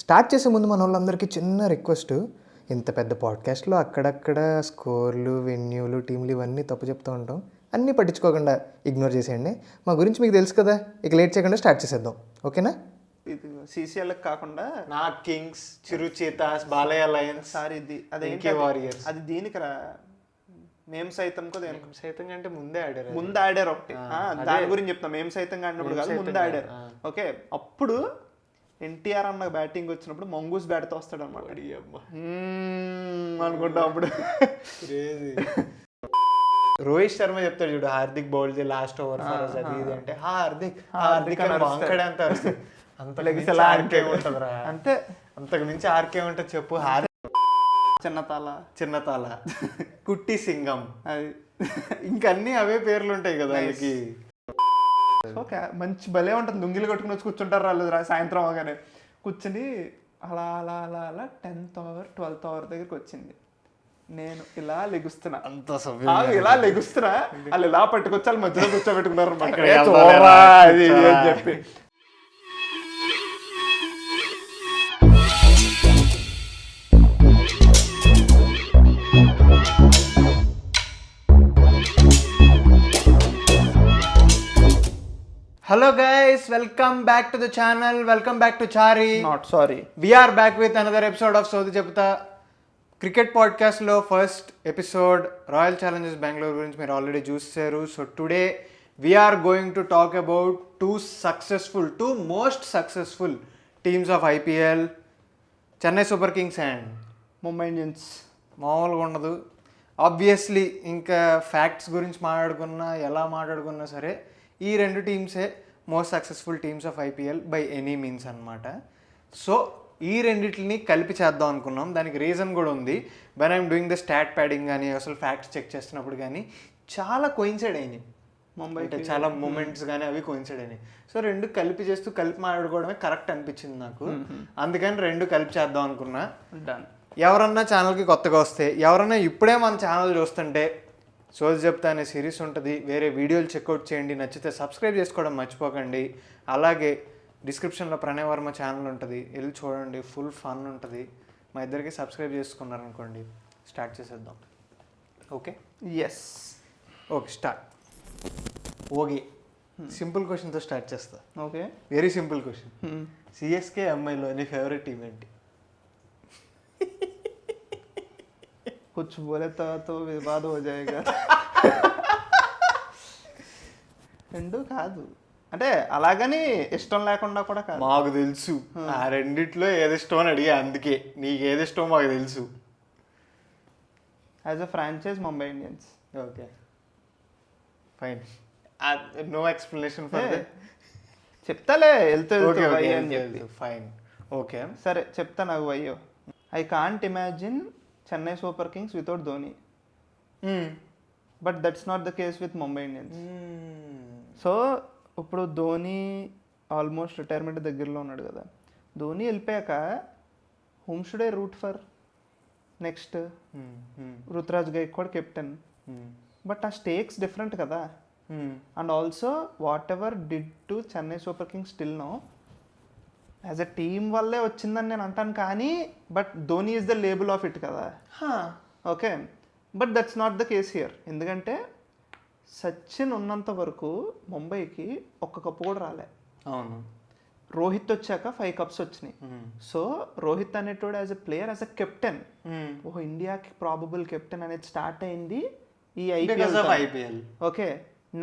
Start చేసే ముందు మన వాళ్ళందరికీ చిన్న రిక్వెస్ట్. ఇంత పెద్ద పాడ్కాస్ట్లో అక్కడక్కడ స్కోర్లు, వెన్యూలు, టీంలు ఇవన్నీ తప్పు చెప్తూ ఉంటాం. అన్నీ పట్టించుకోకుండా ఇగ్నోర్ చేసేయండి. మా గురించి మీకు తెలుసు కదా, ఇక లేట్ చేయకుండా స్టార్ట్ చేసేద్దాం. ఓకేనా? ఇది సీసీఎల్కి కాకుండా నా కింగ్స్, చిరుచేతాస్, బాలయ్య లయన్స్, సార్ ఇది అదే వారియర్స్. అది దీనికి రా మేము సైతం సైతం కంటే ముందే ఆడారు. ముందు ఆడారు ఒకటి, దాని గురించి చెప్తాం. మేము సైతం ఆడినప్పుడు కాదు, ముందు ఆడారు. ఓకే, అప్పుడు ఎన్టీఆర్ అన్న బ్యాటింగ్ వచ్చినప్పుడు మంగూస్ బ్యాట్తో వస్తాడు అనమాట అనుకుంటాం. అప్పుడు రోహిత్ శర్మ చెప్తాడు చూడు, హార్దిక్ బౌల్ చే లాస్ట్ ఓవర్ ఫర్ us అది ఇది అంటే హార్దిక్ అంతే, అంతకు మించి ఆర్కే ఉంటుంది చెప్పు. చిన్నతాల కుట్టి సింగం, అది ఇంకన్నీ అవే పేర్లు ఉంటాయి కదా వాళ్ళకి. ఓకే, మంచి భలే ఉంటుంది. దుంగిలు కొట్టుకుని వచ్చి కూర్చుంటారు వాళ్ళు సాయంత్రం అవగానే. కూర్చుని అలా అలా అలా అలా 10th ఓవర్ 12th ఓవర్ దగ్గరికి వచ్చింది. నేను ఇలా లెగుస్తున్నా, ఇలా లెగుస్తున్నా, వాళ్ళు ఇలా పట్టుకొచ్చి వాళ్ళు మధ్యలో కూర్చోబెట్టుకున్నారు అని చెప్పి. Hello guys, welcome back to the channel. Welcome back to Chari. Not sorry. We are back with another episode of Sodhi Chepta cricket పాడ్కాస్ట్లో first episode royal challengers Bengaluru గురించి మీరు ఆల్రెడీ చూసారు. So today we're going to talk about two most successful teams of IPL, Chennai super kings and Mumbai Indians. మామూలుగా ఉండదు. Obviously ఇంకా facts గురించి మాట్లాడుకున్నా ఎలా మాట్లాడుకున్నా సరే ఈ రెండు టీమ్సే most successful teams of IPL by any means అనమాట. సో ఈ రెండింటిని కలిపి చేద్దాం అనుకున్నాం. దానికి రీజన్ కూడా ఉంది. When I'm doing the stat padding కానీ అసలు ఫ్యాక్ట్స్ చెక్ చేస్తున్నప్పుడు కానీ చాలా కోయిన్సైడ్ అయినాయి. ముంబై అంటే చాలా మూమెంట్స్ కానీ అవి కోయిన్సైడ్ అయినాయి. సో రెండు కలిపి చేస్తూ కలిపి మాట్లాడుకోవడమే కరెక్ట్ అనిపించింది నాకు. అందుకని రెండు కలిపి చేద్దాం అనుకున్నా. ఎవరన్నా ఛానల్కి కొత్తగా వస్తే, ఎవరన్నా ఇప్పుడే మన ఛానల్ చూస్తుంటే సోది చెప్తా అనే సిరీస్ ఉంటుంది, వేరే వీడియోలు చెక్అవుట్ చేయండి. నచ్చితే సబ్స్క్రైబ్ చేసుకోవడం మర్చిపోకండి. అలాగే డిస్క్రిప్షన్లో ప్రణయ్ వర్మ ఛానల్ ఉంటుంది, వెళ్ళి చూడండి, ఫుల్ ఫన్ ఉంటుంది. మా ఇద్దరికి సబ్స్క్రైబ్ చేసుకున్నారనుకోండి, స్టార్ట్ చేసేద్దాం. Okay, yes, okay start. Okay, simple క్వశ్చన్తో స్టార్ట్ చేస్తా. Okay, very simple question. CSK ఎంఐలో నీ ఫేవరెట్ టీం ఏంటి? कुछ बोले तो विवाद हो जाएगा. రెండు కాదు అంటే అలాగని ఇష్టం లేకుండా కూడా కాదు. మాకు తెలుసు ఆ రెండిట్లో ఏది ఇష్టం అని అడిగా, అందుకే నీకు ఏది ఇష్టం మాకు తెలుసు. As a franchise Mumbai Indians. Okay fine, no explanation for చెప్తాలే వెళ్తే అని చెప్పి. ఫైన్, ఓకే సరే చెప్తా. నాకు అయ్యో, I can't imagine Chennai super kings without Dhoni. But that's not the case with Mumbai Indians. So ఇప్పుడు ధోని ఆల్మోస్ట్ రిటైర్మెంట్ దగ్గరలో ఉన్నాడు కదా. ధోని వెళ్ళిపోయాక whom should I root for next? Ruturaj Gaikwad captain. But ఆ స్టేక్స్ డిఫరెంట్ కదా. And also whatever did to Chennai super kings still know as a team వల్లే వచ్చిందని నేను అంటాను, కానీ but Dhoni is the label of it కదా. Okay, but that's not the case here. ఎందుకంటే సచిన్ ఉన్నంత వరకు ముంబైకి ఒక్క కప్పు కూడా రాలే. అవును, రోహిత్ వచ్చాక 5 కప్స్ వచ్చినాయి. సో రోహిత్ అనేటోడు as a player, as a captain, ఓహో ఇండియాకి ప్రాబబుల్ కెప్టెన్ అనేది స్టార్ట్ అయింది ఈ ఐపీఎల్. ఓకే,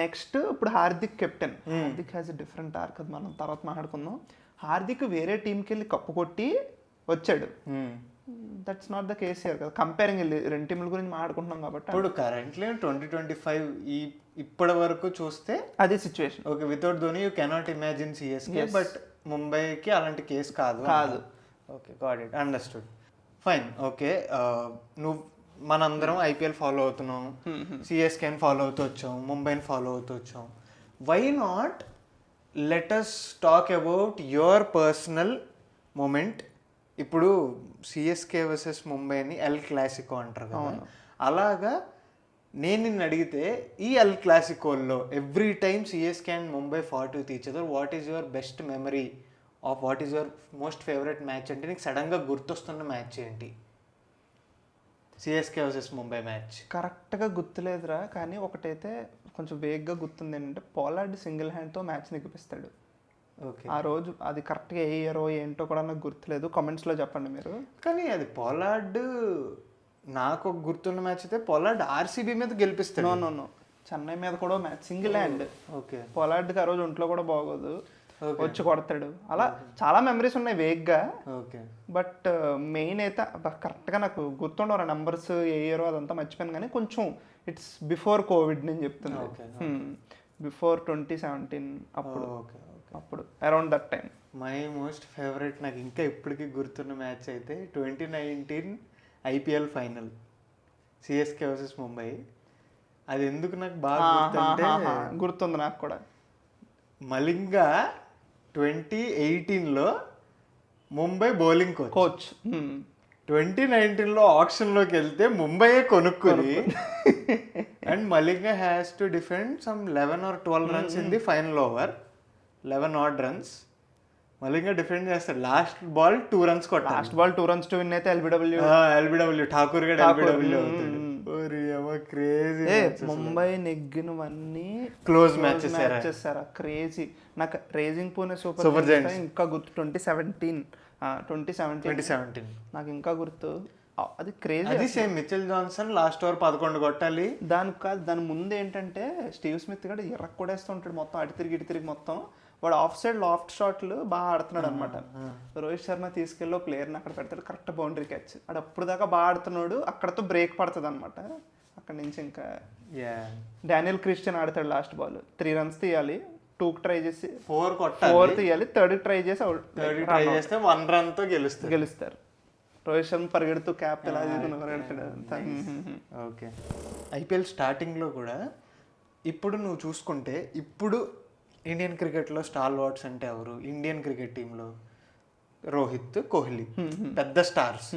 నెక్స్ట్ ఇప్పుడు Hardik captain. Hardik has a different arc, అది మనం తర్వాత మాట్లాడుకుందాం. హార్దిక్ వేరే టీంకి వెళ్ళి కప్పు కొట్టి వచ్చాడు. That's not the case here కదా. కంపేరింగ్ రెండు టీంల గురించి మాట్లాడుకుంటున్నాం కాబట్టి. ఇప్పుడు కరెంట్లీ 2025 ఇప్పటి వరకు చూస్తే అదే situation. Okay, without Dhoni you cannot imagine CSK, but ముంబైకి అలాంటి కేసు కాదు. Okay, got it, understood, fine. Okay, నువ్వు మనందరం ఐపీఎల్ ఫాలో అవుతున్నాం, సిఎస్కేని ఫాలో అవుతూ వచ్చాం, ముంబైని ఫాలో అవుతూ వచ్చాం. Why not let us talk about your personal moment. ఇప్పుడు సిఎస్కే వర్సెస్ ముంబైని ఎల్ క్లాసికో అంటారు కదా, అలాగా నేను నిన్ను అడిగితే ఈ ఎల్ క్లాసికోల్లో every time CSK and Mumbai fought with each other, what is your best memory of what is your most favourite match అంటే నీకు సడన్గా గుర్తొస్తున్న మ్యాచ్ ఏంటి? సిఎస్కే వర్సెస్ ముంబై మ్యాచ్. కరెక్ట్గా గుర్తులేదురా, కానీ ఒకటైతే కొంచెం వేగ్గా గుర్తుంది ఏంటంటే పోలార్డ్ సింగిల్ హ్యాండ్తో మ్యాచ్ నెగ్గిపిస్తాడు. ఓకే, ఆ రోజు అది కరెక్ట్గా ఏ ఇయరో ఏంటో కూడా నాకు గుర్తులేదు, కామెంట్స్లో చెప్పండి మీరు. కానీ అది పోలార్డ్ నాకు ఒక గుర్తున్న మ్యాచ్ అయితే పోలార్డ్ ఆర్సీబీ మీద గెలిపిస్తాడు. నో చెన్నై మీద కూడా మ్యాచ్ సింగిల్ హ్యాండ్. ఓకే, పోలార్డ్కి ఆ రోజు ఒంట్లో కూడా బాగోదు, వచ్చి కొడతాడు. అలా చాలా మెమరీస్ ఉన్నాయి వేగ్గా. ఓకే, బట్ మెయిన్ అయితే కరెక్ట్గా నాకు గుర్తుండవు నెంబర్స్ ఏ ఇయరో అదంతా మర్చిపోయాను, కానీ కొంచెం ఇట్స్ బిఫోర్ కోవిడ్ నేను చెప్తున్నాను. బిఫోర్ 2017 అప్పుడు. అప్పుడు around that time. My most favourite నాకు ఇంకా ఇప్పటికీ గుర్తున్న మ్యాచ్ అయితే 2019 ఐపీఎల్ ఫైనల్ సిఎస్కే వర్సెస్ ముంబై. అది ఎందుకు నాకు బాగా గుర్తుంటే గుర్తుంది నాకు కూడా. మలింగా 2018లో ముంబై బౌలింగ్ కోచ్, 2019లో ఆప్షన్లోకి వెళ్తే ముంబైయే కొనుక్కొని and Malinga has to defend some 11 or 12 runs in the final over. 11 odd runs Malinga defend చేస్తాడు. లాస్ట్ బాల్ 2 runs కొట్టాలి. Last ball 2 runs to win అయితే ఎల్బిడబ్ల్యూ ఠాకూర్ గడ్ ఎల్బిడబ్ల్యూ అవుతాడు. క్రేజీ. ముంబై నెగ్గినవన్నీ క్లోజ్ మ్యాచెస్ చేస్తారా, క్రేజీ. నాకు రేజింగ్ పూణే సూపర్ జైంట్స్ ఇంకా గుర్తు. 2017 నాకు ఇంకా గుర్తు. అది క్రేజీ. అది same Mitchell Johnson last over 11 కొట్టాలి. దానికి కాదు, దాని ముందు ఏంటంటే స్టీవ్ స్మిత్ కూడా ఎర్ర కొడేస్తూ ఉంటాడు మొత్తం, అటు తిరిగి మొత్తం. వాడు ఆఫ్ సైడ్ లాఫ్ట్ షాట్లు బాగా ఆడుతున్నాడు అనమాట. రోహిత్ శర్మ తీసుకెళ్ళి ప్లేయర్ని అక్కడ పెడతాడు, కరెక్ట్ బౌండరీ క్యాచ్. ఆడు అప్పుడు దాకా బాగా ఆడుతున్నాడు, అక్కడతో బ్రేక్ పడుతుంది అనమాట. అక్కడ నుంచి ఇంకా డానియల్ క్రిస్టియన్ ఆడతాడు లాస్ట్ బాల్. 3 runs తీయాలి, 2కి ట్రై చేసి 4 తీయాలి, 3rd ట్రై చేసి 1 run తో గెలుస్తారు. రోహిత్ శర్మ పరిగెడుతూ క్యాప్ ఎలా ఓకే. ఐపీఎల్ స్టార్టింగ్లో కూడా ఇప్పుడు నువ్వు చూసుకుంటే ఇప్పుడు ఇండియన్ క్రికెట్లో స్టార్ వాట్స్ అంటే ఎవరు? ఇండియన్ క్రికెట్ టీంలో రోహిత్, కోహ్లీ పెద్ద స్టార్స్.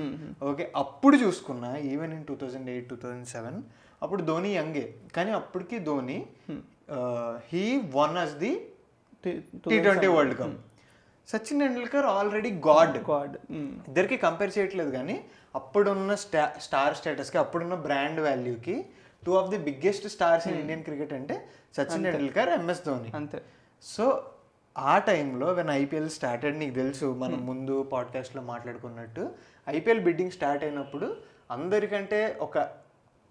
ఓకే, అప్పుడు చూసుకున్నా ఈవెన్ ఇన్ 2008, 2007 అప్పుడు ధోని యంగే, కానీ అప్పటికి Dhoni he won us the T20 world cup. Sachin Tendulkar already god. ఇద్దరికి కంపేర్ చేయట్లేదు, కానీ అప్పుడున్న స్టార్ స్టేటస్కి, అప్పుడున్న బ్రాండ్ వాల్యూకి 2 of the biggest stars in Indian cricket అంటే సచిన్ టెండూల్కర్, ఎంఎస్ ధోని. అంతే. సో ఆ టైంలో వెన్ ఐపీఎల్ స్టార్టెడ్, నీకు తెలుసు మనం ముందు పాడ్కాస్ట్లో మాట్లాడుకున్నట్టు, ఐపీఎల్ బిడ్డింగ్ స్టార్ట్ అయినప్పుడు అందరికంటే ఒక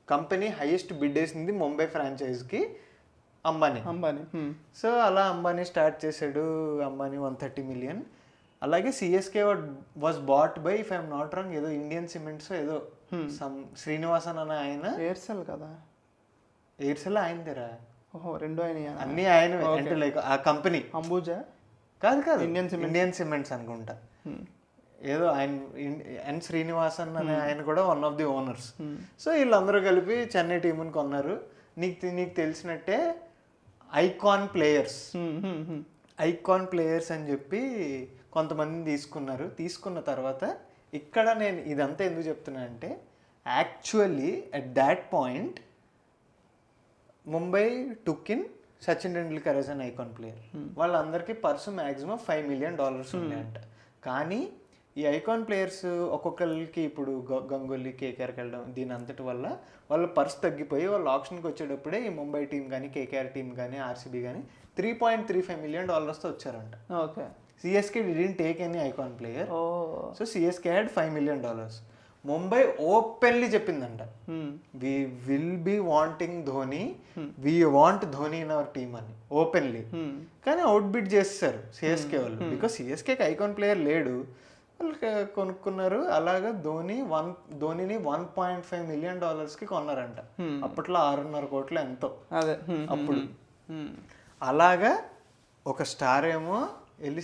కంపెనీ హైయెస్ట్ బిడ్ వేసింది ముంబై ఫ్రాంచైజ్కి అంబానీ. సో అలా అంబానీ స్టార్ట్ చేశాడు. అంబానీ 130 million. అలాగే CSK was bat by, if I'm not wrong, ఏదో ఇండియన్ సిమెంట్స్ ఏదో సమ్ శ్రీనివాసన్ అన్న ఆయన. ఎయిర్సెల్ కదా? ఎయిర్సెల్ ఆయనదేరా? ఓహో, 2 ఆయన అన్ని ఆయన అంటే లైక్ ఆ కంపెనీ అంబూజా కాదు, ఇండియన్ సిమెంట్స్ అనుకుంటా. ఏదో ఆయన అండ్ శ్రీనివాసన్ అనే ఆయన కూడా one of the owners. So వీళ్ళందరూ కలిపి చెన్నై టీముని కొన్నారు. నీకు తెలిసినట్టే ఐకాన్ ప్లేయర్స్ అని చెప్పి కొంతమందిని తీసుకున్న తర్వాత ఇక్కడ నేను ఇదంతా ఎందుకు చెప్తున్నా అంటే, actually at that point Mumbai took in Sachin Tendulkar as an icon player. వాళ్ళందరికీ పర్సు మ్యాక్సిమం $5 million ఉన్నాయంట. కానీ ఈ ఐకాన్ ప్లేయర్స్ ఒక్కొక్కరికి ఇప్పుడు గంగూలీ, కేకేఆర్కి వెళ్ళడం, దీని అంతటి వల్ల వాళ్ళ పర్స్ తగ్గిపోయి వాళ్ళు ఆప్షన్కి వచ్చేటప్పుడే ఈ ముంబై టీం కానీ, కేకేఆర్ టీం కానీ, ఆర్సీబీ కానీ $3.35 million వచ్చారంట. Okay. CSK didn't take any icon player. So CSK had $5 million. Mumbai openly చెప్పిందంట, we will be wanting Dhoni, we want Dhoni in our team అని ఓపెన్లీ. కానీ అవుట్ బిడ్ చేస్తారు సిఎస్కే వాళ్ళు, బికాస్ సిఎస్కేకి ఐకాన్ ప్లేయర్ లేడు. వాళ్ళు కొనుక్కున్నారు. అలాగా ధోనిని $1.5 million కొన్నారంట. అప్పట్లో 6.5 కోట్లు ఎంతో అప్పుడు. అలాగా ఒక స్టార్ ఏమో వెళ్ళి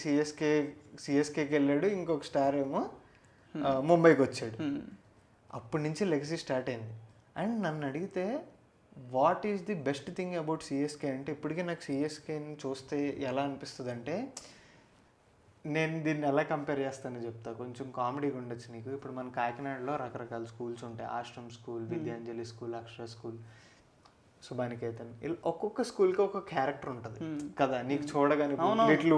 సిఎస్కేకి వెళ్ళాడు, ఇంకొక స్టార్ ఏమో ముంబైకి వచ్చాడు. అప్పటి నుంచి లెగసీ స్టార్ట్ అయింది. అండ్ నన్ను అడిగితే what is the best thing about CSK అంటే, ఇప్పటికీ నాకు సిఎస్కేని చూస్తే ఎలా అనిపిస్తుంది అంటే, నేను దీన్ని ఎలా కంపేర్ చేస్తానో చెప్తా, కొంచెం కామెడీగా ఉండొచ్చు నీకు. ఇప్పుడు మన కాకినాడలో రకరకాల స్కూల్స్ ఉంటాయి. ఆశ్రమ్ స్కూల్, విద్యాంజలి స్కూల్, అక్షర స్కూల్. శుభానికేతన్, ఇలా ఒక్కొక్క స్కూల్కి ఒక్కొక్క క్యారెక్టర్ ఉంటుంది కదా. నీకు చూడగానే లిటిల్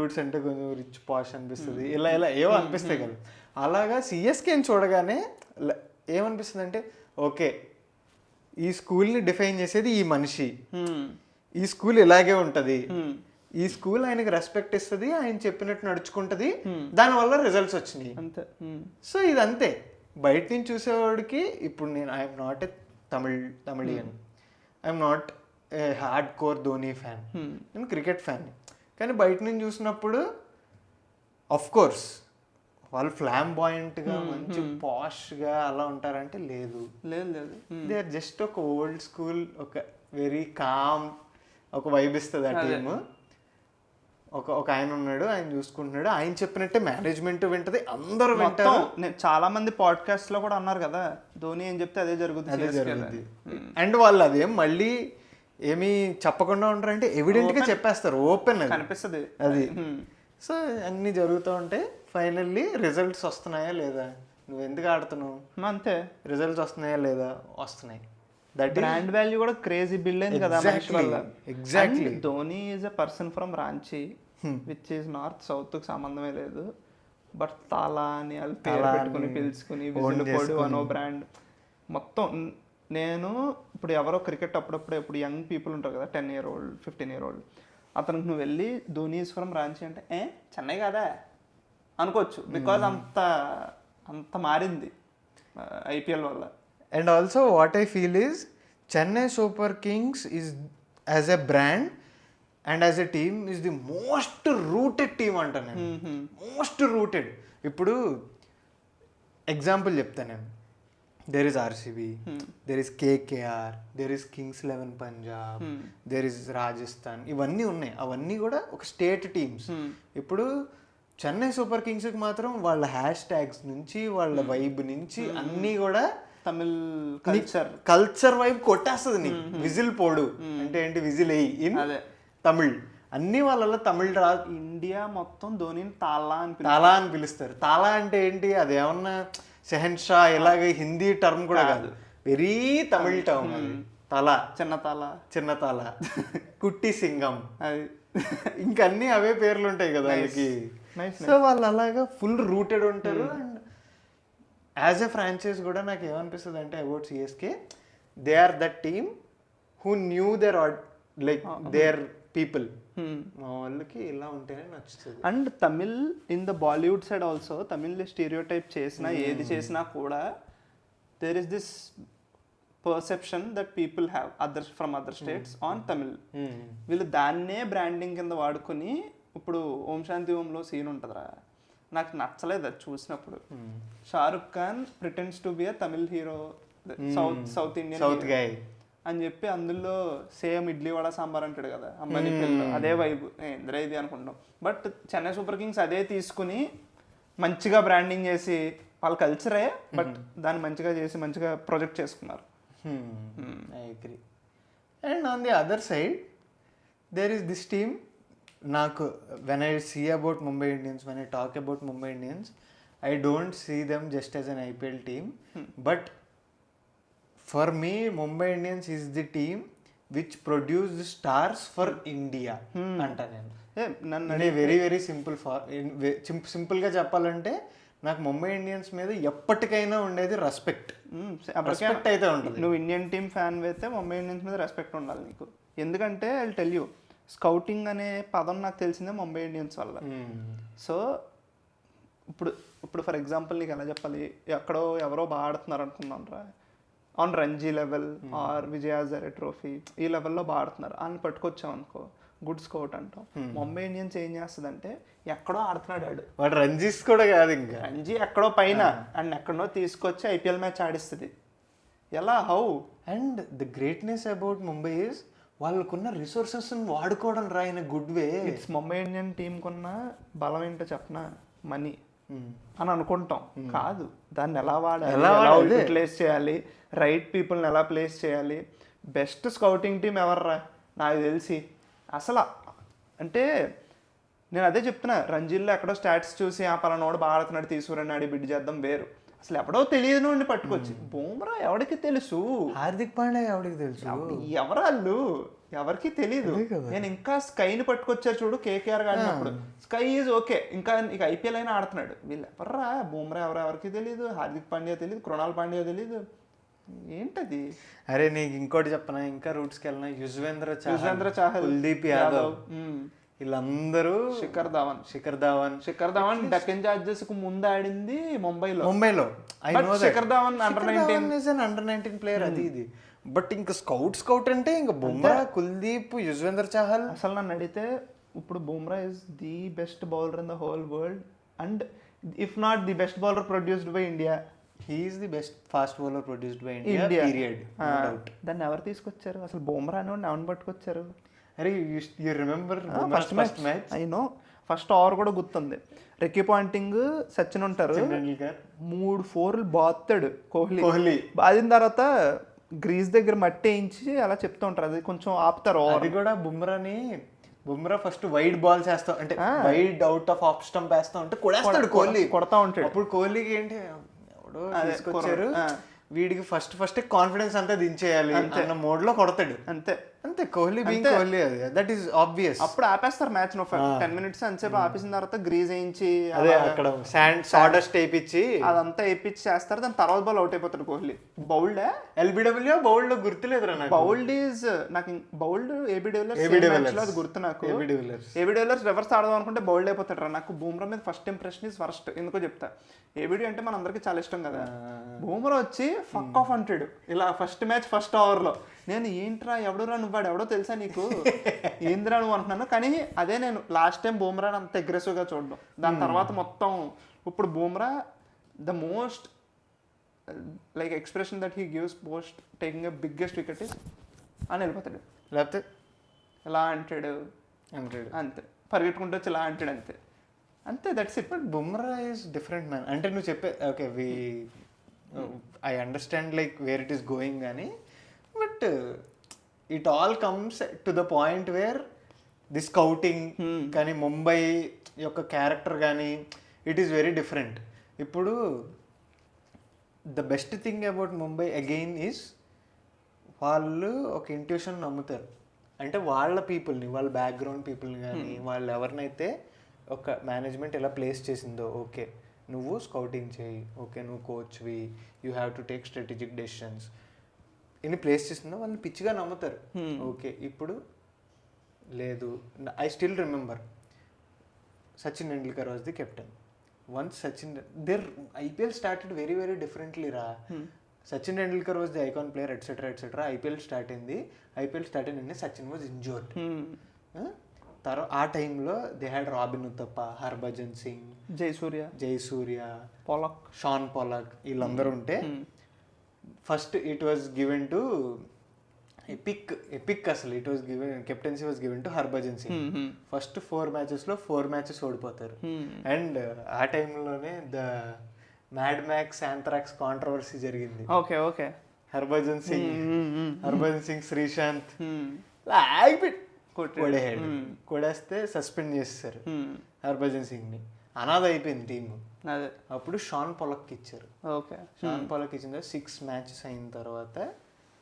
వుడ్స్ అంటే కొంచెం రిచ్ పాష్ అనిపిస్తుంది, ఇలా ఇలా ఏవో అనిపిస్తాయి కదా. అలాగా సిఎస్కేని చూడగానే ఏమనిపిస్తుంది అంటే, ఓకే ఈ స్కూల్ని డిఫైన్ చేసేది ఈ మనిషి, ఈ స్కూల్ ఇలాగే ఉంటుంది, ఈ స్కూల్ ఆయనకి రెస్పెక్ట్ ఇస్తుంది, ఆయన చెప్పినట్టు నడుచుకుంటుంది, దానివల్ల రిజల్ట్స్ వచ్చినాయి అంతే. సో ఇది అంతే. బయట నుంచి చూసేవాడికి ఇప్పుడు నేను I'm not a Tamilian, I'm not a hard core Dhoni fan, నేను క్రికెట్ ఫ్యాన్. కానీ బయట నుంచి చూసినప్పుడు ఆఫ్ కోర్స్ వాళ్ళు ఫ్లాంబాయింట్గా మంచి పాష్గా అలా ఉంటారంటే లేదు, దే ఆర్ జస్ట్ ఒక ఓల్డ్ స్కూల్, ఒక వెరీ కామ్, ఒక వైబ్ ఇస్తుంది ఆ టీమ్. ఒక ఆయన ఉన్నాడు, ఆయన చూసుకుంటున్నాడు, ఆయన చెప్పినట్టే మేనేజ్మెంట్ వింటది, అందరూ వింటారు. చాలా మంది పాడ్కాస్ట్ లో కూడా అన్నారు కదా, ధోని ఏం చెప్తే అదే జరుగుతుంది. అండ్ వాళ్ళు అదేం మళ్ళీ ఏమి చెప్పకుండా ఉంటారంటే ఎవిడెంట్ గా చెప్పేస్తారు, ఓపెన్ కనిపిస్తుంది అది. సో అన్ని జరుగుతూ ఉంటే ఫైనల్లీ రిజల్ట్స్ వస్తున్నాయా లేదా, నువ్వు ఎందుకు ఆడుతున్నావు అంతే, రిజల్ట్స్ వస్తున్నాయా లేదా, వస్తున్నాయి. బ్రాండ్ వాల్యూ కూడా క్రేజీ బిల్డ్ అయింది కదా మనిషి వల్ల. Exactly. Dhoni is a person from Ranchi, which is north south కి సంబంధమే లేదు, బట్ తాలా అని వాళ్ళు పేరు పెట్టుకుని పిలుచుకుని విజులుకోడు అనో బ్రాండ్ మొత్తం. నేను ఇప్పుడు ఎవరో క్రికెట్ అప్పుడప్పుడు ఇప్పుడు యంగ్ పీపుల్ ఉంటారు కదా, 10 year old 15 year old, అతనికి నువ్వు వెళ్ళి ధోని ఈజ్ ఫ్రమ్ రాంచీ అంటే చెన్నై కదా అనుకోవచ్చు, బికాజ్ అంత మారింది ఐపీఎల్ వల్ల. And also what I feel is Chennai Super Kings is as a brand and as a team is the most rooted team అంటా నేను. Most rooted. ఇప్పుడు ఎగ్జాంపుల్ చెప్తాను నేను, there is RCB, there is KKR, there is Kings 11 Punjab, there is Rajasthan, ఇవన్నీ ఉన్నాయి. అవన్నీ కూడా ఒక స్టేట్ టీమ్స్. ఇప్పుడు చెన్నై సూపర్ కింగ్స్కి మాత్రం వాళ్ళ హ్యాష్ ట్యాగ్స్ నుంచి వాళ్ళ వైబ్ నుంచి అన్నీ కూడా తమిళ్ కల్చర్ వైపు కొట్టేస్తుంది నీకు. విజిల్ పోడు అంటే ఏంటి, విజిల్ ఎయ్యి ఇన్ తమిళ్, అన్ని వాళ్ళలో తమిళ్ రా. ఇండియా మొత్తం ధోనిని తాలా అని పిలుస్తారు. తాలా అంటే ఏంటి, అది ఏమన్నా షెహన్ షా ఇలాగ హిందీ టర్మ్ కూడా కాదు, వెరీ తమిళ్ టర్మ్. తల, చిన్న తాల, కుట్టి సింగం, అది ఇంకన్నీ అవే పేర్లు ఉంటాయి కదా వాళ్ళకి. సో వాళ్ళు అలాగా ఫుల్ రూటెడ్ ఉంటారు. అండ్ యాజ్ ఎ ఫ్రాంచైజ్ కూడా నాకు ఏమనిపిస్తుంది అంటే about CSK, they are that team who knew their like their people. మా వాళ్ళకి ఇలా ఉంటేనే నచ్చుతుంది. And Tamil in the Bollywood side also, Tamil stereotype చేసినా ఏది చేసినా కూడా there is this perception that people have others from other states on Tamil. వీళ్ళు దాన్నే బ్రాండింగ్ కింద వాడుకొని, ఇప్పుడు ఓం శాంతి ఓంలో సీన్ ఉంటుందిరా, నాకు నచ్చలేదు అది చూసినప్పుడు. Shahrukh Khan pretends to be a Tamil hero, south Indian అని చెప్పి అందులో సేమ్ ఇడ్లీ వడ సాంబార్ అంటాడు కదా అమ్మాయి పిల్లలు, అదే వైబ్ ఎందరో ఇది అనుకుంటాం. బట్ చెన్నై సూపర్ కింగ్స్ అదే తీసుకుని మంచిగా బ్రాండింగ్ చేసి వాళ్ళ కల్చరే, బట్ దాన్ని మంచిగా చేసి మంచిగా ప్రొజెక్ట్ చేసుకున్నారు. I agree. And on the other side there is this team. నాకు when I see about Mumbai Indians, when I talk about Mumbai Indians, I don't see them just as an IPL team, but for me Mumbai Indians is the team which produced stars for India anta nenu very very simple ga cheppalante నాకు Mumbai Indians మీద ఎప్పటికైనా ఉండేది respect అయితే ఉంటుంది. నువ్వు Indian team fan అయితే Mumbai Indians మీద respect ఉండాలి నీకు. ఎందుకంటే ఐ టెల్ యూ, స్కౌటింగ్ అనే పదం నాకు తెలిసిందే ముంబై ఇండియన్స్ వల్ల. సో ఇప్పుడు ఫర్ ఎగ్జాంపుల్ నీకు ఎలా చెప్పాలి, ఎక్కడో ఎవరో బాగా ఆడుతున్నారు అనుకున్నాను రా, on Ranji level or Vijay Hazare trophy ఈ లెవెల్లో బాగా ఆడుతున్నారు, అని పట్టుకొచ్చాం అనుకో గుడ్ స్కౌట్ అంటాం. ముంబై ఇండియన్స్ ఏం చేస్తుందంటే ఎక్కడో ఆడుతున్నాడు వాడు రంజీస్ కూడా కాదు, ఇంకా రంజీ ఎక్కడో పైన అండ్ ఎక్కడో తీసుకొచ్చి ఐపీఎల్ మ్యాచ్ ఆడిస్తుంది. ఎలా, how? And the greatness about Mumbai is వాళ్ళకున్న రిసోర్సెస్ వాడుకోవడం రా in good way. It's Mumbai Indian టీంకున్న బలం ఏంటో చెప్పనా, మనీ అని అనుకుంటాం. కాదు, దాన్ని ఎలా వాడాలి, ఎలా యూటిలైజ్ చేయాలి, రైట్ పీపుల్ని ఎలా ప్లేస్ చేయాలి. బెస్ట్ స్కౌటింగ్ టీం ఎవర్రా నాకు తెలిసి అసలు. అంటే నేను అదే చెప్తున్నా, రంజీల్లో ఎక్కడో స్టాట్స్ చూసి ఆ పలానోడు బాగా ఆడుతున్నాడు తీసుకురండి ఆడి బిడ్ చేద్దాం వేరు. అసలు ఎవడో తెలియదు నుండి పట్టుకొచ్చి బూమ్రా ఎవరికి తెలుసు, హార్దిక్ పాండ్యా ఎవరికి తెలుసు, ఎవరాళ్ళు ఎవరికి తెలియదు. నేను ఇంకా స్కైని పట్టుకొచ్చారు చూడు కేకేఆర్ ఆడినప్పుడు, స్కై ఈజ్ ఓకే, ఇంకా ఇక ఐపీఎల్ అయినా ఆడుతున్నాడు. వీళ్ళు ఎవర్రా బూమ్రా ఎవరికి తెలియదు, హార్దిక్ పాండ్యా తెలియదు, కృణాల్ పాండ్యా తెలియదు, ఏంటది. అరే నీకు ఇంకోటి చెప్పనా, ఇంకా రూట్స్కి వెళ్ళినా యుజ్వేంద్ర చాహల్, కుల్దీప్ యాదవ్, వీళ్ళందరూ, శిఖర్ ధావన్ డెక్కన్ చార్జర్స్ కు ముందు ఆడింది ముంబైలో. శిఖర్ ధావన్ అండర్ 19 ప్లేయర్ అది ఇది. బట్ ఇంకా స్కౌట్ అంటే ఇంకా బుమ్రా, కుల్దీప్, యుజ్వేంద్ర చాహల్. అసలు నన్ను అడిగితే ఇప్పుడు Bumrah is the best bowler in the whole world, and if not the best bowler produced by India. He's the best fast bowler produced by India period. దాన్ని ఎవరు తీసుకొచ్చారు అసలు? బుమ్రా అని ఎవరిని పట్టుకొచ్చారు? అరే you remember first match? I know, first over కూడా గుర్తుంది. రెక్కీ పాయింటింగ్ సచిన్ ఉంటారు, 3 4 బాతాడు కోహ్లీ. బాదిన తర్వాత గ్రీజ్ దగ్గర మట్టి వేయించి అలా చెప్తూ ఉంటారు, అది కొంచెం ఆపుతారు. అది కూడా బుమ్రా ఫస్ట్ వైడ్ బాల్స్ వేస్తా అంటే wide out of off stump వేస్తా ఉంటే కోహ్లీ కొడతా ఉంటాడు. అప్పుడు కోహ్లీకి ఏంటి ఎవడో తీసుకొచ్చారు, వీడికి ఫస్ట్ కాన్ఫిడెన్స్ అంతా దించేయాలి అన్న మోడ్ లో కొడతాడు. అంతే కోహ్లీ బీయింగ్ కోహ్లీ, అది దట్ ఈస్ ఆబ్వియస్. అప్పుడు ఆపేస్తారు మ్యాచ్ 10 minutes అంతసేపు ఆపేసిన తర్వాత గ్రీజ్ వేయించి అదే అక్కడ సాడస్ట్ వేయించి అదంతా వేయించి చేస్తారు. దాని తర్వాత బాల్ అవుట్ అయిపోతాడు కోహ్లీ. బౌల్డ్ ఎల్బిడబ్ల్యూ బౌల్డ్ గుర్తులేదురా నాకు. బౌల్డ్ ఈజ్ నాకు బౌల్డ్ ఏబిడివిలియర్స్ అది గుర్తు నాకు. ఏబిడివిలియర్స్ రివర్స్ ఆడదాం అనుకుంటే బౌల్డ్ అయిపోతాడు రా. నాకు బూమ్రా మీద ఫస్ట్ ఇంప్రెషన్ ఇస్ వర్స్ట్. ఎందుకో చెప్తా, ఏబిడి అంటే మన అందరికి చాలా ఇష్టం కదా. బూమ్రా వచ్చి ఫక్ ఆఫ్ అంటాడు ఇలా ఫస్ట్ మ్యాచ్ ఫస్ట్ ఓవర్ లో. నేను ఏంట్రా ఎవడురా నువ్వాడు ఎవడో తెలుసా నీకు, ఏంద్రా నువ్వు అంటున్నాను. కానీ అదే నేను లాస్ట్ టైం బూమ్రా అంత అగ్రెసివ్ గా చూడడం. దాని తర్వాత మొత్తం ఇప్పుడు Bumrah the most like expression that he gives post taking a biggest wicket అని వెళ్ళిపోతాడు, లేకపోతే ఎలా అంటాడు అంతే, పరిగెట్టుకుంటూ వచ్చి ఇలా అంటాడు అంతే that's it. But Bumrah is different man. అంటే నువ్వు చెప్పే okay I understand like where it is going కానీ, but it all comes to the point where the scouting కానీ ముంబై యొక్క క్యారెక్టర్ కానీ ఇట్ ఈస్ వెరీ డిఫరెంట్. ఇప్పుడు the best thing about Mumbai again is వాళ్ళు ఒక ఇంట్యూషన్ నమ్ముతారు. అంటే వాళ్ళ పీపుల్ని, వాళ్ళ బ్యాక్గ్రౌండ్ పీపుల్ని కానీ వాళ్ళు ఎవరినైతే ఒక మేనేజ్మెంట్ ఎలా ప్లేస్ చేసిందో, ఓకే నువ్వు స్కౌటింగ్ చేయి, ఓకే నువ్వు కోచ్వి, you have to take strategic decisions ఇన్ని ప్లేస్ చేసిందో వాళ్ళని పిచ్చిగా నమ్ముతారు. ఓకే ఇప్పుడు లేదు, I still remember Sachin Tendulkar was the captain. Once Sachin there IPL started very very differently రా. Sachin Tendulkar was the icon player etcetera. IPL start అయింది, సచిన్ వాజ్ ఇంజూర్డ్. తర్వాత ఆ టైంలో they had Robin Uthappa, Harbhajan Singh, Jayasuriya, Shaun Pollock వీళ్ళందరూ ఉంటే first it was given to epic అసలు it was given captaincy was given to Harbhajan Singh. First 4 matches ఓడిపోతారు. And ఆ టైంలోనే the Mad max anthrax controversy జరిగింది. హర్భజన్ సింగ్ శ్రీశాంత్ కొడేస్తే సస్పెండ్ చేస్తారు హర్భజన్ సింగ్ ని. అనాథ అయిపోయింది టీమ్. అప్పుడు షాన్ పొలక్ ఇచ్చారు. షాన్ పొలక్ ఇచ్చిన 6 matches అయిన తర్వాత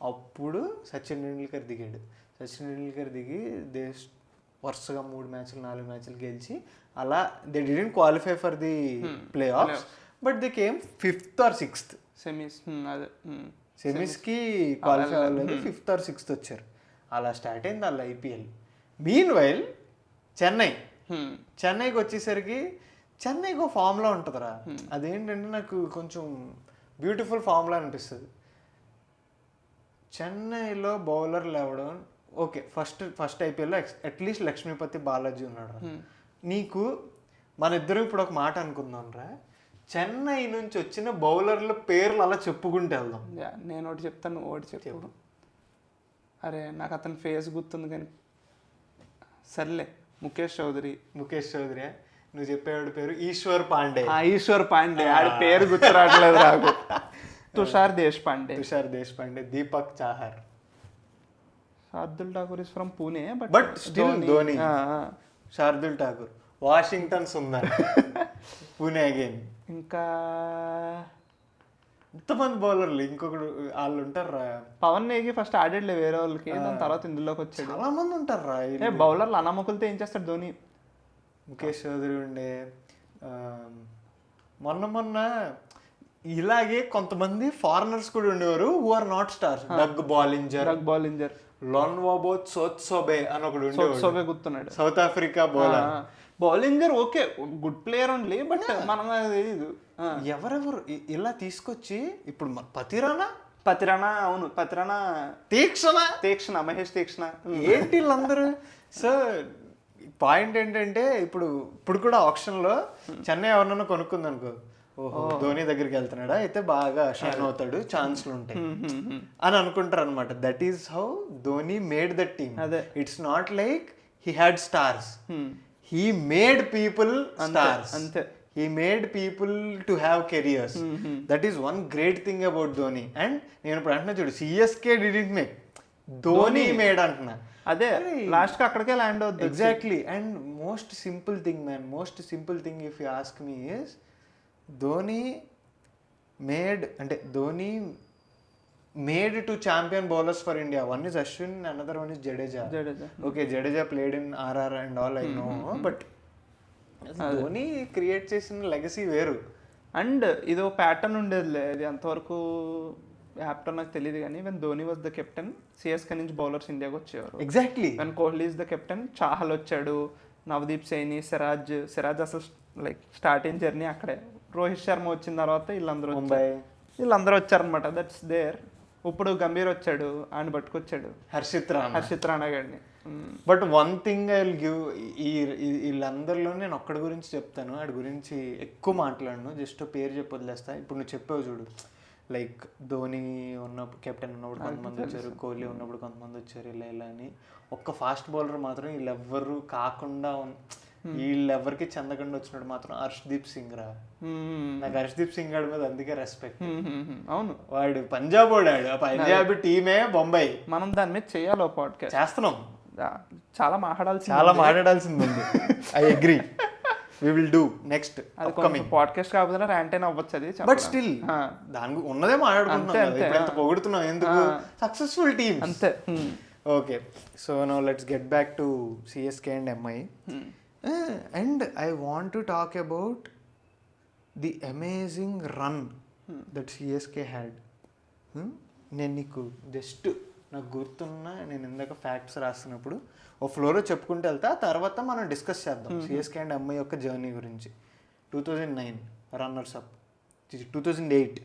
అప్పుడు సచిన్ టెండూల్కర్ దిగాడు. సచిన్ టెండూల్కర్ దిగి వరుసగా 3 matches 4 matches గెలిచి అలా they didn't qualify for the playoffs, but they came 5th or 6th సెమీస్కి క్వాలిఫై అవ్వలేదు, 5th or 6th వచ్చారు. అలా స్టార్ట్ అయింది వాళ్ళ ఐపీఎల్. మీన్ వైల్ చెన్నైకి వచ్చేసరికి చెన్నైకి ఒక ఫామ్లా ఉంటుందిరా. అదేంటంటే నాకు కొంచెం బ్యూటిఫుల్ ఫామ్లా అనిపిస్తుంది. చెన్నైలో బౌలర్లు అవ్వడం ఓకే, ఫస్ట్ ఐపీఎల్లో అట్లీస్ట్ లక్ష్మీపతి బాలాజీ ఉన్నాడు. నీకు మన ఇద్దరు ఇప్పుడు ఒక మాట అనుకుందాం రా, చెన్నై నుంచి వచ్చిన బౌలర్ల పేర్లు అలా చెప్పుకుంటూ వెళ్దాం. నేను ఒకటి చెప్తాను, నువ్వు ఒకటి చెప్పు. అరే నాకు అతని ఫేస్ గుర్తుంది కానీ సర్లే. ముఖేష్ చౌదరి. నువ్వు చెప్పేవాడి పేరు ఈశ్వర్ పాండే. ఆడి పేరు గుర్తు రావట్లేదు నాకు. Tushar Deshpande, Deepak Chahar. Shardul Thakur is from Pune but still Dhoni. Shardul Thakur, Washington Sundar, Pune again. ఇంకా ఎంతమంది బౌలర్లు ఇంకొకడు వాళ్ళు ఉంటారా, పవన్ నేగి ఫస్ట్ ఆడేట్లే వేరే వాళ్ళకి, దాని తర్వాత ఇందులోకి వచ్చాడు. చాలా మంది ఉంటారా. బౌలర్లు అనామకులతో ఏం చేస్తాడు ధోని. ముఖేష్ చౌదరి ఉండే, మొన్న ఇలాగే కొంతమంది ఫారినర్స్ కూడా ఉండేవారు who are not stars. Doug Bollinger, Lonwabo సోబే అని ఒకడు ఉండేవాడు, గుర్తున్నాడు, south Africa bowler. Bollinger okay good player only, but మనం తెలీదు. ఎవరెవరు ఇలా తీసుకొచ్చి ఇప్పుడు పతిరానా, అవును పతిరానా, తీక్షణ మహేష్ తీక్షణ, ఏంటి వీళ్ళందరూ. సో పాయింట్ ఏంటంటే ఇప్పుడు కూడా ఆప్షన్లో చెన్నై ఎవరినైనా కొనుక్కుంది అనుకో, ఓహో ధోని దగ్గరికి వెళ్తున్నాడా అయితే బాగా షైన్ అవుతాడు, ఛాన్స్లు ఉంటాయి అని అనుకుంటారు అనమాట. That is how Dhoni made that team. It's not like he had stars, he made people stars. అంతే, he made people to have careers. That is one great thing about Dhoni. And నేను ఇప్పుడు అంటున్నా చూడు, CSK didn't make, Dhoni made అంటున్నా. అదే last కి అక్కడికే land అవుతుంది. Exactly. And most simple thing if you ask me is Dhoni made to champion bowlers for India. One is Ashwin, another one is Jadeja. Okay, Jadeja played in RR and all, I know, but Dhoni create చేసిన legacy వేరు. And ఇదో pattern ఉండేదిలే, అది అంతవరకు యాప్టర్ నాకు తెలియదు కానీ, when Dhoni was the captain CSK నుంచి bowlers ఇండియాకి వచ్చేవారు. Exactly. When Kohli is the captain Chahal వచ్చాడు, నవదీప్ సైని, సిరాజ్ అసలు లైక్ స్టార్టింగ్ జర్నీ అక్కడే. రోహిత్ శర్మ వచ్చిన తర్వాత వీళ్ళందరూ వచ్చారనమాట. That's there. ఇప్పుడు గంభీర్ వచ్చాడు, ఆయన పట్టుకొచ్చాడు హర్షిత్ రాణా గారిని. But one thing I will give, వీళ్ళందరిలో నేను ఒక్కడి గురించి చెప్తాను, వాడి గురించి ఎక్కువ మాట్లాడను, జస్ట్ పేరు చెప్పి వదిలేస్తా. ఇప్పుడు నువ్వు చెప్పావు చూడు, లైక్ ధోని ఉన్నప్పుడు కెప్టెన్ ఉన్నప్పుడు కొంతమంది వచ్చారు, కోహ్లీ ఉన్నప్పుడు కొంతమంది వచ్చారు, ఇలా అని. ఒక్క ఫాస్ట్ బౌలర్ మాత్రం వీళ్ళెవ్వరు కాకుండా, వీళ్ళెవ్వరికి చెందకుండా వచ్చినట్టు మాత్రం హర్షదీప్ సింగ్ రా. నాకు హర్షదీప్ సింగ్ గారి మీద అందుకే రెస్పెక్ట్. అవును, వాడు పంజాబ్ వాడాడు, ఆ పంజాబ్ టీమే బొంబాయి. మనం దాని మీద చేయాలి పాడ్కాస్ట్, చేస్తున్నాం. చాలా మాట్లాడాల్సింది ఉంది. I agree, we will do next upcoming podcast కాకపోతే ర్యాంట్ అయినా అవ్వచ్చు అది, బట్ స్టిల్ దాని ఉన్నదే మాట్లాడుకుంటున్నాం. ఇప్పుడు ఎంత పొగుడుతున్నాం, ఎందుకు? సక్సెస్ఫుల్ టీమ్ అంతే. Okay, so now let's get back to CSK and MI. And I want to talk about the amazing run that CSK had. నేను నీకు జస్ట్ నాకు గుర్తున్న, నేను ఇందాక ఫ్యాక్ట్స్ రాస్తున్నప్పుడు ఓ ఫ్లోలో చెప్పుకుంటూ వెళ్తా, తర్వాత మనం డిస్కస్ చేద్దాం CSK and MI యొక్క జర్నీ గురించి. 2009 runners up, 2008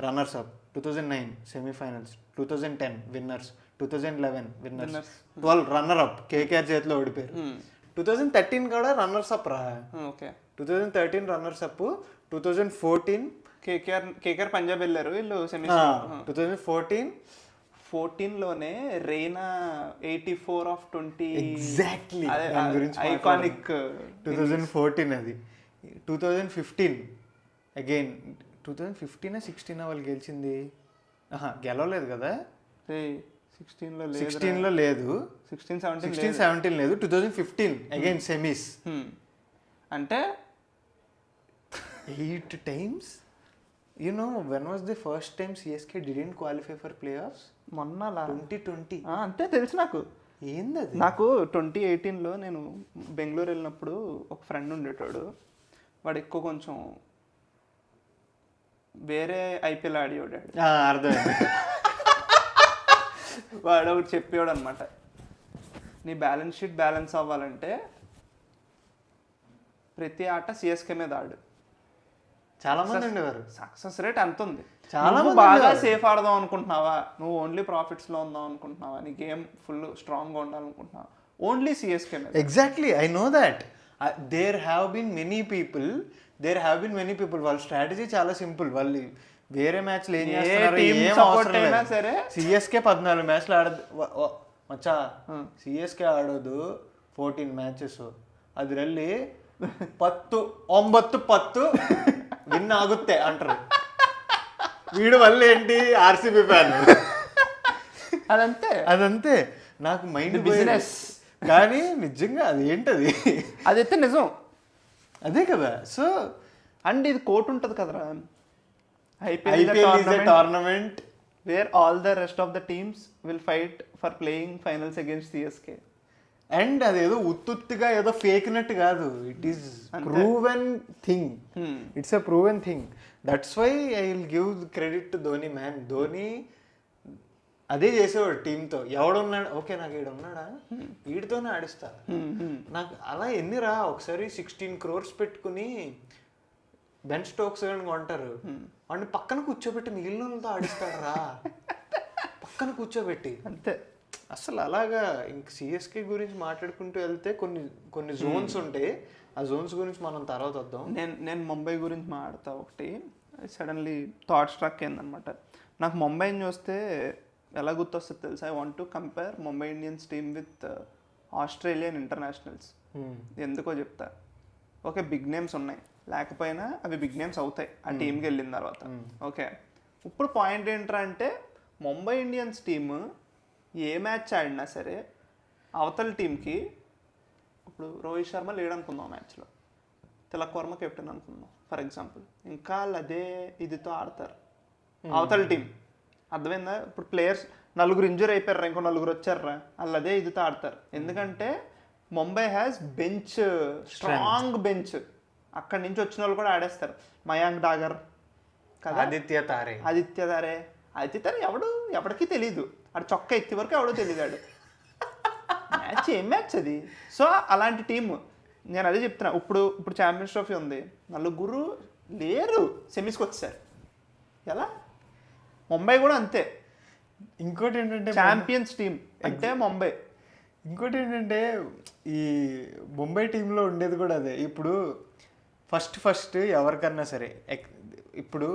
runners up, 2009 semifinals, 2010 winners, 2011 winners, 12 runner up, KKR చేతిలో ఓడిపోయారు. 2013 కూడా రన్నర్స్ అప్ రా. Okay, 2013 runners up, 2014 KKR Punjab వెళ్ళారు వీళ్ళు సెమీ. 2014లోనే రైనా 84 ఆఫ్ 20 ఎగ్జాక్ట్లీ ఐకానిక్ 2014 అది. 2015 అగైన్, 2015-16 వాళ్ళు గెలిచింది, గెలవలేదు కదా, 16లో లేదు, 16-17 లేదు, 2015 అగైన్ సెమీస్. అంటే 8 times. You know, when was the first time CSK didn't qualify for playoffs? మొన్న 2020. అంతే తెలుసు నాకు. ఏందది? నాకు 2018లో నేను బెంగళూరు వెళ్ళినప్పుడు ఒక ఫ్రెండ్ ఉండేటాడు, వాడు ఎక్కువ కొంచెం వేరే IPL ఆడేవాడు. అర్థమైంది. వాడు ఒకటి చెప్పేవాడు అనమాట, నీ బ్యాలెన్స్ షీట్ బ్యాలెన్స్ అవ్వాలంటే ప్రతి ఆట CSK మీద ఆడు. చాలా మంది ఉండేవారు. సక్సెస్ రేట్ ఎంత ఉంది? చాలా బాగా సేఫ్ ఆడదాం అనుకుంటున్నావా, నువ్వు ఓన్లీ ప్రాఫిట్స్ లో ఉందాం అనుకుంటున్నావా, నీ గేమ్ ఫుల్ స్ట్రాంగ్ గా ఉండాలనుకుంటున్నావా, ఓన్లీ CSK మీద. Exactly, I know that. There have been many people వాళ్ళ స్ట్రాటజీ చాలా సింపుల్. వాళ్ళు వేరే మ్యాచ్లు ఏం చేస్తున్నారు, CSK 14 మ్యాచ్లు మచ్చా, CSK ఆడోదు 14 మ్యాచెస్, అది ರಲ್ಲಿ 10 విన్ ఆగుతే అంటారు. వీడు వల్ల ఏంటి, RCB ఫ్యాన్. అదంతే నాకు మైండ్ బిజినెస్, కానీ నిజంగా అది ఏంటది, అదైతే నిజం, అదే కదా. సో అండ్ ఇది కోట్ ఉంటుంది కదరా, IPL is a IPL is a tournament tournament. where all the rest of the teams will fight for playing finals against CSK. And అదేదో ఉత్తుత్తిగా ఏదో ఫేక్ నట్టు కాదు, it is proven thing. It's a proven thing. That's why I will give credit to Dhoni man. Dhoni అదే చేసేవాడు టీంతో. ఎవడున్నాడు, okay నాకు ఈడున్నాడా, వీడితోనే ఆడిస్తా. నాకు అలా ఎన్నిరా, ఒకసారి 16 crores పెట్టుకుని బెన్ స్టోక్స్ కొంటారు, వాడిని పక్కన కూర్చోబెట్టి మిగిలిన వాళ్ళతో ఆడిస్తాడు రా, పక్కన కూర్చోబెట్టి. అంతే. అసలు అలాగా ఇంక సిఎస్కే గురించి మాట్లాడుకుంటూ వెళ్తే కొన్ని జోన్స్ ఉంటాయి, ఆ జోన్స్ గురించి మనం తర్వాత వద్దాం. నేను ముంబై గురించి మాట్లాడతా. ఒకటి సడన్లీ థాట్ స్ట్రక్ ఏందనమాట నాకు. ముంబైని చూస్తే ఎలా గుర్తొస్తుంది తెలుసా? I want to compare Mumbai Indians team with Australian internationals. ఎందుకో చెప్తా. ఓకే, బిగ్ నేమ్స్ ఉన్నాయి, లేకపోయినా అవి బిగ్ నేమ్స్ అవుతాయి ఆ టీంకి వెళ్ళిన తర్వాత. ఓకే, ఇప్పుడు పాయింట్ ఏంట్రా అంటే ముంబై ఇండియన్స్ టీము ఏ మ్యాచ్ ఆడినా సరే అవతల టీంకి, ఇప్పుడు రోహిత్ శర్మ లేడనుకుందాం మ్యాచ్లో, తిలక్ వర్మ కెప్టెన్ అనుకుందాం ఫర్ ఎగ్జాంపుల్, ఇంకా వాళ్ళు అదే ఇదితో ఆడతారు అవతల టీం. అర్థమైందా? ఇప్పుడు ప్లేయర్స్ నలుగురు ఇంజూర్ అయిపోయారా, ఇంకో నలుగురు వచ్చారా, వాళ్ళు అదే ఇదితో ఆడతారు. ఎందుకంటే Mumbai has bench, strong bench. అక్కడి నుంచి వచ్చిన వాళ్ళు కూడా ఆడేస్తారు. మయాంక్ డాగర్ కదా, ఆదిత్య తారే ఎవడికి తెలీదు, ఆడు చొక్క ఎత్తి వరకు ఎవడో తెలియదాడు. మ్యాచ్ ఏం మ్యాచ్ అది. సో అలాంటి టీము నేను అదే చెప్తున్నా. ఇప్పుడు ఛాంపియన్స్ ట్రోఫీ ఉంది, నలుగురు లేరు, సెమీస్కి వచ్చారు. ఎలా? ముంబై కూడా అంతే. ఇంకోటి ఏంటంటే ఛాంపియన్స్ టీం అంటే ముంబై. ఇంకోటి ఏంటంటే ఈ ముంబై టీంలో ఉండేది కూడా అదే. ఇప్పుడు ఫస్ట్ ఎవరికన్నా సరే, ఇప్పుడు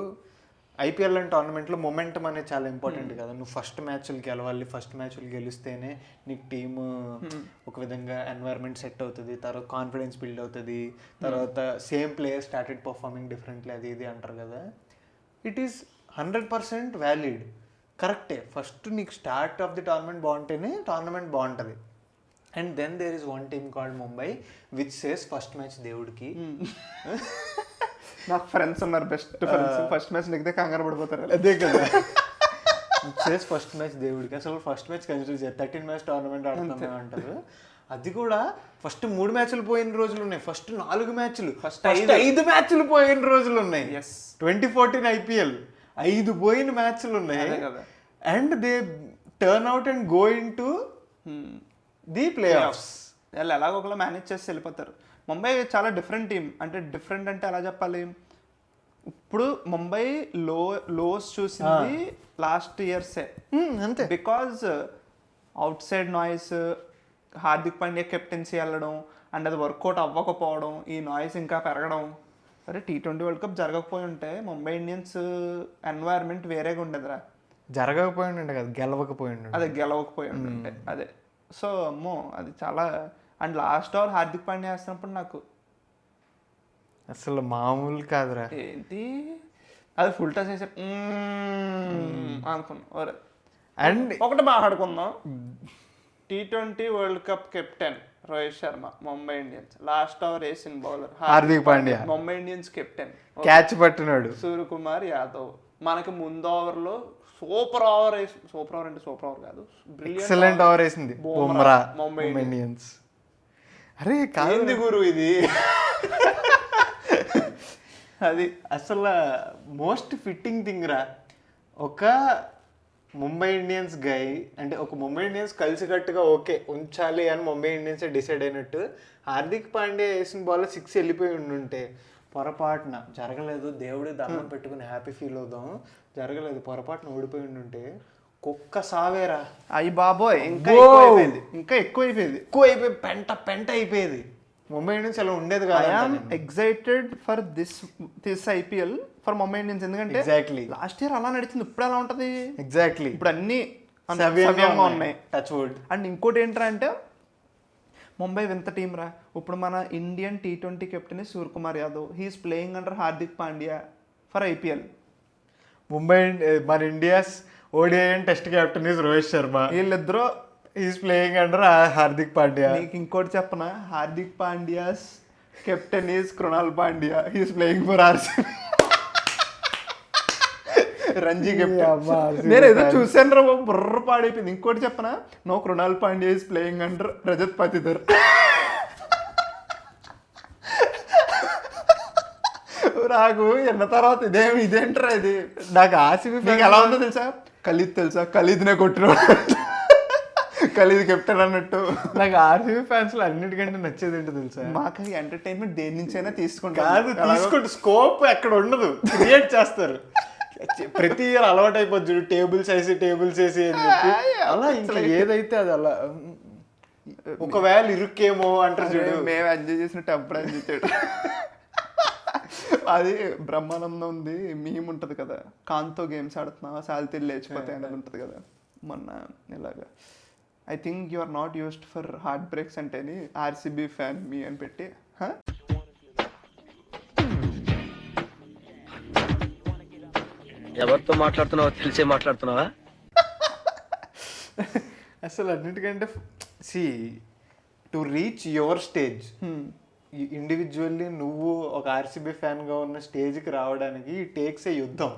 ఐపీఎల్ అండ్ టోర్నమెంట్లో మొమెంటం అనేది చాలా ఇంపార్టెంట్ కదా. నువ్వు ఫస్ట్ మ్యాచ్లు గెలవాలి, ఫస్ట్ మ్యాచ్లు గెలిస్తేనే నీకు టీము ఒక విధంగా ఎన్వైర్న్మెంట్ సెట్ అవుతుంది, తర్వాత కాన్ఫిడెన్స్ బిల్డ్ అవుతుంది, తర్వాత same player started performing differently, అది ఇది అంటారు కదా. ఇట్ ఈస్ 100% వ్యాలిడ్, కరెక్టే. ఫస్ట్ నీకు స్టార్ట్ ఆఫ్ ది టోర్నమెంట్ బాగుంటేనే టోర్నమెంట్ బాగుంటుంది. And then there is one team called Mumbai which says first match దేవుడికి. నాకు ఫ్రెండ్స్ ఉన్నారు, బెస్ట్ ఫ్రెండ్స్. ఫస్ట్ మ్యాచ్ నెగ్గితే కంగారు పడిపోతారు. అదే కదా, చేసి ఫస్ట్ మ్యాచ్ దేవుడికి. అసలు ఫస్ట్ మ్యాచ్ కన్సిడర్ చేయాలి, 13 మ్యాచ్ టోర్నమెంట్ ఆడుతున్నాం అంటారు. అది కూడా ఫస్ట్ 3 మ్యాచ్లు పోయిన రోజులు ఉన్నాయి, ఫస్ట్ 4 మ్యాచ్లు, ఫస్ట్ 5 మ్యాచ్లు పోయిన రోజులు ఉన్నాయి. 2014 ఐపీఎల్ 5 పోయిన మ్యాచ్లు ఉన్నాయి. And they turn out and go in to the play offs. వాళ్ళు ఎలాగోలా మేనేజ్ చేసి వెళ్ళిపోతారు. ముంబై చాలా డిఫరెంట్ టీం. అంటే డిఫరెంట్ అంటే ఎలా చెప్పాలి, ఇప్పుడు ముంబై లోస్ చూసింది లాస్ట్ ఇయర్సే అంతే. Because out side noise, Hardik Pandya captaincy వెళ్ళడం అండ్ అది వర్కౌట్ అవ్వకపోవడం, ఈ నాయిస్ ఇంకా పెరగడం. సరే T20 వరల్డ్ కప్ జరగకపోయి ఉంటే ముంబై ఇండియన్స్ ఎన్వైర్న్మెంట్ వేరేగా ఉండదురా. జరగకపోయి ఉండే కదా, గెలవకపోయి ఉండే. అదే గెలవకపోయి ఉంటే అదే. సో అమ్మో అది చాలా. And last over Hardik Pandya వేస్తున్నప్పుడు నాకు అసలు మామూలు కాదురా, ఏంటి అది ఫుల్ టచ్ వేసారు అనుకున్నా. అండ్ ఒకటి మాట్లాడుకుందాం, T20 world cup captain Rohit Sharma Mumbai Indians, last over వేసిన bowler Hardik Pandya, Mumbai Indians captain catch పట్టినాడు సూర్యకుమార్ యాదవ్. మనకి ముందు ఓవర్లో సూపర్ ఓవర్ కాదు, ఎక్సలెంట్ ఓవర్ వేసింది బుమ్రా ముంబై ఇండియన్స్. అరే కాదు గురు ఇది అది అసలు మోస్ట్ ఫిట్టింగ్ థింగ్ రా. ఒక ముంబై ఇండియన్స్ గై అంటే ఒక ముంబై ఇండియన్స్ కలిసికట్టుగా ఓకే ఉంచాలి అని ముంబై ఇండియన్స్ డిసైడ్ అయినట్టు, హార్దిక్ పాండ్యా వేసిన బాల్ 6 వెళ్ళిపోయి ఉండుంటే పొరపాటున జరగలేదు, దేవుడి దండం పెట్టుకుని హ్యాపీ ఫీల్ అవుదాం, జరగలేదు, పొరపాటున ఓడిపోయి ఉండుంటే కుక్క సావేరా. అయ్యి బాబోయ్, ఇంకా ఎక్కువైపోయింది, పెంట అయిపోయేది. ముంబై ఇండియన్స్ అలా ఉండేది కాదు. I'm excited for this IPL for Mumbai Indians. ఎందుకంటే ఎగ్జాక్ట్లీ లాస్ట్ ఇయర్ అలా నడిచింది, ఇప్పుడు ఎలా ఉంటది? ఎగ్జాక్ట్లీ, ఇప్పుడు అన్ని సవ్యంగా ఉన్నాయి. Touch wood. అండ్ ఇంకోటి ఏంట్రా అంటే ముంబై వింత టీం రా. ఇప్పుడు మన Indian T20 captain Suryakumar Yadav, he's playing under Hardik Pandya for IPL. Mumbai మన India's ODI and test captain is Rohit Sharma, వీళ్ళిద్దరూ is playing under Hardik Pandya. నీకు ఇంకోటి చెప్పనా, Hardik Pandya's captain is Krunal Pandya, he's playing for RCB. Ranji నేను ఏదో చూసాను రా బాబు, బుర్ర పాడైపోయింది. ఇంకోటి చెప్పనా, no Krunal Pandya is playing under Rajat Patidar. నాకు ఎన్న తర్వాత ఇదేంటరా ఇది. నాకు ఆర్సీబీ నీకు ఎలా ఉందో తెలుసా, ఖలీద్ తెలుసా, ఖలీద్నే కొట్టిన ఖలీద్ కెప్టెన్ అన్నట్టు. నాకు ఆర్సీబీ ఫ్యాన్స్ లో అన్నిటికంటే నచ్చేది ఏంటో తెలుసా, మాకు ఎంటర్టైన్మెంట్ దేని నుంచైనా తీసుకుంటాం. కాదు తీసుకుంటే స్కోప్ ఎక్కడ ఉండదు, క్రియేట్ చేస్తారు. ప్రతి ఇయర్ అలవాటు అయిపోద్ది, టేబుల్స్ వేసి అని చెప్పి అలా ఇంకా ఏదైతే అది అలా. ఒకవేళ ఇరుక్కేమో అంటారు చూడు, మేము ఎంజాయ్ చేసినట్టు ఎప్పుడు ఎంజాయ్ చేయడం. అది బ్రహ్మానందం ఉంది మేము ఉంటుంది కదా, కాంతో గేమ్స్ ఆడుతున్నావా సాల్తీలు లేచిపోతాయి అనేది ఉంటుంది కదా. మొన్న ఇలాగా I think you are not used for heartbreaks అంటేని ఆర్సీబీ ఫ్యాన్ మీ అని పెట్టి ఎవరితో మాట్లాడుతున్నావో తెలిసే మాట్లాడుతున్నావా? అసలు అన్నిటికంటే to reach your stage individually నువ్వు ఒక ఆర్సీబీ ఫ్యాన్గా ఉన్న స్టేజ్కి రావడానికి టేక్స్ ఏ యుద్ధం.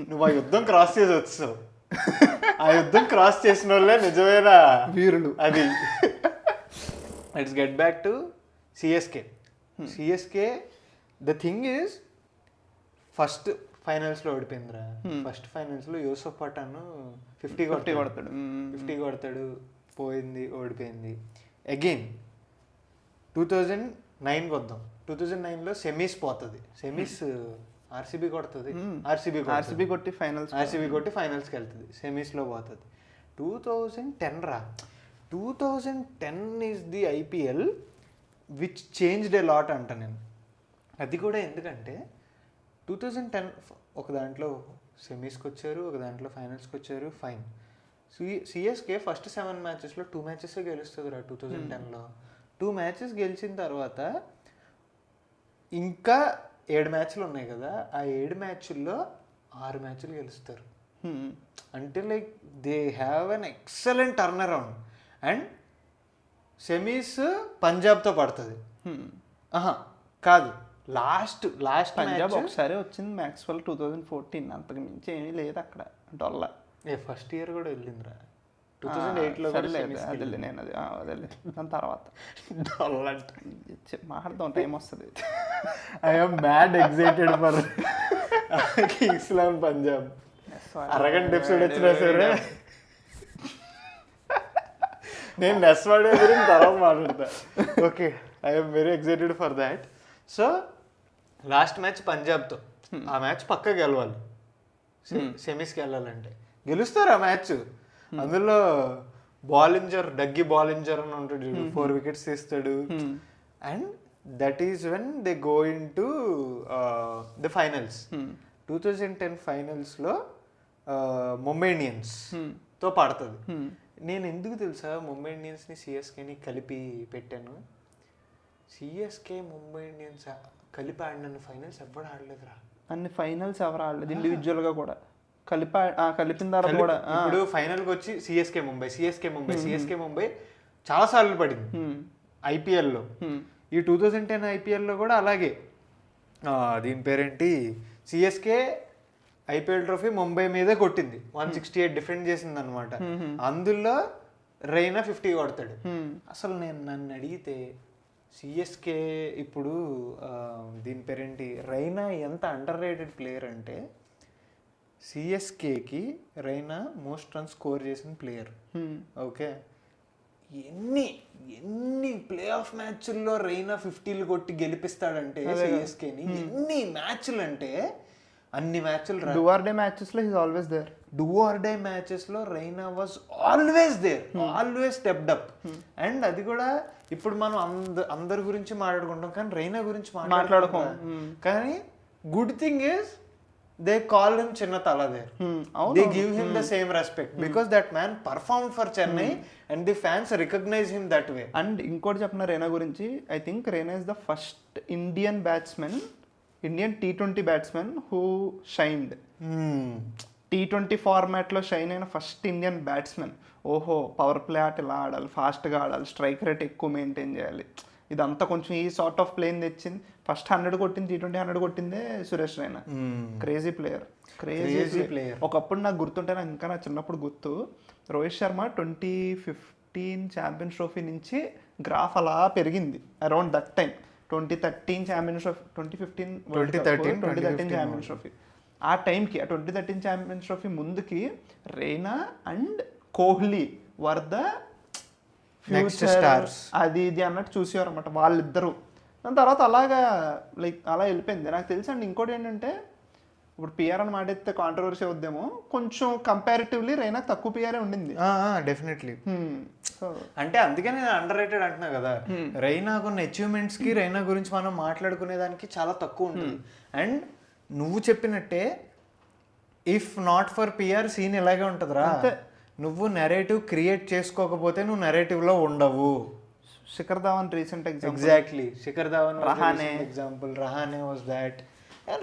నువ్వు ఆ యుద్ధం క్రాస్ చేసి వచ్చావు. ఆ యుద్ధం క్రాస్ చేసిన వాళ్ళే నిజమైన వీరులు. అది let's get back to CSK. CSK the thing is first ఫైనల్స్లో ఓడిపోయిందిరా. ఫస్ట్ ఫైనల్స్లో యూసఫ్ పఠాన్ 50 కొడతాడు, పోయింది, ఓడిపోయింది. అగైన్ 2009 వద్దాం. 2009లో సెమీస్ పోతుంది, సెమీస్ ఆర్సీబీ కొడుతుంది, ఆర్సీబీ కొట్టి ఫైనల్స్కి వెళ్తుంది, సెమీస్లో పోతుంది. 2010 రా, 2010 is the IPL which changed a lot అంట నేను. అది కూడా ఎందుకంటే 2010 ఒక దాంట్లో సెమీస్కి వచ్చారు, ఒక దాంట్లో ఫైనల్స్కి వచ్చారు, ఫైన్. సిఎస్కే ఫస్ట్ 7 మ్యాచెస్లో 2 మ్యాచెస్ గెలుస్తుంది రా 2010లో. 2 మ్యాచెస్ గెలిచిన తర్వాత ఇంకా 7 మ్యాచ్లు ఉన్నాయి కదా, ఆ 7 మ్యాచ్ల్లో 6 మ్యాచ్లు గెలుస్తారు. అంటే like they have an excellent turn around. And semis పంజాబ్తో పడుతుంది. కాదు, లాస్ట్ పంజాబ్ ఒకసారి వచ్చింది మ్యాక్స్వెల్ 2014, అంతకు మించి ఏమీ లేదు అక్కడ. డొల్ల ఫస్ట్ ఇయర్ కూడా వెళ్ళిందిరా 2008లో. నేను అది దాని తర్వాత మాట్లాడదాం, టైం వస్తుంది. I'm mad excited for Kings 11 Punjab. అరగంట ఎపిసోడ్ వచ్చినా సరే నేను నెక్స్ట్ వాడే గురించి తర్వాత మాట్లాడతా. Okay, I'm very excited for that. So last match పంజాబ్తో, ఆ మ్యాచ్ పక్కా గెలవాలి. సెమీస్కి వెళ్ళాలంటే గెలుస్తారు ఆ మ్యాచ్. అందులో డగ్గి బాలింజర్ అని ఉంటాడు, 4 వికెట్స్ తీస్తాడు. And that is when they go in to the finals. 2010 ఫైనల్స్లో ముంబై ఇండియన్స్తో పడుతుంది. నేను ఎందుకు తెలుసా ముంబై ఇండియన్స్ని సిఎస్కేని కలిపి పెట్టాను. సిఎస్కే ముంబై ఇండియన్స్ కలిపి ఆడిన ఫైనల్స్ ఎవరు ఆడలేదురా. అన్ని ఫైనల్స్ ఎవరు ఆడలేదు ఇండివిజువల్గా కూడా, కలిపిన తర్వాత కూడా. ఇప్పుడు ఫైనల్కి వచ్చి సిఎస్కే ముంబై చాలా సార్లు పడింది ఐపీఎల్లో. ఈ 2010 ఐపీఎల్లో కూడా అలాగే. దీని పేరేంటి, సిఎస్కే ఐపీఎల్ ట్రోఫీ ముంబై మీదే కొట్టింది, 168 డిఫెండ్ చేసింది అనమాట. అందులో రైనా 50 కొడతాడు. అసలు నన్ను అడిగితే సిఎస్కే ఇప్పుడు దీని పేరేంటి, రైనా ఎంత అండర్ రేటెడ్ ప్లేయర్ అంటే, సిఎస్కేకి రైనా మోస్ట్ రన్ స్కోర్ చేసిన ప్లేయర్. ఓకే, ఎన్ని ప్లే ఆఫ్ మ్యాచ్ల్లో రైనా 50 కొట్టి గెలిపిస్తాడంటే సిఎస్కేని. ఎన్ని మ్యాచ్లు అంటే అన్ని మ్యాచ్లు. డూ ఆర్ డే మ్యాచెస్లో he's always there. Do or die మ్యాచెస్లో Raina was always there, always stepped up. అండ్ అది కూడా ఇప్పుడు మనం అందరి గురించి మాట్లాడుకుంటాం కానీ రైనా గురించి మాట్లాడుకోం. కానీ good thing is they call him Chinna Thala there. They give him the same respect because that man perform for Chennai and the fans recognize him that way. And ఇంకోటి చెప్పిన రైనా గురించి, I think Raina is the first Indian T20 batsmen who shined. T20 ఫార్మాట్లో shine అయిన first Indian batsmen. ఓహో, power play ఆట ఇలా ఆడాలి, ఫాస్ట్గా ఆడాలి, స్ట్రైక్ రేట్ ఎక్కువ మెయింటైన్ చేయాలి, ఇదంతా కొంచెం ఈ సార్ట్ ఆఫ్ ప్లేన్ తెచ్చింది. ఫస్ట్ 100 కొట్టింది, T20 100 కొట్టిందే Suresh Raina. Crazy player, crazy player. ఒకప్పుడు నాకు గుర్తుంటే, నాకు ఇంకా నా చిన్నప్పుడు గుర్తు, రోహిత్ శర్మ 2015 ఛాంపియన్స్ ట్రోఫీ నుంచి గ్రాఫ్ అలా పెరిగింది around that time. 2013 champions trophy, 2013 champions trophy ఆ టైంకి, ఆ 2013 ఛాంపియన్స్ ట్రోఫీ ముందుకి Raina and Kohli were the next stars అది ఇది అన్నట్టు చూసేవారు అనమాట వాళ్ళిద్దరూ. దాని తర్వాత అలాగా లైక్ అలా వెళ్ళిపోయింది. నాకు తెలుసు అండి ఇంకోటి ఏంటంటే, ఇప్పుడు పిఆర్ అని మాట్లాడితే కాంట్రవర్సీ అవుద్దేమో, కొంచెం కంపారిటివ్లీ రైనాకి తక్కువ పిఆరే ఉండింది. డెఫినెట్లీ. సో అంటే అందుకే నేను అండర్ రేటెడ్ అంటున్నా కదా. రైనాకున్న అచీవ్మెంట్స్కి రైనా గురించి మనం మాట్లాడుకునేదానికి చాలా తక్కువ ఉంటుంది. అండ్ నువ్వు చెప్పినట్టే, if not for PR scene ఇలాగే ఉంటుందిరా. నువ్వు నెరేటివ్ క్రియేట్ చేసుకోకపోతే నువ్వు నెరేటివ్లో ఉండవు. Shikhar Dhawan recent exactly, Shikhar Dhawan example. Rahane was that.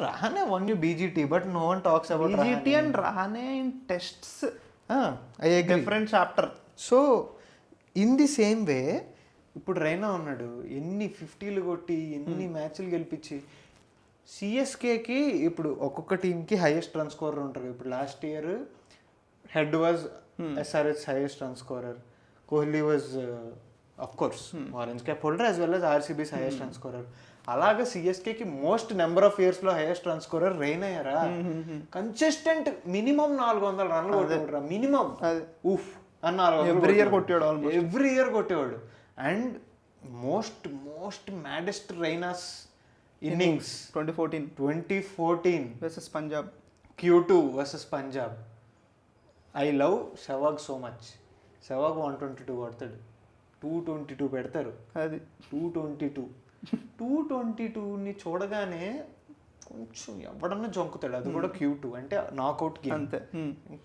Rahane won you BGT, but no one talks about BGT and Rahane in tests different chapter. So in the same way ఇప్పుడు రైనా ఉన్నాడు, ఎన్ని 50లు కొట్టి ఎన్ని మ్యాచ్లు గెలిపించి సిఎస్కేకి ఇప్పుడు ఒక్కొక్క టీంకి హైయెస్ట్ రన్ స్కోరర్ ఉంటారు. ఇప్పుడు last year head was SRH highest run scorer, Kohli was of course orange cap holder as well as RCB's highest run scorer. అలాగే సిఎస్కేకి మోస్ట్ నెంబర్ ఆఫ్ ఇయర్స్లో హైయెస్ట్ రన్ స్కోరర్ రైనా అయ్యారా. కన్సిస్టెంట్ మినిమం 400 రన్లు కొట్టేవాడు, minimum ఊఫ్ అని 400 every year కొట్టేవాడు. And most maddest Raina's innings 2014 versus Punjab, Q2 versus Punjab. I love Sehwag so much. Sehwag 122 కొడతాడు, 222 పెడతారు. అది 222ని చూడగానే కొంచెం ఎవడన్నా జంకుతాడు. అది కూడా Q2 అంటే నాకౌట్ గేమ్ అంతే.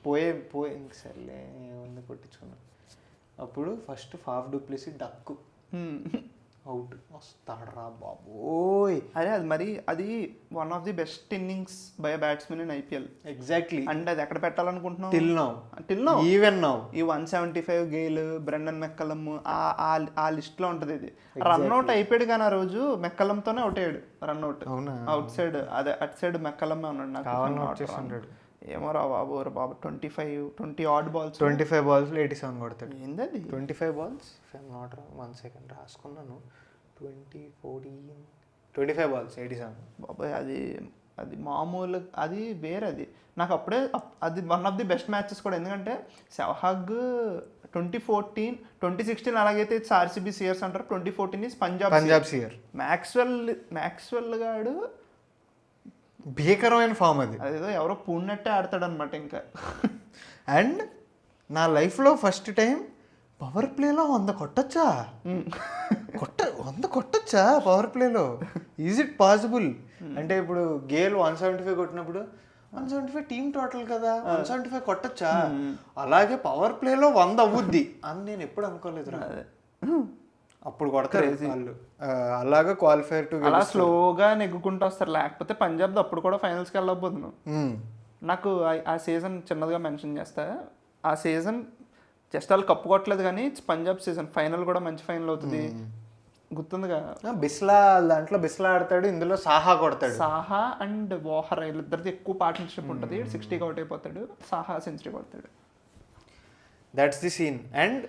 పోయే ఇంక సర్లే ఏమన్నా కొట్టించుకున్నాను. అప్పుడు first Faf du Plessis duck out, వస్తాడరా బాబోయ్. అదే అది మరి అది one of the best innings by batsmen in IPL. Exactly. And అది ఎక్కడ పెట్టాలనుకుంటున్నాం టిల్ నౌ ఈవెన్ నౌ ఈ 175 గేల్, బ్రెండన్ మెక్కలమ్ ఆ లిస్ట్ లో ఉంటది. ఇది రన్అట్ అయిపోయాడు కానీ ఆ రోజు మెక్కలంతోనే అవుట్ అయ్యాడు. రన్అట్ అవుట్ సైడ్, అదే అటు సైడ్ మెక్కలమ్మే ఉన్నాడు. నాకు ఏమో రా బాబు 20 ఆడ్ బాల్స్, 25 balls 87 కొడతాడు. ఏంటది 25 balls నాట్ 1 second రాసుకున్నాను. 25 balls 87 బాబాయ్. అది మామూలు, అది వేరేది. నాకు అప్పుడే అది one of the best matches కూడా. ఎందుకంటే సెహ్వాగ్ 2014, 2016 అలాగైతే RCB సియర్స్ అంటారు, 2014 ఇస్ పంజాబ్ సియర్. మ్యాక్స్వెల్ గాడు భీకరమైన ఫామ్ అది. అదేదో ఎవరో పూన్నట్టే ఆడతాడు అనమాట ఇంకా. అండ్ నా లైఫ్లో ఫస్ట్ టైం పవర్ ప్లేలో 100 కొట్టచ్చా, 100 కొట్టచ్చా పవర్ ప్లేలో. Is it possible? అంటే ఇప్పుడు గేల్ 175 కొట్టినప్పుడు 175 టీమ్ టోటల్ కదా, 175 కొట్టచ్చా, అలాగే పవర్ ప్లేలో 100 అవుద్ది అని నేను ఎప్పుడు అనుకోలేదు. అప్పుడు కొడతారు వాళ్ళు. అలాగా క్వాలిఫైర్ టు అలా స్లోగా నెగ్గుకుంటూ వస్తారు. లేకపోతే పంజాబ్ అప్పుడు కూడా ఫైనల్స్కి వెళ్ళకపోతున్నాం. నాకు ఆ సీజన్ చిన్నదిగా మెన్షన్ చేస్తా. ఆ సీజన్ జస్ట్ వాళ్ళు కప్పు కొట్టలేదు కానీ పంజాబ్ సీజన్ ఫైనల్ కూడా మంచి ఫైనల్ అవుతుంది. గుర్తుందిగా, బిస్లా దాంట్లో బిస్లా ఆడతాడు, ఇందులో సాహా కొడతాడు. సాహా అండ్ వాహర్ వీళ్ళిద్దరిది ఎక్కువ పార్ట్నర్షిప్ ఉంటుంది. 60కి అవుట్ అయిపోతాడు, సాహా సెంచరీ కొడతాడు. That's the scene. అండ్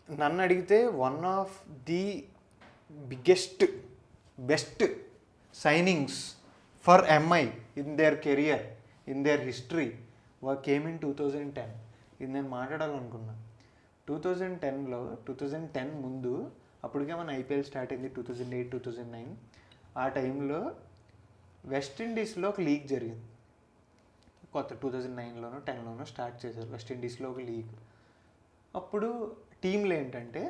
నన్ను అడిగితే one of the best signings for MI in their career, in their history came in 2010. ఇది నేను మాట్లాడాలనుకున్నా. 2010 ముందు అప్పటికే మన IPL స్టార్ట్ అయింది 2008, 2009. ఆ టైంలో వెస్టిండీస్లో ఒక లీగ్ జరిగింది. కొత్త 2009లోనో 10లోనో స్టార్ట్ చేశారు వెస్టిండీస్లో ఒక లీగ్. అప్పుడు టీంలు ఏంటంటే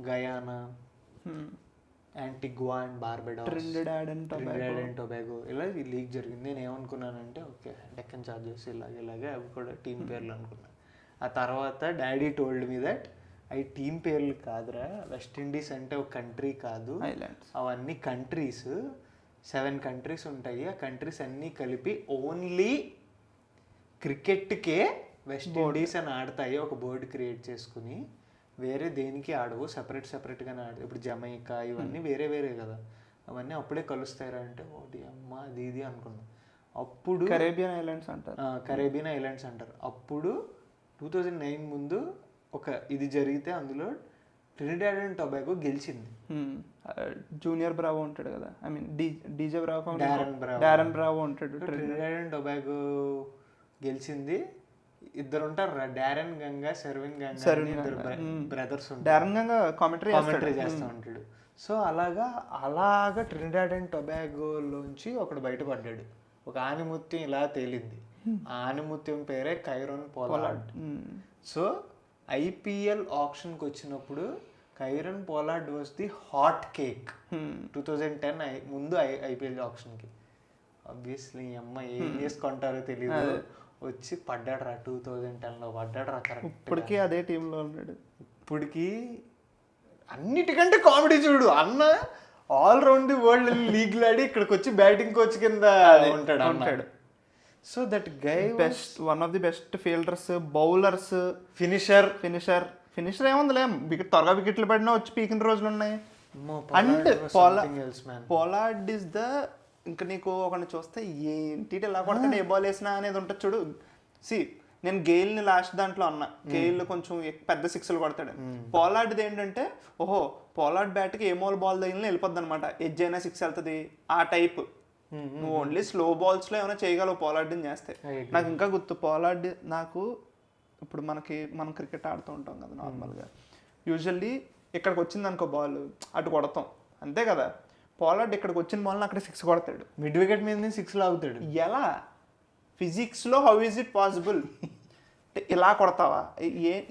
Guyana, Antigua and Barbados, Trinidad and Tobago, ఇలా ఈ లీగ్ జరిగింది. నేను ఏమనుకున్నానంటే ఓకే డెక్కన్ చార్జర్స్ ఇలాగే అవి కూడా టీం పేర్లు అనుకున్నాను. ఆ తర్వాత డాడీ టోల్డ్ మీ దట్ అవి టీం పేర్లు కాదురా, వెస్టిండీస్ అంటే ఒక కంట్రీ కాదు, అవన్నీ కంట్రీస్, 7 కంట్రీస్ ఉంటాయి. ఆ కంట్రీస్ అన్నీ కలిపి ఓన్లీ క్రికెట్కే వెస్టిండీస్ అని ఆడతాయి. ఒక బోర్డు క్రియేట్ చేసుకుని వేరే దేనికి ఆడవు, సెపరేట్గానే ఆడవు. ఇప్పుడు జమైకా ఇవన్నీ వేరే వేరే కదా, అవన్నీ అప్పుడే కలుస్తారా అంటే ఓడి అమ్మ అది ఇది అనుకున్నాం. అప్పుడు కరేబియన్ ఐలాండ్స్ అంటారు. కరేబియన్ ఐలాండ్స్ అంటారు. అప్పుడు 2009 ముందు ఒక ఇది జరిగితే అందులో ట్రినిడాడ్ అండ్ టొబాగో గెలిచింది. జూనియర్ బ్రావో ఉంటాడు కదా, I mean DJ Bravo, Darren Bravo ఉంటాడు. ట్రినిడాడ్ అండ్ టొబాగో గెలిచింది. ఇద్దరు ఉంటారు, డారెన్ గంగా, సెర్విన్ గంగా, ఇద్దరు బ్రదర్స్ ఉంటారు. డారెన్ గంగా కామెంటరీ చేస్తూ ఉంటాడు. సో అలాగా ట్రినిడాడ్ అండ్ టొబాగోలోంచి ఒకడు బయటపడ్డాడు. ఒక ఆనిముత్యం ఇలా తేలింది. ఆ ఆనిముత్యం పేరే కైరోన్ పోలార్డ్. సో ఐపీఎల్ ఆప్షన్కి వచ్చినప్పుడు కైరన్ Pollard was the hot cake 2010 ముందు ఐపీఎల్ ఆప్షన్కి. ఆబ్వియస్లీ అమ్మ ఏం చేసుకుంటారో తెలియదు, వచ్చి పడ్డాడు రా 2010లో పడ్డాడు రా. కరెక్ట్, ఇప్పటికీ అదే టీంలో ఉన్నాడు. ఇప్పటికి అన్నిటికంటే కామెడీ చూడు అన్న, all round the world league ఆడి ఇక్కడికి వచ్చి బ్యాటింగ్ కోచ్ కింద ఉంటాడు. So that guy best, one of the best fielders, bowlers, finisher ఏముందిలే, త్వరగా వికెట్లు పడినా వచ్చి పీకిన రోజులు ఉన్నాయి. అండ్ పోలార్డ్ ఇస్ ద, ఇంకా నీకు ఒకరిని చూస్తే ఏంటి ఎలా కొడతాడు, ఏ బాల్ వేసినా అనేది ఉంటుంది చూడు. సి నేను గెయిల్ని లాస్ట్ దాంట్లో అన్నా, గెయిల్ కొంచెం పెద్ద సిక్స్లు కొడతాడు. పోలార్డ్ది ఏంటంటే ఓహో పోలార్డ్ బ్యాట్కి ఏ మోల్ బాల్ తగిలినా వెళ్ళిపోద్ది అనమాట, ఎడ్జ్ అయినా సిక్స్ వెళ్తుంది ఆ టైప్. నువ్వు ఓన్లీ స్లో బాల్స్లో ఏమైనా చేయగలవు పోలార్డ్ని చేస్తే. నాకు ఇంకా గుర్తు పోలార్డ్, నాకు ఇప్పుడు మనం క్రికెట్ ఆడుతూ ఉంటాం కదా నార్మల్గా, యూజువల్లీ ఇక్కడికి వచ్చింది అనుకో బాల్ అటు కొడతాం అంతే కదా. పోలార్డ్ ఇక్కడికి వచ్చిన బాల్ని అక్కడ సిక్స్ కొడతాడు, మిడ్ వికెట్ మీద సిక్స్ లాగుతాడు. ఎలా ఫిజిక్స్లో హౌ ఈజ్ ఇట్ పాసిబుల్? ఇలా కొడతావా,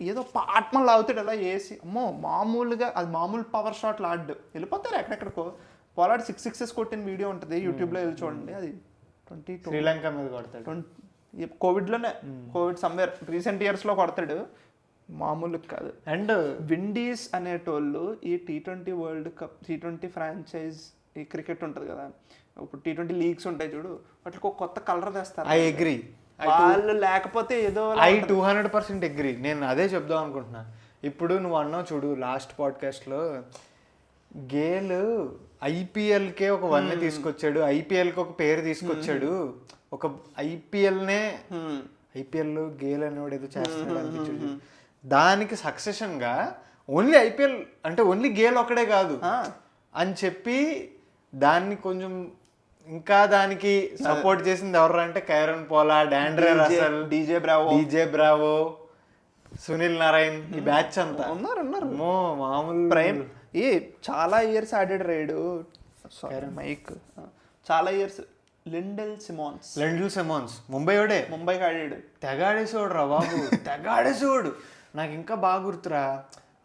ఏదో పాట్మన్ లాగుతాడు ఎలా వేసి, అమ్మో మామూలుగా అది మామూలు పవర్ షాట్లు ఆడ్డు వెళ్ళిపోతారు ఎక్కడెక్కడికో. పోలార్డ్ 6 సిక్సెస్ కొట్టిన వీడియో ఉంటుంది యూట్యూబ్లో, వెళ్ళి చూడండి. అది 22 శ్రీలంక మీద కొడతాడు, కోవిడ్లోనే, కోవిడ్ సమ్వేర్ రీసెంట్ ఇయర్స్లో కొడతాడు, మామూలు కాదు. అండ్ విండీస్ అనేటోళ్ళు ఈ T20 world cup, T20 franchise ఈ క్రికెట్ ఉంటుంది కదా, ఇప్పుడు T20 లీగ్స్ ఉంటాయి చూడు, వాటికి ఒక కొత్త కలర్ తెస్తారు. ఐ అగ్రీ, వాళ్ళు లేకపోతే ఏదో 200% అగ్రీ. నేను అదే చెప్దాం అనుకుంటున్నా. ఇప్పుడు నువ్వు అన్నావు చూడు లాస్ట్ పాడ్కాస్ట్లో, గేల్ ఐపీఎల్కే ఒక వన్నె తీసుకొచ్చాడు, ఐపీఎల్కి ఒక పేరు తీసుకొచ్చాడు, ఒక ఐపీఎల్నే ఐపీఎల్ గేల్ అనేవాడు ఏదో చేస్తున్నాడు అనిపించాడు. దానికి సక్సెషన్గా ఓన్లీ ఐపీఎల్ అంటే ఓన్లీ గేల్ ఒక్కడే కాదు అని చెప్పి దాన్ని కొంచెం ఇంకా దానికి సపోర్ట్ చేసింది ఎవరు అంటే Kieron Pollard, Andre Russell, DJ Bravo, Sunil Narine, ఈ బ్యాచ్ అంతా ఉన్నారు. మామూలు ప్రైమ్ చాలా ఇయర్స్ ఆడాడు రైడు మైక్, చాలా ఇయర్స్. లెండెల్ సిమోన్స్ ముంబైకి ఆడాడు, తెగాడేసోడు రా బాబు, తెగాడేసోడు. నాకు ఇంకా బాగా గుర్తురా,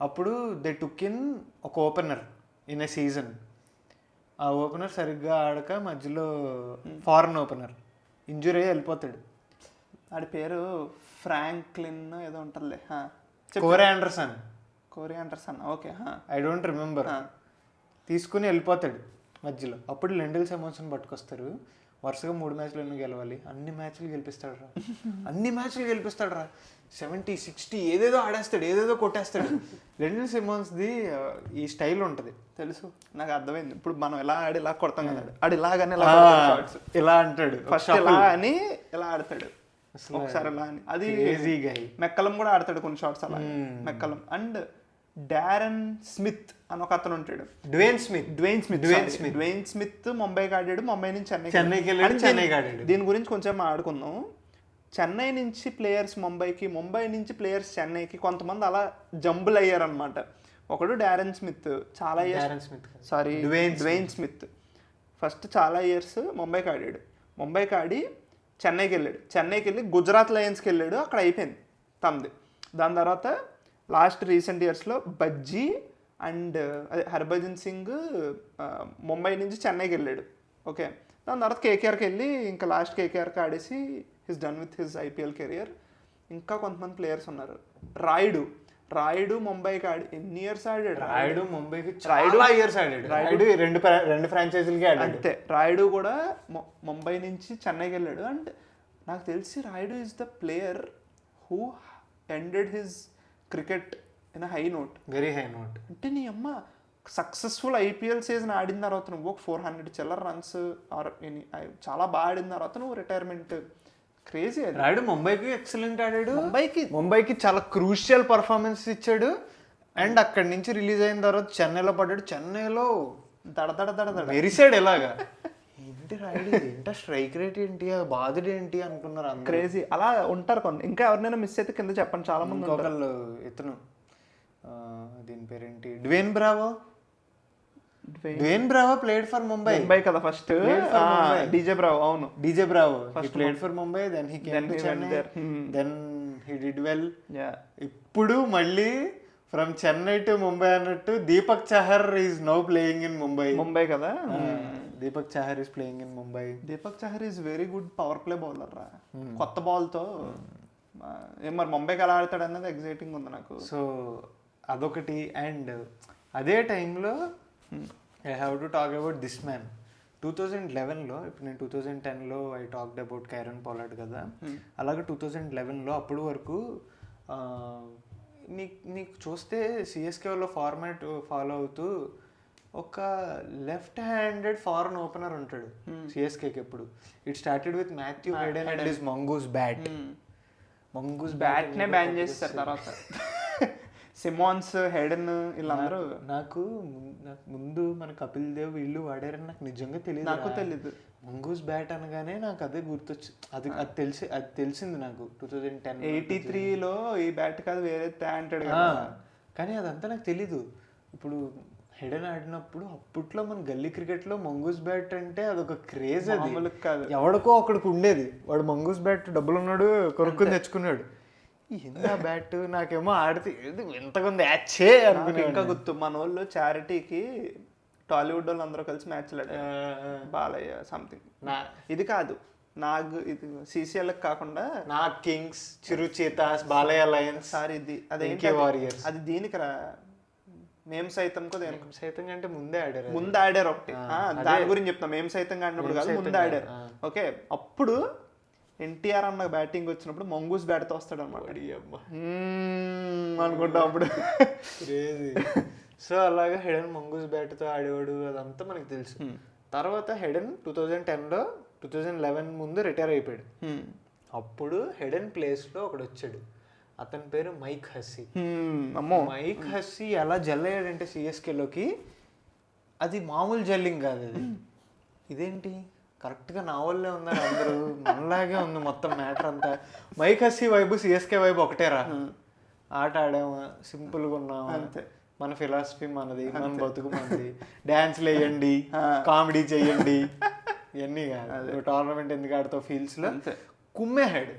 అప్పుడు దే టుక్ ఇన్ ఒక ఓపెనర్ ఇన్ ఏ సీజన్. ఆ ఓపెనర్ సరిగ్గా ఆడక మధ్యలో ఫారెన్ ఓపెనర్ ఇంజురీ అయ్యి వెళ్ళిపోతాడు. ఆడి పేరు ఫ్రాంక్లిన్ ఏదో ఉంటుందిలే, కోరే Anderson, okay, I don't remember. తీసుకుని వెళ్ళిపోతాడు మధ్యలో. అప్పుడు లెండెల్ సిమోన్స్ని పట్టుకొస్తారు, వరుసగా 3 మ్యాచ్లు ఎన్ని గెలవాలి, అన్ని మ్యాచ్లు గెలిపిస్తాడు రా, 70, 60 ఏదేదో ఆడేస్తాడు, ఏదేదో కొట్టేస్తాడు. లెండెల్ సిమోన్స్ది ఈ స్టైల్ ఉంటుంది తెలుసు నాకు, అర్థమైంది. ఇప్పుడు మనం ఎలా ఆడి ఇలా కొడతాం కదా, ఆడు ఇలాగానే ఇలా అంటాడు, ఫస్ట్ ఇలా అని ఇలా ఆడతాడు, ఒకసారి ఇలా అని. అది మెక్కలం కూడా ఆడతాడు కొన్ని షాట్స్ అలా, మెక్కలం. అండ్ డారెన్ స్మిత్ అని ఒక అతను ఉంటాడు, డ్వేన్ స్మిత్ ముంబైకి ఆడాడు, ముంబై నుంచి చెన్నైకి వెళ్ళాడు. దీని గురించి కొంచెం ఆడుకుందాం. చెన్నై నుంచి ప్లేయర్స్ ముంబైకి, ముంబై నుంచి ప్లేయర్స్ చెన్నైకి కొంతమంది అలా జంబుల్ అయ్యారనమాట. ఒకడు డారెన్ స్మిత్, చాలా years, sorry Dwayne Smith first చాలా ఇయర్స్ ముంబైకి ఆడాడు, ముంబైకి ఆడి చెన్నైకి వెళ్ళి గుజరాత్ లయన్స్కి వెళ్ళాడు, అక్కడ అయిపోయింది తమది. దాని తర్వాత లాస్ట్ రీసెంట్ ఇయర్స్లో బజ్జీ అండ్ అదే హర్భజన్ సింగ్ ముంబై నుంచి చెన్నైకి వెళ్ళాడు, ఓకే. దాని తర్వాత కేకేఆర్కి వెళ్ళి ఇంకా లాస్ట్ కేకేఆర్కి ఆడేసి he's done with his IPL career. ఇంకా కొంతమంది ప్లేయర్స్ ఉన్నారు. రాయుడు ముంబైకి ఆడి ఎన్ని ఇయర్స్ ఆడాడు, రాయుడు ముంబైకి చాలా ఇయర్స్ ఆడాడు, రాయుడు రెండు ఫ్రాంచైజీలకి ఆడాడు అంతే. రాయుడు కూడా ముంబై నుంచి చెన్నైకి వెళ్ళాడు. అండ్ నాకు తెలిసి Rayudu is the player who ended his cricket in high note. Very high note. అంటే నీ అమ్మ సక్సెస్ఫుల్ ఐపీఎల్ సీజన్ ఆడిన తర్వాత నువ్వు ఒక 400 చిల్లర రన్స్ ఆర్ చాలా బాగా ఆడిన తర్వాత నువ్వు రిటైర్మెంట్, క్రేజీ అది. రాయుడు ముంబైకి ఎక్సలెంట్ ఆడాడు, ముంబైకి చాలా క్రూషియల్ పర్ఫార్మెన్స్ ఇచ్చాడు. అండ్ అక్కడి నుంచి రిలీజ్ అయిన తర్వాత చెన్నైలో పడ్డాడు. చెన్నైలో దడ మెరిసాడు ఎలాగా. ఏంటి రాయుడు, ఏంటో స్ట్రైక్ రేట్ ఏంటి, బాధుడు ఏంటి అనుకున్నారు అందరూ. క్రేజీ. అలా ఉంటారు కొన్ని. ఇంకా ఎవరినైనా మిస్ అయితే కింద చెప్పండి, చాలా మంది ఉంటారు. ఒకళ్ళు ఇతను దీని పేరేంటి, Dwayne Bravo played for Mumbai కదా ఫస్ట్. DJ Bravo. అవును, DJ Bravo played for Mumbai, then he came to Chennai, then he did well. ఇప్పుడు మళ్ళీ ఫ్రమ్ చెన్నై టు ముంబై అన్నట్టు Deepak Chahar is now playing in Mumbai కదా. Deepak Chahar is playing in Mumbai. Deepak Chahar is very good power play bowler రా. కొత్త బాల్తో ఏం మరి ముంబైకి ఎలా ఆడతాడు అన్నది ఎగ్జైటింగ్ ఉంది నాకు. సో అదొకటి. అండ్ అదే టైంలో I have to talk about this man. 2011లో, ఇప్పుడు నేను 2010లో I talked about Kieron Pollard కదా, అలాగే 2011లో అప్పటి వరకు నీకు చూస్తే సిఎస్కే వాళ్ళ ఫార్మాట్ ఫాలో అవుతూ ఒక లెఫ్ట్ హ్యాండెడ్ ఫారెన్ ఓపెనర్ ఉంటాడు సిఎస్కేకి ఎప్పుడు. It started with Matthew Hayden and his mongoose bat. Mongoose bat నే బ్యాన్ చేస్తారు తర్వాత. సిమాన్స్, హెడెన్ వీళ్ళందరూ. నాకు ముందు మన కపిల్ దేవ్ వీళ్ళు వాడారని నాకు నిజంగా తెలియదు. నాకు తెలీదు. మంగూస్ బ్యాట్ అనగానే నాకు అదే గుర్తొచ్చు. అది తెలిసింది నాకు 2010. 83లో ఈ బ్యాట్ కాదు వేరే అంటాడు, కానీ అదంతా నాకు తెలీదు. ఇప్పుడు హెడెన్ ఆడినప్పుడు అప్పట్లో మన గల్లీ క్రికెట్లో మంగూస్ బ్యాట్ అంటే అదొక క్రేజ్. అది కాదు, ఎవడికో అక్కడికి ఉండేది. వాడు మంగూస్ బ్యాట్ డబ్బులు ఉన్నాడు, కొనుక్కొని తెచ్చుకున్నాడు. ఏందా బ్యాట్, నాకేమో ఆడితే ఎంతగా ఉంది యాచే అనుకునే. ఇంకా గుర్తు మన వాళ్ళు చారిటీకి టాలీవుడ్ వాళ్ళు అందరూ కలిసి మ్యాచ్లు ఆడారు. బాలయ్య సంథింగ్. ఇది కాదు నాగ్, ఇది సిసిఎల్ కాకుండా నాగ్ కింగ్స్, చిరు చేతాస్, బాలయ్య లయన్స్. సార్ ఇది అదే వారియర్స్. అది దీనికి రా. మేము సైతం సైతం అంటే ముందే ఆడారు ఒకటి. దాని గురించి చెప్తాం. మేము సైతం ఆడినప్పుడు కాదు, ముందే ఆడారు. ఓకే, అప్పుడు ఎన్టీఆర్ అన్న బ్యాటింగ్ వచ్చినప్పుడు మంగూస్ బ్యాట్ తో వస్తాడు అనమాట అనుకుంటా అప్పుడు. సో అలాగా హెడెన్ మంగూస్ బ్యాట్ తో ఆడేవాడు, అదంతా మనకు తెలుసు. తర్వాత హెడెన్ 2010లో 2011 ముందు రిటైర్ అయిపోయాడు. అప్పుడు హెడెన్ ప్లేస్ లో ఒకడు వచ్చాడు, అతని పేరు మైక్ హస్సీ. మైక్ హస్సీ ఎలా జల్ అయ్యాడంటే సిఎస్కేలోకి, అది మామూలు జల్లింగ్ కాదు. అది ఇదేంటి కరెక్ట్గా నా వాళ్ళే ఉన్నారు అందరూ, మనలాగే ఉంది మొత్తం మ్యాటర్ అంతా. Mike Hussey vibe CSK vibe ఒకటేరా. ఆట ఆడామా, సింపుల్గా ఉన్నామా, మన ఫిలాసఫీ మనది, మన బతుకు మనది, డ్యాన్స్లు వేయండి, కామెడీ చెయ్యండి, ఇవన్నీ కాదు. టోర్నమెంట్ ఎందుకు ఆడుతావు ఫీల్డ్స్లో కుమ్మేహాడు.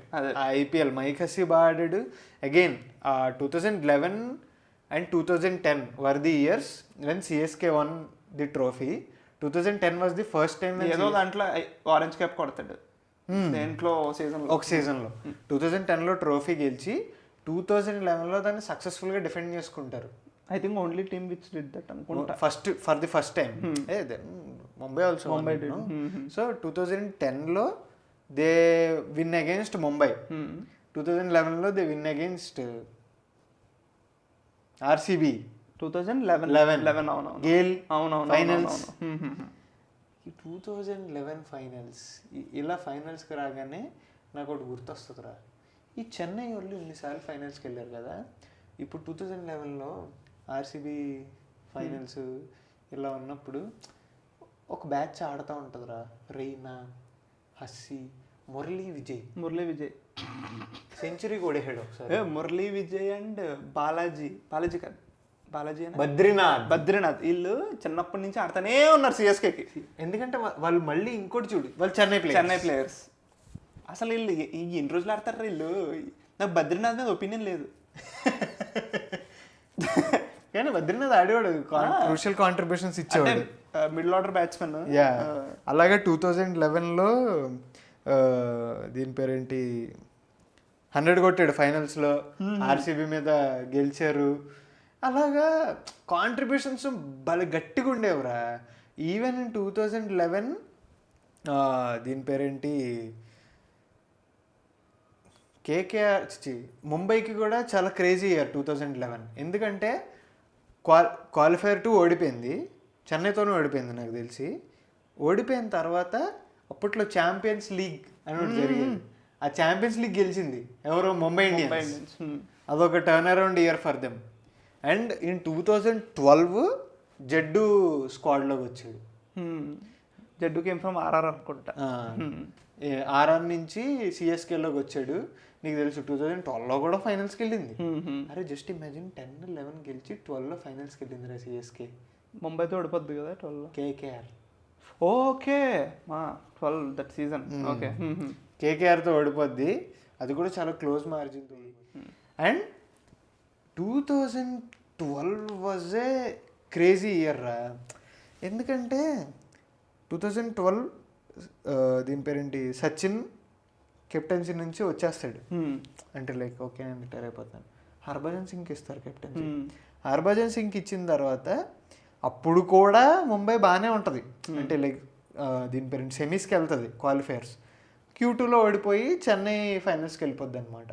ఐపీఎల్ మైక్ హస్సీ బాగా ఆడాడు. Again 2011 and 2010 were the years when CSK won the trophy. 2010 was the first time ఏదో దాంట్లో ఆరెంజ్ క్యాప్ కొడతాడు దేంట్లో ఒక సీజన్లో. 2010లో ట్రోఫీ గెలిచి 2011లో దాన్ని సక్సెస్ఫుల్గా డిఫెండ్ చేసుకుంటారు. I think only team which did that అనుకుంటా. For the first time. Mumbai also. So 2010లో దే విన్ అగేన్స్ట్ ముంబై. 2011లో they win against RCB. 2011 Gayle finals. 2011 finals. ఇలా ఫైనల్స్కి రాగానే నాకు ఒకటి గుర్తొస్తుందిరా, ఈ చెన్నై వాళ్ళు ఇన్నిసార్లు ఫైనల్స్కి వెళ్ళారు కదా, ఇప్పుడు 2011లో ఆర్సీబీ ఫైనల్స్ ఇలా ఉన్నప్పుడు ఒక బ్యాచ్ ఆడుతూ ఉంటుందిరా. రైనా, హస్సీ, మురళీ విజయ్ సెంచరీ కొడేసాడు ఒకసారి. మురళీ విజయ్ అండ్ బాలాజీ కాదు, బాలాజీ బద్రీనాథ్ వీళ్ళు చిన్నప్పటి నుంచి ఆడుతూనే ఉన్నారు సిఎస్కేకి. ఎందుకంటే వాళ్ళు మళ్ళీ ఇంకోటి చూడు, వాళ్ళు చెన్నై ప్లేయర్స్. అసలు వీళ్ళు ఎన్ని రోజులు ఆడతారు వీళ్ళు. నాకు బద్రీనాథ్ మీద ఒపీనియన్ లేదు, కానీ బద్రీనాథ్ ఆడేవాడు, క్రూషియల్ కాంట్రిబ్యూషన్స్ ఇచ్చేవాడు, మిడిల్ ఆర్డర్ బ్యాట్స్మెన్. అలాగే 2011లో దీని పేరేంటి 100 కొట్టాడు ఫైనల్స్లో, ఆర్సీబీ మీద గెలిచారు. అలాగా కాంట్రిబ్యూషన్స్ భలే గట్టిగా ఉండేవరా. ఈవెన్ ఇన్ 2011 దీని పేరేంటి కేకేఆర్ ముంబైకి కూడా చాలా క్రేజీ ఇయర్ 2011. ఎందుకంటే క్వాలిఫైర్ 2 ఓడిపోయింది, చెన్నైతోనే ఓడిపోయింది నాకు తెలిసి. ఓడిపోయిన తర్వాత అప్పట్లో ఛాంపియన్స్ లీగ్ అని ఒకటి జరిగింది. ఆ ఛాంపియన్స్ లీగ్ గెలిచింది ఎవరో ముంబై ఇండియన్స్. అదొక turn around year for them. And in 2012 జడ్డు స్క్వాడ్లోకి వచ్చాడు. జడ్డు కేమ్ ఫ్రమ్ ఆర్ఆర్ అనుకుంటా. ఆర్ఆర్ నుంచి సిఎస్కేలోకి వచ్చాడు. నీకు తెలుసు 2012లో కూడా ఫైనల్స్కి వెళ్ళింది. అరే జస్ట్ ఇమాజిన్ 10-11 గెలిచి 12లో ఫైనల్స్కి వెళ్ళింది రా సిఎస్కే. ముంబైతో ఓడిపోద్ది కదా 12. KKR okay 12 that season. Okay కేకేఆర్తో ఓడిపోద్ది, అది కూడా చాలా క్లోజ్ మార్జిన్తో. And 2012 was a crazy year రా. ఎందుకంటే 2012 దీని పేరేంటి, సచిన్ కెప్టెన్సీ నుంచి వచ్చేస్తాడు. అంటే లైక్ ఓకే నేను రిటైర్ అయిపోతాను, హర్భజన్ సింగ్కి ఇస్తారు కెప్టెన్సీ. హర్భజన్ సింగ్కి ఇచ్చిన తర్వాత అప్పుడు కూడా ముంబై బాగానే ఉంటుంది. అంటే లైక్ దీని పేరేంటి సెమీస్కి వెళ్తుంది క్వాలిఫైయర్స్. Q2లో ఓడిపోయి చెన్నై ఫైనల్స్కి వెళ్ళిపోద్ది అనమాట.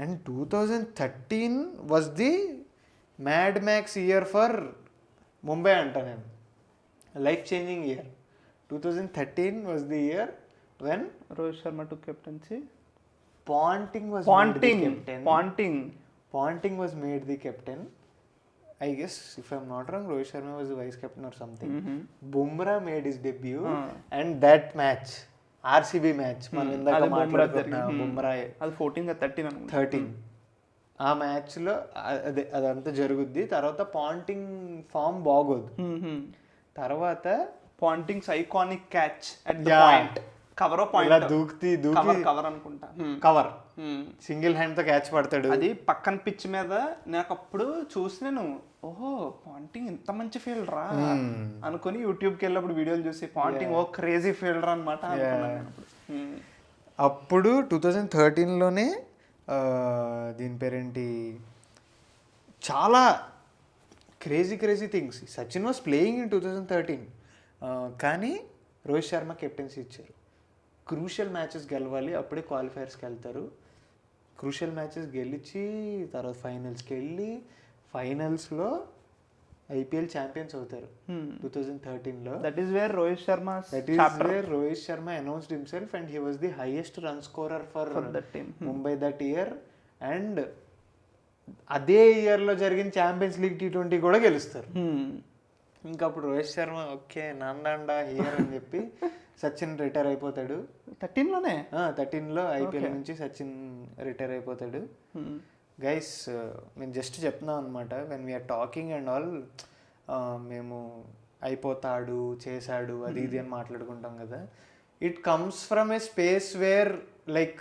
And 2013 was the mad max year for Mumbai అంట నేను. Life changing year. 2013 was the year when Rohit Sharma took captaincy. Ponting was made the captain. I guess if I'm not wrong, Rohit Sharma was the vice captain or something. Bumrah made his debut and that match, RCB match, మనం ఇందాక మాట్లాడుకున్న బుమ్రా, అది 14-13 అనుకుంటా. 13 ఆ మ్యాచ్లో అదంతా జరుగుద్ది. తర్వాత పాంటింగ్ ఫామ్ బాగోదు. తర్వాత Ponting's iconic catch at the point, cover point, దూకి కవర్ అనుకుంటా, కవర్ సింగిల్ హ్యాండ్ తో క్యాచ్ పడతాడు. అది పక్కన పిచ్ మీద. నాకు అప్పుడు చూసి నేను ఓహో పాంటింగ్ ఇంత మంచి ఫీల్డ్ రా అనుకుని యూట్యూబ్కి వెళ్ళినప్పుడు వీడియోలు చూసి పాంటింగ్ ఓ క్రేజీ ఫీల్డర్ అనమాట. అప్పుడు 2013లోనే దీని పేరేంటి చాలా crazy things. Sachin was playing in 2013, కానీ రోహిత్ శర్మ కెప్టెన్సీ ఇచ్చారు. క్రూషియల్ మ్యాచెస్ గెలవాలి, అప్పుడే క్వాలిఫైయర్స్కి వెళ్తారు. క్రూషియల్ మ్యాచెస్ గెలిచి తర్వాత ఫైనల్స్కి వెళ్ళి ఫైనల్స్లో ఐపీఎల్ ఛాంపియన్స్ అవుతారు 2013లో. That is where Rohit Sharma announced himself and he was the highest run scorer for that team Mumbai that year. And అదే ఇయర్లో జరిగిన ఛాంపియన్స్ లీగ్ T20 కూడా గెలుస్తారు. ఇంకా అప్పుడు రోహిత్ శర్మ ఓకే నాండా హియర్ అని చెప్పి సచిన్ రిటైర్ అయిపోతాడు. 13లో ఐపీఎల్ నుంచి సచిన్ రిటైర్ అయిపోతాడు. గైస్ మేము జస్ట్ చెప్తున్నాం అనమాట, when we're talking and all మేము అయిపోతాడు చేశాడు అది ఇది అని మాట్లాడుకుంటాం కదా. It comes from a space where like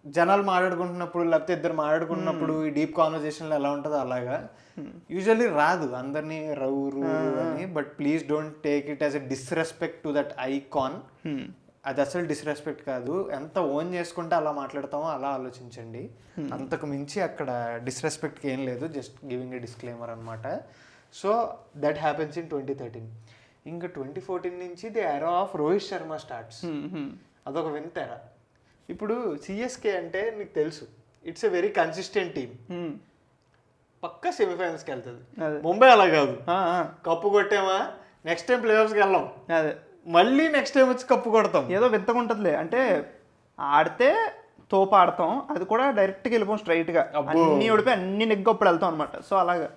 జనాలు మాట్లాడుకుంటున్నప్పుడు లేకపోతే ఇద్దరు మాట్లాడుకుంటున్నప్పుడు ఈ డీప్ కాన్వర్జేషన్లో ఎలా ఉంటుందో అలాగా. యూజువల్లీ రాదు అందరినీ రౌరు అని, but please don't take it as a disrespect to that icon. అది అసలు డిస్రెస్పెక్ట్ కాదు. ఎంత ఓన్ చేసుకుంటే అలా మాట్లాడతామో అలా ఆలోచించండి. అంతకు మించి అక్కడ డిస్రెస్పెక్ట్కి ఏం లేదు, జస్ట్ గివింగ్ ఏ డిస్క్లైమర్ అనమాట. So that happens in 2013. ఇంకా 2014 నుంచి the era of Rohit Sharma starts. అదొక వింత ఎరా. ఇప్పుడు సిఎస్కే అంటే నీకు తెలుసు it's a very consistent team, పక్కా సెమీఫైనల్స్కి వెళ్తుంది. ముంబై అలా కాదు, కప్పు కొట్టామా నెక్స్ట్ టైం ప్లేఆఫ్స్కి వెళ్ళాం, అదే మళ్ళీ నెక్స్ట్ టైం వచ్చి కప్పు కొడతాం. ఏదో వింతగా ఉంటుందిలే, అంటే ఆడితే తోపు ఆడతాం, అది కూడా డైరెక్ట్గా వెళ్ళిపోం స్ట్రైట్గా, అన్ని ఓడిపోయి అన్ని నెగ్గప్పుడు వెళ్తాం అనమాట. సో అలాగా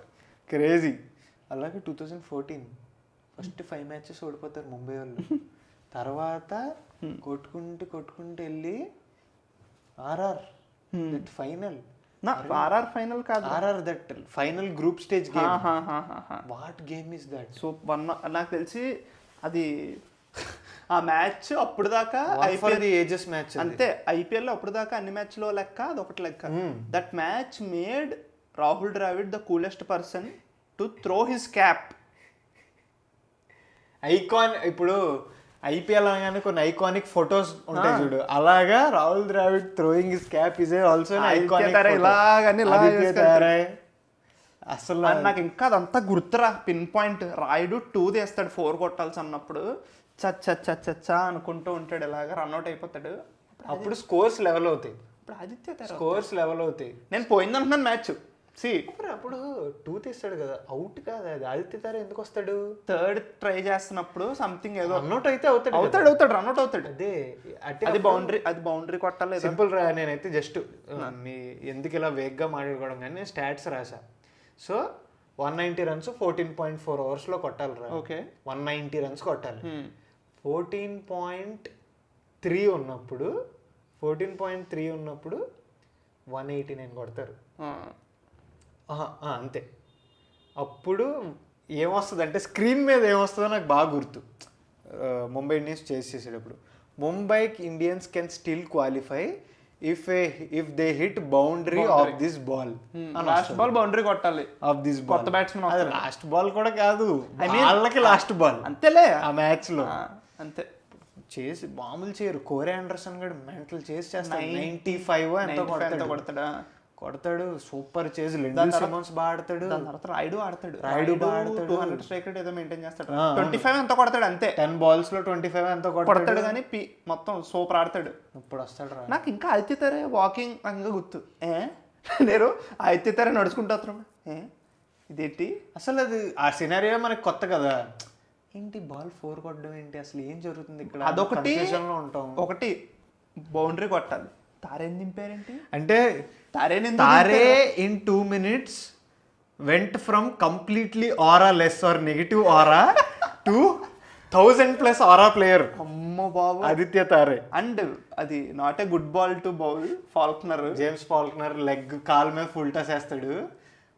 క్రేజీ. అలాగే 2014 ఫస్ట్ 5 మ్యాచెస్ ఓడిపోతారు ముంబై వాళ్ళు. తర్వాత కొట్టుకుంటూ వెళ్ళి RR that final, RR final కాదు, RR that final group stage game. What game is that? So నాకు తెలిసి అది ఆ మ్యాచ్ అప్పుడు దాకా ఏజెస్ మ్యాచ్ అంతే. ఐపీఎల్ అప్పుడు దాకా అన్ని మ్యాచ్లో లెక్క అదొకటి లెక్క. That match made Rahul Dravid the coolest person to throw his cap. Icon. ఇప్పుడు ఐపీఎల్ అనగానే కొన్ని ఐకానిక్ ఫొటోస్ ఉంటాయి చూడు, అలాగా Rahul Dravid throwing his cap is also అసలు నాకు ఇంకా అదంతా గుర్తురా, పిన్ పాయింట్. రాయుడు 2 తీస్తాడు 4 కొట్టాల్సి అన్నప్పుడు చచ్చా అనుకుంటూ ఉంటాడు, ఇలాగా రన్అట్ అయిపోతాడు. అప్పుడు స్కోర్స్ లెవెల్ అవుతాయి. ఇప్పుడు ఆదిత్య తర్వాత స్కోర్స్ లెవెల్ అవుతాయి. నేను పోయింది అంటున్నాను మ్యాచ్. అప్పుడు 2 తీస్తాడు కదా, అవుట్ కాదు అది. ఆదిత్య తార ఎందుకు వస్తాడు? థర్డ్ ట్రై చేస్తున్నప్పుడు సంథింగ్ ఏదో రన్అట్ అయితే అవుతాడు రన్అట్ అవుతాడు. అదే అది బౌండరీ కొట్టాలి. సింపుల్ రా. నేనైతే జస్ట్ మీ ఎందుకు ఇలా వేగ్గా మాట్లాడుకోవడం కానీ నేను స్టాట్స్ రాసా. సో 190 రన్స్ 14.4 అవర్స్లో కొట్టాలి రా. ఓకే, 190 రన్స్ కొట్టాలి. 14.3 ఉన్నప్పుడు 189 కొడతారు. అంతే. అప్పుడు ఏమొస్తుంది అంటే స్క్రీన్ మీద ఏమొస్తుందో నాకు బాగా గుర్తు. ముంబై ఇండియన్స్ చేసేసేటప్పుడు Mumbai Indians can still qualify if they hit boundary off this ball. Last ball boundary కొట్టాలి ఆఫ్ దిస్ బాల్. కొత్త బ్యాట్స్మెన్ అది లాస్ట్ బాల్ కూడా కాదు, వాళ్ళకి లాస్ట్ బాల్ అంతేలే ఆ మ్యాచ్ లో. అంతే చేసి మామూలు చేయరు. కోరే ఆండర్సన్ కూడా మెంటల్ చేసి చేస్తాడు. 95 ఎంతో కొడతాడు. సూపర్ చేసి. లెండిల్ సిమన్స్ బాగా ఆడతాడు. దాని తర్వాత రాయుడు ఆడతాడు. 200 స్ట్రైక్ రేట్ ఏదో మెయింటైన్ చేస్తాడు. 25 ఎంతో కొడతాడు అంతే. 10 balls లో 25 ఎంతో కొడతాడు కానీ మొత్తం సూపర్ ఆడతాడు. ఇప్పుడు వస్తాడు రా. నాకు ఇంకా ఆదిత్య తారే వాకింగ్ నాకు ఇంకా గుర్తు. నేను ఆదిత్య తారే నడుచుకుంటూ వస్తున్నాడు. ఇదేంటి అసలు అది ఆ సినారియో మనకి కొత్త కదా. ఏంటి బాల్ 4 కొట్టడం ఏంటి, అసలు ఏం జరుగుతుంది ఇక్కడ? అదొకటి ఉంటాం. ఒకటి బౌండరీ కొట్టాలి. తారేం దింపారేంటి అంటే Tare in 2 minutes went from completely aura less or negative aura to 1000+ aura player. అమ్మ బాబు ఆదిత్య తారే. అండ్ అది not a good ball to bowl. James Faulkner leg కాల్ మీద ఫుల్ టస్ వేస్తాడు.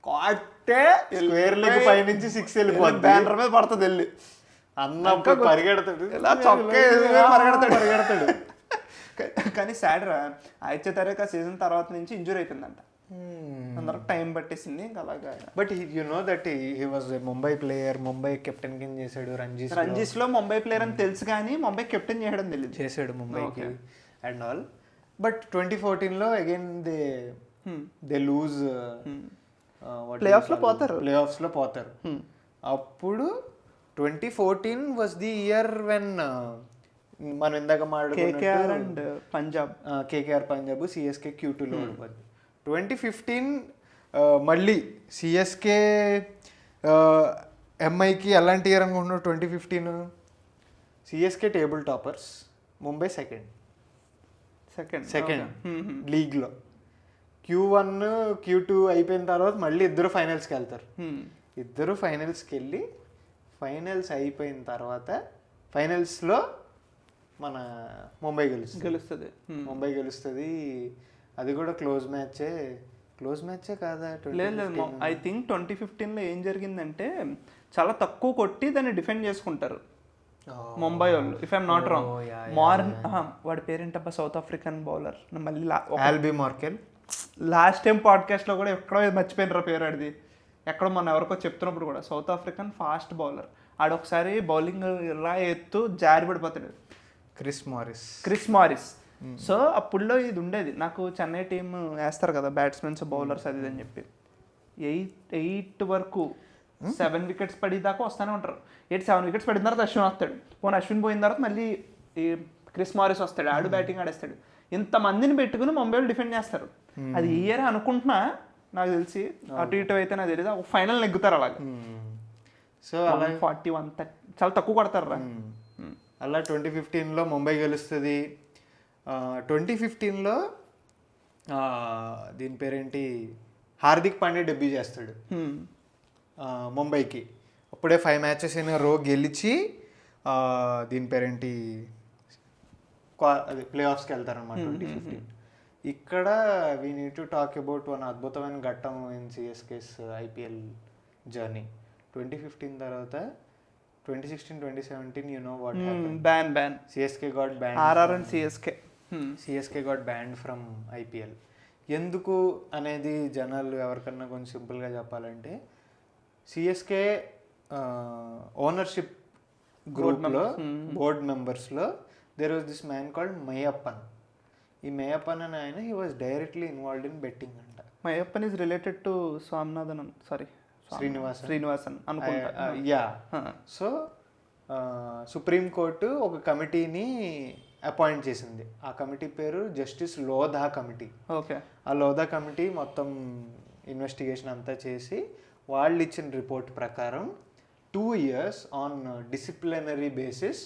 కొట్టే స్క్వేర్ లెగ్ పై నుంచి 6 వెళ్ళిపోతుంది. బ్యానర్ మీద పడుతుంది వెళ్ళి అన్నప్పుడు పరిగెడతాడు. పరిగెడతాడు. కానీ సాడ్ రా, ఆదిత్య తారే సీజన్ తర్వాత నుంచి ఇంజూరీ అయిపోయిందంట. అందరికి టైం పట్టేసింది ఇంకా అలాగా. But you know that he was Mumbai player. Mumbai captain కింద చేశాడు రంజీస్ లో ముంబై ప్లేయర్ అని తెలుసు కానీ ముంబై కెప్టెన్ చేయడం తెలియదు. చేశాడు ముంబైకి అండ్ ఆల్. బట్ 2014లో again they lose. Playoffs లో పోతారు. అప్పుడు 2014 వాజ్ ది ఇయర్ వెన్ మనం ఇందాక కేకేఆర్ అండ్ పంజాబ్ సిఎస్కే Q2లో ఓడిపోద్ది. 2015 మళ్ళీ సిఎస్కే ఎంఐకి ఎలాంటి ఇయర్ అనుకుంటున్నావు? 2015 CSK table toppers, Mumbai second లీగ్లో. Q1 Q2 అయిపోయిన తర్వాత మళ్ళీ ఇద్దరు ఫైనల్స్కి వెళ్తారు. ఇద్దరు ఫైనల్స్కి వెళ్ళి ఫైనల్స్ అయిపోయిన తర్వాత ఫైనల్స్లో మన ముంబై గెలుస్తుంది. ముంబై గెలుస్తుంది. అది కూడా క్లోజ్ మ్యాచే కాదా? లేదు, ఐ థింక్ 2015లో ఏం జరిగిందంటే చాలా తక్కువ కొట్టి దాన్ని డిఫెండ్ చేసుకుంటారు ముంబై వాళ్ళు, ఇఫ్ ఐఎమ్ నాట్ రాంగ్. వాడి పేరేంటబ్బా, సౌత్ ఆఫ్రికన్ బౌలర్. మళ్ళీ ఆల్బీ మార్కెల్. లాస్ట్ టైం పాడ్కాస్ట్లో కూడా ఎక్కడో మర్చిపోయినరా పేరు ఆడిది. ఎక్కడో మన ఎవరికో చెప్తున్నప్పుడు కూడా సౌత్ ఆఫ్రికన్ ఫాస్ట్ బౌలర్. ఆడొకసారి బౌలింగ్ ఇలా ఎత్తు జారి పడిపోతాడు. Chris Morris. సో అప్పుడులో ఇది ఉండేది. నాకు చెన్నై టీం వేస్తారు కదా బ్యాట్స్మెన్స్ బౌలర్స్ అది అని చెప్పి 8 వరకు 7 వికెట్స్ పడేదాకా వస్తూనే ఉంటారు. 7 వికెట్స్ పడిన తర్వాత అశ్విన్ వస్తాడు. అశ్విన్ పోయిన తర్వాత మళ్ళీ క్రిస్ మారిస్ వస్తాడు. ఆడు బ్యాటింగ్ ఆడేస్తాడు. ఇంతమందిని పెట్టుకుని ముంబై వాళ్ళు డిఫెండ్ చేస్తారు. అది ఇయర్ అనుకుంటున్నా, నాకు తెలిసి అటు ఇటు అయితే నాకు తెలియదు. ఫైనల్ నెగ్గుతారు అలాగే. సో 140-130 చాలా తక్కువ కొడతారు రా. అలా 2015లో ముంబై గెలుస్తుంది. 2015లో దీని పేరేంటి, హార్దిక్ పాండ్యా డెబ్యూ చేస్తాడు ముంబైకి. అప్పుడే 5 matches అయిన రో గెలిచి దీని పేరేంటి అది ప్లే ఆఫ్స్కి వెళ్తారనమాట 2015. ఇక్కడ we need to talk about one అద్భుతమైన ఘట్టం ఇన్ సిఎస్కేస్ ఐపీఎల్ జర్నీ. 2015 తర్వాత 2016-2017 you know what happened. Ban. CSK got banned. RR and CSK got banned from IPL. ఎందుకు అనేది జనాలు ఎవరికన్నా కొంచెం సింపుల్గా చెప్పాలంటే, సిఎస్కే ఓనర్షిప్ గ్రూప్లో బోర్డ్ మెంబర్స్లో there was this man called Meiyappan. ఈ మయప్పన్ అని ఆయన he was directly involved in betting అంట. Meiyappan is related to Srinivasan అనుకుంటా. యా. సో సుప్రీంకోర్టు ఒక కమిటీని అపాయింట్ చేసింది. ఆ కమిటీ పేరు జస్టిస్ లోధా కమిటీ. ఓకే. ఆ లోధా కమిటీ మొత్తం ఇన్వెస్టిగేషన్ అంతా చేసి వాళ్ళు ఇచ్చిన రిపోర్ట్ ప్రకారం 2 years ఆన్ డిసిప్లినరీ బేసిస్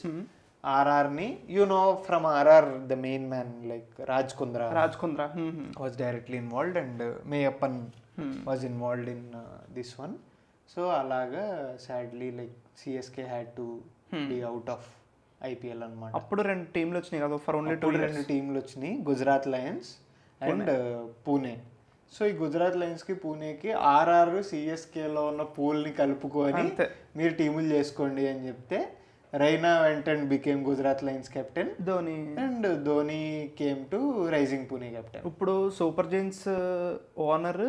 ఆర్ఆర్ని from RR the main man like Raj Kundra was directly involved and Meiyappan was involved in this one. So అలాగా sadly like CSK had to be out of IPL అనమాట. అప్పుడు 2 టీంలు వచ్చినాయి కదా, ఫర్ ఓన్లీ 2 టీంలు వచ్చినాయి, Gujarat Lions and Pune. So ఈ గుజరాత్ లయన్స్కి పూణేకి ఆర్ఆర్ సిఎస్కేలో ఉన్న పూల్ని కలుపుకొని మీరు టీములు చేసుకోండి అని చెప్తే Raina went and became Gujarat Lions captain. Dhoni and Dhoni came to Rising Pune captain. ఇప్పుడు Super Giants owner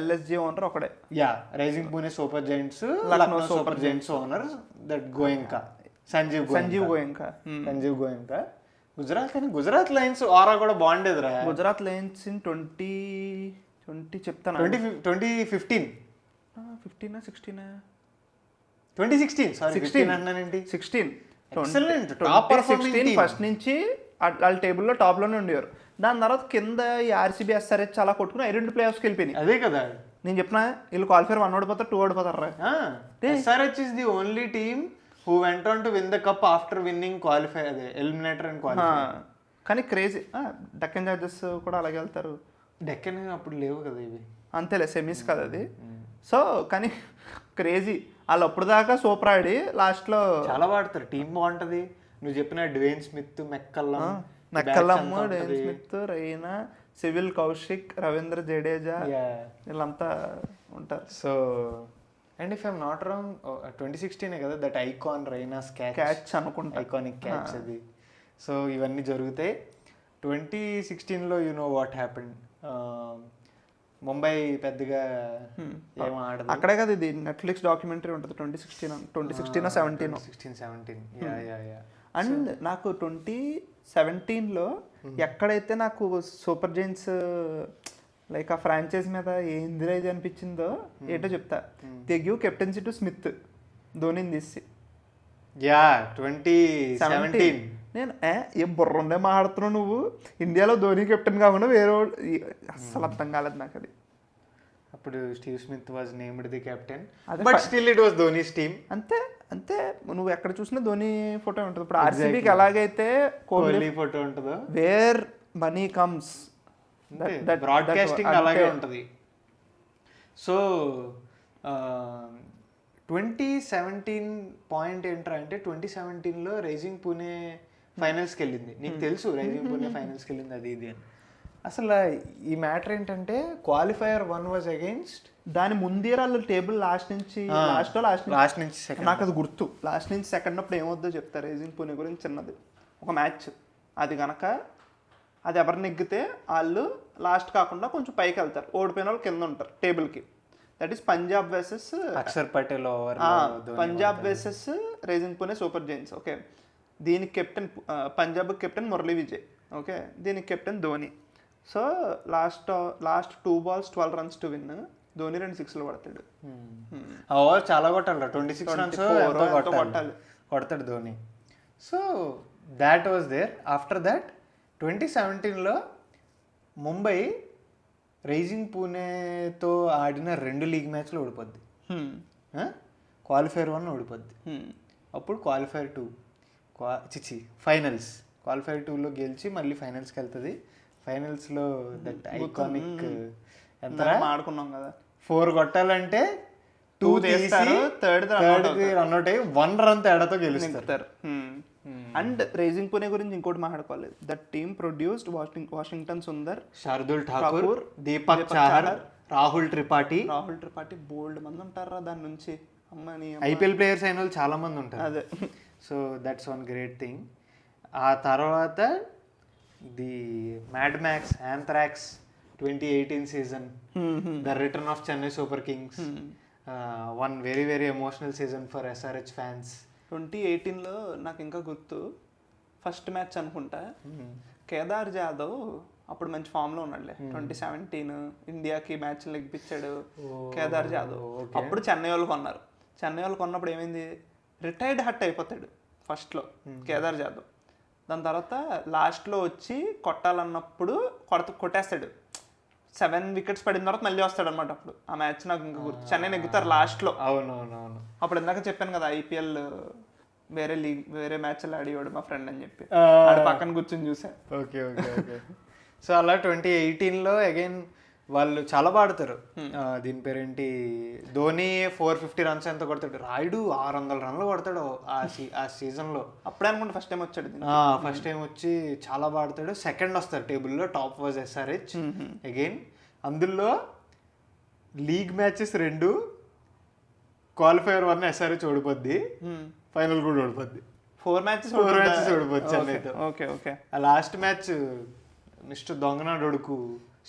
LSG owner ఒకడే. Yeah, Rising Pune super Giants, Lucknow Super Giants owner that Goenka, Sanjeev Goenka. Gujarat Lions aura కూడా బాగుండేదిరా. గుజరాత్ లయన్స్ ఇన్ 2020 చెప్తాను, 2015 ఫస్ట్ నుంచి వాళ్ళ టేబుల్లో టాప్లోనే ఉండేవారు. దాని తర్వాత కింద ఈ ఆర్సీబీ ఎస్ఆర్హెచ్ అలా కొట్టుకుని ఐడెంట్ ప్లేఆఫ్స్కి వెళ్ళిపోయినాయి. అదే కదా నేను చెప్పిన, వీళ్ళు క్వాలిఫైర్ 1 ఓడిపోతారు, 2 ఓడిపోతారు. SRH is the only team who went on to win the cup after winning qualifier, అదే ఎలిమినేటర్ అండ్ క్వాలిఫైర్. కానీ క్రేజీ. డెక్కన్ చార్జర్స్ కూడా అలాగే వెళ్తారు. డెక్కన్ అప్పుడు లేవు కదా ఇవి, అంతేలే, సెమీస్ కదా అది. సో కానీ క్రేజీ. వాళ్ళు అప్పుడు దాకా సూపర్ ఆడి లాస్ట్లో చాలా వాడతారు, టీం బాగుంటుంది. నువ్వు చెప్పిన Dwayne Smith, McCullum, Dane Smith, Raina, Shivil Kaushik, Ravindra Jadeja, వీళ్ళంతా ఉంటారు. So and if I'm not wrong 2016 కదా దట్ ఐకాన్ రైనాస్ క్యాచ్ అనుకుంటా, ఐకానిక్ క్యాచ్ అది. సో ఇవన్నీ జరుగుతాయి. 2016లో వాట్ హ్యాపెండ్, ముంబై పెద్దగా ఏం ఆడదు. అక్కడే కదా ఇది నెట్ఫ్లిక్స్ డాక్యుమెంటరీ ఉంటుంది 2016-17. అండ్ నాకు 2017లో ఎక్కడైతే నాకు సూపర్ జైంట్స్ లైక్ ఆ ఫ్రాంచైజ్ మీద ఏందిరైజ్ అనిపించిందో ఏంటో చెప్తా. They give captaincy to Smith, ధోనిని తీసి. 2017 నేను ఏం బుర్ర ఉండే మాట్లాడుతున్నావు నువ్వు, ఇండియాలో ధోని కెప్టెన్ కాకుండా వేరే అస్సలు అర్థం కాలేదు నాకు అది. అప్పుడు Steve Smith was named the captain, but still it was Dhoni's team. అంతే నువ్వు ఎక్కడ చూసినా ధోని ఫోటో ఉంటుంది. ఇప్పుడు ఆర్సీబీకి ఎలాగైతే కోహ్లీ ఫోటో ఉంటుందో, వేర్ మనీ కమ్స్, బ్రాడ్కాస్టింగ్ అలాగే ఉంటుంది. సో 2017 పాయింట్ ఏంట్రా అంటే 2017లో రైజింగ్ పూణే ఫైనల్స్కి వెళ్ళింది. నీకు తెలుసు రైజింగ్ పూణే ఫైనల్స్కి వెళ్ళింది అది ఇది అని. అసలు ఈ మ్యాటర్ ఏంటంటే క్వాలిఫైయర్ 1 వాజ్ అగైన్స్ట్, దాని ముందే వాళ్ళు టేబుల్ లాస్ట్ నుంచి నాకు అది గుర్తు. లాస్ట్ నుంచి సెకండ్ అప్పుడు ఏమవుద్దో చెప్తారు రైజింగ్ పూణే గురించి. చిన్నది ఒక మ్యాచ్, అది కనుక అది ఎవరు నెగ్గితే వాళ్ళు లాస్ట్ కాకుండా కొంచెం పైకి వెళ్తారు, ఓడిపోయిన వాళ్ళు కింద ఉంటారు టేబుల్కి. That is Punjab versus Akshar Patel over, Punjab versus rising Pune super giants. Okay, దీనికి captain Punjab captain Murali Vijay, okay, దీనికి captain Dhoni. So last 2 balls 12 runs to win. Dhoni 2 6 కొడతాడు. ఓవర్ చాలా కొట్టాలి, 26 runs కొడతాడు Dhoni. So that was there. After that 2017లో ముంబై రైజింగ్ పూణేతో ఆడిన 2 లీగ్ మ్యాచ్లు ఓడిపోద్ది. క్వాలిఫైర్ 1 ఓడిపోద్ది. అప్పుడు క్వాలిఫైర్ 2 ఫైనల్స్, క్వాలిఫైర్ 2లో గెలిచి మళ్ళీ ఫైనల్స్కి వెళ్తుంది. ఫైనల్స్లో దట్ ఐకానిక్ ఎంత ఆడుకున్నాం కదా, 4 కొట్టాలంటే 2 తీసి థర్డ్ రన్అట్ అయ్యి 1 run తేడాతో గెలుస్తారు. అండ్ రైజింగ్ పూణే గురించి ఇంకోటి మాట్లాడుకోవాలి. That team produced Washington Sundar, Shardul Thakur, Deepak Chahar, Rahul Tripathi బోల్డ్ మంది ఉంటారా దాని నుంచి. అమ్మని ఐపీఎల్ ప్లేయర్స్ అయిన వాళ్ళు చాలా మంది ఉంటారు. అదే. So that's one great thing. ఆ తర్వాత the mad max anthrax 2018 season, the return of Chennai super kings, one very very emotional season for SRH fans. 2018లో నాకు ఇంకా గుర్తు, ఫస్ట్ మ్యాచ్ అనుకుంటా, కేదార్ జాదవ్ అప్పుడు మంచి ఫామ్లో ఉన్నాడులే. 2017 ఇండియాకి మ్యాచ్ లెగ్గిచ్చాడు కేదార్ జాదవ్. అప్పుడు చెన్నై వాళ్ళు కొన్నారు. చెన్నై వాళ్ళు కొన్నప్పుడు ఏమైంది, రిటైర్డ్ హట్ అయిపోతాడు ఫస్ట్లో కేదార్ జాదవ్. దాని తర్వాత లాస్ట్లో వచ్చి కొట్టాలన్నప్పుడు కొట్టేస్తాడు. 7 వికెట్స్ పడిన తర్వాత మళ్ళీ వస్తాడు అనమాట. అప్పుడు ఆ మ్యాచ్ నాకు ఇంకా గుర్తు. చెన్నై నెగ్గుతారు లాస్ట్లో. అవునవునవును. అప్పుడు ఇందాక చెప్పాను కదా ఐపీఎల్ వేరే మ్యాచ్లో ఆడేవాడు మా ఫ్రెండ్ అని చెప్పి, ఆడ పక్కన కూర్చొని చూసా. Okay okay okay. సో అలా 2018లో అగైన్ వాళ్ళు చాలా బాడుతారు. దీని పేరేంటి, ధోని 450 రన్స్ ఎంత కొడతాడు, రాయుడు 600 రన్లు కొడతాడు ఆ సీజన్లో. అప్పుడే అనుకుంటా ఫస్ట్ టైం వచ్చాడు. ఫస్ట్ టైం వచ్చి చాలా బాడుతాడు. సెకండ్ వస్తారు టేబుల్లో, టాప్ వాజ్ SRH అగైన్. అందులో లీగ్ మ్యాచెస్ 2, క్వాలిఫైయర్ 1 SRH ఓడిపోద్ది, ఫైనల్ కూడా ఓడిపోద్ది. 4 మ్యాచెస్ ఓడిపోద్ది చెన్నైతో. Okay okay. ఆ లాస్ట్ మ్యాచ్ మిస్టర్ దొంగనాడు ఒడుకు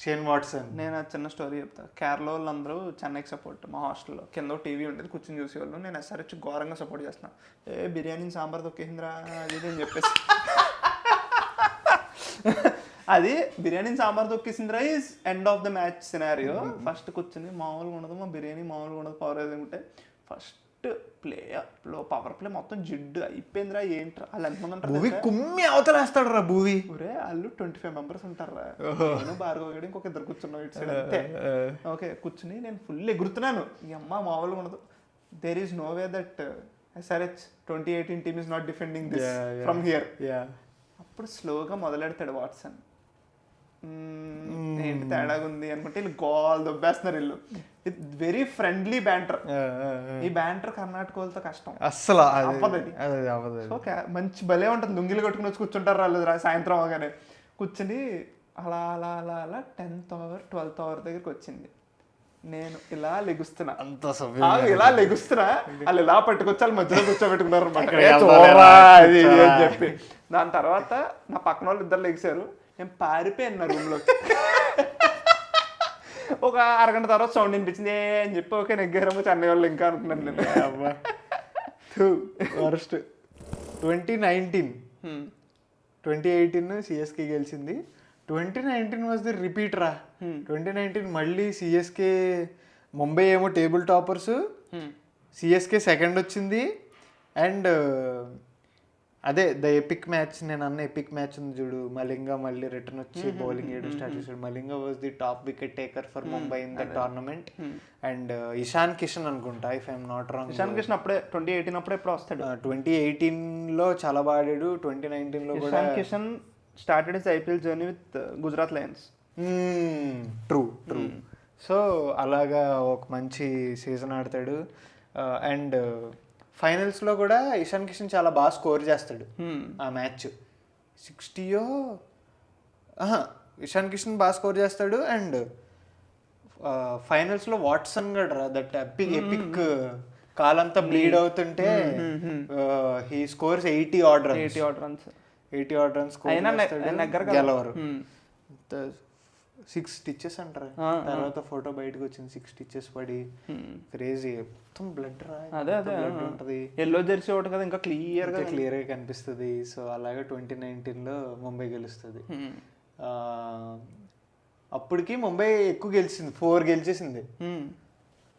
షేన్ వాట్సన్. నేను ఆ చిన్న స్టోరీ చెప్తా. కేరళ వాళ్ళందరూ చెన్నైకి సపోర్ట్. మా హాస్టల్లో కింద టీవీ ఉండేది, కూర్చొని చూసేవాళ్ళు. నేను SRH ఘోరంగా సపోర్ట్ చేస్తున్నా. బిర్యానీ సాంబార్ తొక్కేసిందిరా అది అని చెప్పేసి. అది బిర్యానీ సాంబార్ తొక్కేసిందిరా is end of the match scenario. First కూర్చొని మామూలుగా ఉండదు, మా బిర్యానీ మామూలుగా ఉండదు, పవర్ ఏదంటే ఫస్ట్ ప్లేలో పవర్ ప్లే మొత్తం జిడ్డు అయిపోయిందిరా. ఏంట్రా వాళ్ళు ఎంతమంది ఉంటారు, కుమ్మి అవతలేస్తాడు రా భూవి. ఒరే వాళ్ళు 25 మెంబర్స్ ఉంటారా, నేను భార్గవ్ గడి ఇంకొక 2 కూర్చున్నాం ఇటు సైడ్ అంతే. ఓకే కూర్చుని నేను ఫుల్ ఎగురుతున్నాను. ఈ అమ్మ మామూలుగా ఉండదు. There is no way that SRH 2018 team is not defending this from here. అప్పుడు స్లోగా మొదలెడతాడు వాట్సన్. ఏంటి తేడాగా ఉంది అనుకుంటే వీళ్ళు గోల్ దొబ్బేస్తున్నారు. వీళ్ళు విత్ వెరీ ఫ్రెండ్లీ బ్యాంటర్. ఈ బ్యాంటర్ కర్ణాటక వాళ్ళతో కష్టం అస్సలు అవ్వదు. సో మంచి భలే ఉంటుంది. లుంగిలు కట్టుకుని వచ్చి కూర్చుంటారు వాళ్ళు సాయంత్రం అవగానే. కూర్చుని అలా అలా అలా అలా 10th ఓవర్ 12th ఓవర్ దగ్గరికి వచ్చింది. నేను ఇలా లెగుస్తున్నా, ఇలా లెగుస్తున్నా, వాళ్ళు ఇలా పట్టుకొచ్చి వాళ్ళు మధ్యలో కూర్చోబెట్టుకున్నారు అని చెప్పి. దాని తర్వాత నా పక్కన వాళ్ళు 2 లెగిసారు. నేను పారిపోయాను నా రూమ్లో. ఒక అరగంట తర్వాత సౌండ్ వినిపించింది అని చెప్పి ఓకే నెగ్గారేమో చెన్నై వాళ్ళు ఇంకా అనుకున్నాను నేను. వరస్ట్. 2018 CSK గెలిచింది. 2019 వాజ్ ది రిపీట్ రా. 2019 మళ్ళీ CSK, ముంబై ఏమో టేబుల్ టాపర్స్, CSK సెకండ్ వచ్చింది. అండ్ అదే ద ఎపిక్ మ్యాచ్, నేను అన్న ఎపిక్ మ్యాచ్ ఉంది చూడు, మలింగా మళ్ళీ రిటర్న్ వచ్చి బౌలింగ్ వేయడం స్టార్ట్ చేశాడు. Malinga was the top wicket taker for Mumbai in the tournament. And Ishan Kishan అనుకుంటా, if I'm not wrong. Ishan Kishan అప్పుడే 2018 అప్పుడే ఎప్పుడు వస్తాడు. 2018లో చాలా బాడాడు. 2019లో కూడా. Ishan Kishan started his IPL journey with Gujarat Lions. True. So అలాగా ఒక మంచి సీజన్ ఆడతాడు. అండ్ ఫైనల్స్లో కూడా ఇషాన్ కిషన్ చాలా బాగా స్కోర్ చేస్తాడు. ఆ మ్యాచ్ 60 ఇషాన్ కిషన్ బాగా స్కోర్ చేస్తాడు. అండ్ ఫైనల్స్లో వాట్సన్ కూడా దట్ ఎపిక్ కాలంతా బ్లీడ్ అవుతుంటే he scores 80 odd runs గెలవరు. 6 stitches అంటారు. తర్వాత ఫోటో బయటకు వచ్చింది, 6 stitches పడి క్రేజీ. మొత్తం బ్లడ్ బ్లడ్ ఉంటుంది. ఎల్లో జెర్సీ ఒకటి కదా, ఇంకా క్లియర్గా కనిపిస్తుంది. సో అలాగే 2019లో ముంబై గెలుస్తుంది. అప్పటికి ముంబై ఎక్కువ గెలిచింది, 4 గెలిచేసింది.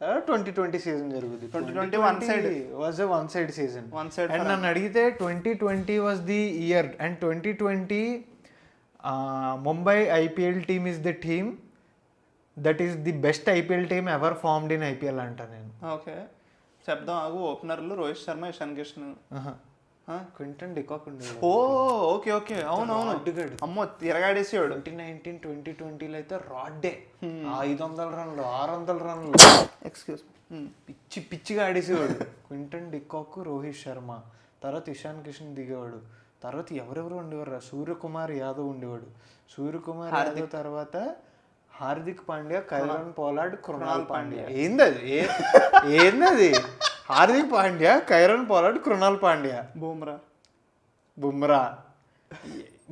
2020 సీజన్ జరుగుతుంది. 2020 వన్ సైడ్ సీజన్. అండ్ నన్ను అడిగితే 2020 was the year. And 2020 Mumbai IPL team is the team that is the best IPL team ever formed in IPL అంట నేను. ఓకే చెప్దాం ఆగు. ఓపెనర్లు రోహిత్ శర్మ, ఇషాన్ కిషన్, క్వింటన్ డికాక్ ఉండేది. ఓకే అవునవును. అమ్మో తిరగాడేసేవాడు. 2019 2020లో అయితే రాడ్డే 500 రన్లు 600 రన్లు ఎక్స్క్యూజ్ పిచ్చిగా ఆడేసేవాడు. క్వింటన్ డికాక్, రోహిత్ శర్మ, తర్వాత ఇషాన్ కిషన్ దిగేవాడు. తర్వాత ఎవరెవరు ఉండేవారు, సూర్యకుమార్ యాదవ్ ఉండేవాడు. సూర్యకుమార్ యాదవ్ తర్వాత హార్దిక్ పాండ్యా, కైరన్ పోలార్డ్, కృణాల్ పాండ్యా. ఏందది హార్దిక్ పాండ్యా, కైరన్ పోలార్డ్, కృణాల్ పాండ్యా, బుమ్రా,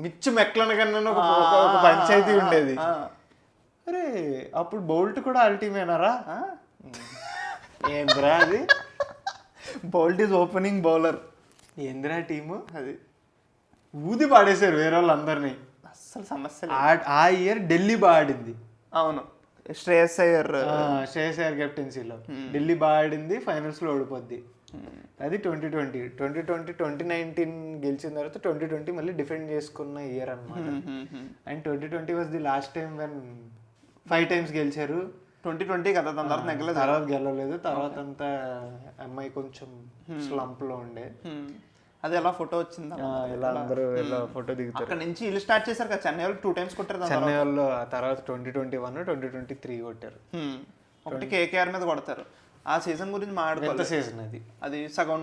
మిచ్చు మెక్లన్ కన్నా ఒక పంచాయతీ ఉండేది. అరే అప్పుడు బౌల్ట్ కూడా ఆల్ టీమేనారా? ఏంద్రా అది? Boult is opening bowler. ఏంద్రా టీము అది? ఊది పాడేశారు వేరే వాళ్ళందరినీ. అస్సలు సమస్య. ఆ ఇయర్ ఢిల్లీ బాగా ఆడింది. అవును, శ్రేయస్ అయ్యర్ కెప్టెన్సీలో ఢిల్లీ బాగా ఆడింది. ఫైనల్స్ లో ఓడిపోద్ది. అది 2020 2019 గెలిచిన తర్వాత 2020 మళ్ళీ డిఫెండ్ చేసుకున్న ఇయర్ అనమాట. And 2020 was the last time when 5 times గెలిచారు. 2020 కదా, దాని తర్వాత నెగ్గలేదు. తర్వాత గెలవలేదు. తర్వాత అంతా అమ్మాయి కొంచెం స్లంప్ లో ఉండే. అది ఎలా ఫోటో వచ్చింది, ఇలా అందరూ ఇలా ఫోటో దిగుతారు. అక్కడ నుంచి ఇల్లు స్టార్ట్ చేశారు కదా, చెన్నై వాళ్ళు 2 times కొట్టారు. చెన్నై వాళ్ళు ఆ తర్వాత 2021 2023 కొట్టారు. ఒకటి కేకేఆర్ మీద కొడతారు. ఆ సీజన్ గురించి మాట్లాడుకోవాలి. సీజన్ అది సగం,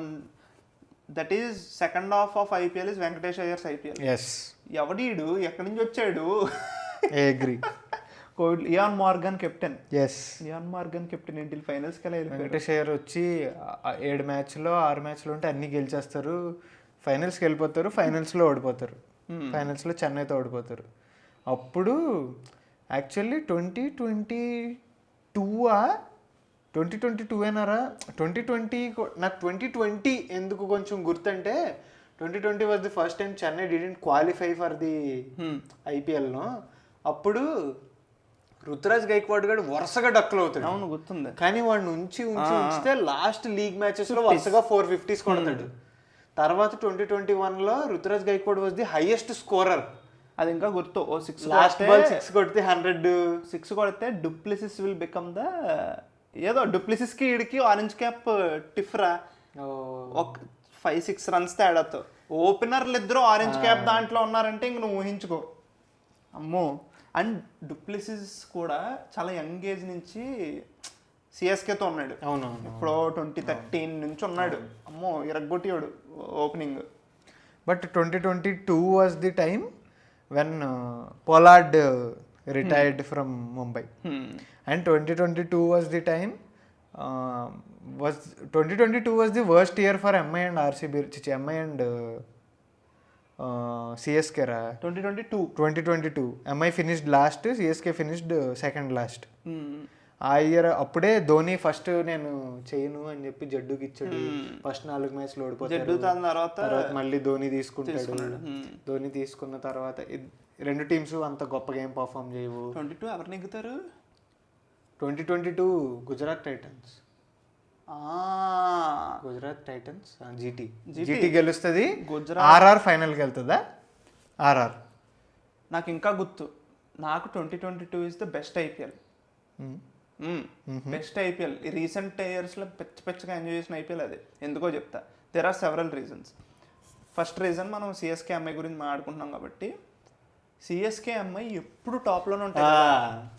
that is second half of IPL is Venkatesh Iyer's IPL. ఎవడీడు ఎక్కడి నుంచి వచ్చాడు? Agree. Ian Morgan captain. Ian Morgan captain ఏంటి ఫైనల్స్కి వెళ్ళి వెంకటేష్ అయ్యర్ వచ్చి 7 మ్యాచ్లో 6 మ్యాచ్లు ఉంటే అన్ని గెలిచేస్తారు, ఫైనల్స్కి వెళ్ళిపోతారు, ఫైనల్స్లో ఓడిపోతారు, ఫైనల్స్లో చెన్నైతో ఓడిపోతారు. అప్పుడు యాక్చువల్లీ 2022 ఏనారా 2020. నాకు 2020 ఎందుకు కొంచెం గుర్తంటే 2020 was the first time Chennai didn't qualify for the ఐపీఎల్ను. అప్పుడు రుతురాజ్ గైక్వాడ్ గారు వరుసగా డక్కులు అవుతాడు. అవును, గుర్తుంది. కానీ వాడిని ఉంచితే లాస్ట్ లీగ్ మ్యాచెస్ లో వరుసగా 450s కొడతాడు. తర్వాత 2021లో Ruturaj Gaikwad was the highest scorer. అది ఇంకా గుర్తు. 6 లాస్ట్ బాల్ 6 కొడితే 100. 6 కొడితే డూప్లెసిస్ విల్ బికమ్ ద ఏదో డూప్లెసిస్ కి ఈడికి ఆరెంజ్ క్యాప్ టిఫ్రా ఒక 5-6 runs తేడాతో. ఓపెనర్లు ఇద్దరు ఆరెంజ్ క్యాప్ దాంట్లో ఉన్నారంటే ఇంక నువ్వు ఊహించుకో. అమ్మో. అండ్ డూప్లెసిస్ కూడా చాలా యంగ్ ఏజ్ నుంచి సిఎస్కేతో ఉన్నాడు. అవునవును. ఇప్పుడు 2013 నుంచి ఉన్నాడు. అమ్మో, ఇరగ్గొట్టివాడు opening. But 2022 was the time when Pollard retired from Mumbai. And 2022 was the time, 2022 was the worst year for MI and RCB, MI and CSK ra. 2022 MI finished last, CSK finished second last. ఆ year అప్పుడే Dhoni first నేను చేయను అని చెప్పి జడ్డుకి ఇచ్చాడు. First 4 మ్యాచ్లు ఓడిపోతాడు, తర్వాత మళ్ళీ ధోని తీసుకుంటాడు. ధోని తీసుకున్న తర్వాత 2 టీమ్స్ అంత గొప్ప గేమ్ పర్ఫామ్ చేయవు. 22 ఎవరు నెగ్గుతారు? 2022 గుజరాత్ టైటన్స్ జీటీ గెలుస్తుంది. ఆర్ఆర్ ఫైనల్కి వెళ్తుందా? ఆర్ఆర్ నాకు ఇంకా గుర్తు. నాకు 2022 is the best IPL. Best IPL recent ఇయర్స్లో పెచ్చగా ఎంజాయ్ చేసిన ఐపీఎల్ అది. ఎందుకో చెప్తా. There are several reasons. First reason, మనం సిఎస్కే ఎంఐ గురించి మాట్లాడుకుంటున్నాం కాబట్టి సిఎస్కే ఎంఐ ఎప్పుడు టాప్లోనే ఉంటాయి.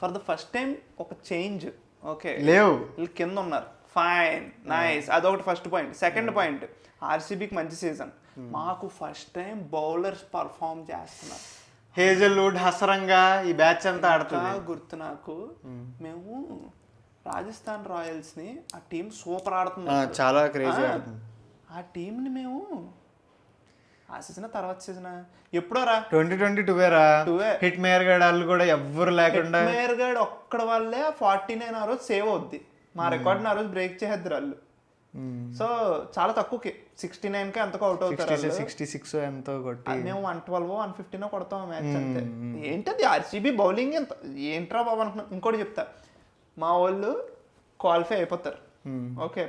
ఫర్ ద ఫస్ట్ టైం ఒక చేంజ్. ఓకే, లేవు, వీళ్ళు కింద ఉన్నారు. Fine, nice. అదొకటి ఫస్ట్ పాయింట్. సెకండ్ పాయింట్, ఆర్సీబీకి మంచి సీజన్. మాకు ఫస్ట్ టైం బౌలర్స్ పర్ఫామ్ చేస్తున్నారు. హేజల్వుడ్, హసరంగా ఈ బ్యాచ్ అంతా ఆడుతుంది. గుర్తు నాకు, మేము రాజస్థాన్ రాయల్స్ని, ఆ టీం సూపర్ ఆడుతుంది, చాలా క్రేజీ ఆడుతుంది. ఆ టీంని మేము ఆ సీజన్ తర్వాత సీజన్ ఎప్పుడో రా 2022 రా. హిట్ మేయర్ గడ్ వాళ్ళు కూడా ఎవ్వరు లేకుండా, మేయర్ గడ్ ఒక్కడ వాళ్ళే 49 ఆ రోజు సేవ్ అవుద్ది. మా రికార్డ్ని ఆ రోజు బ్రేక్ చేసేద్దరు వాళ్ళు. సో చాలా తక్కువకి 69కి ఎంతకో అవుట్ అవుతారు. 66 ఎంతో కొట్టి మేము 112 115 కొడతాం మ్యాచ్ అంతే. ఏంటది ఆర్సీబీ బౌలింగ్ ఎంత ఏంట్రా బాబు అనుకున్నాం. ఇంకోటి చెప్తా, మా వాళ్ళు క్వాలిఫై అయిపోతారు ఓకే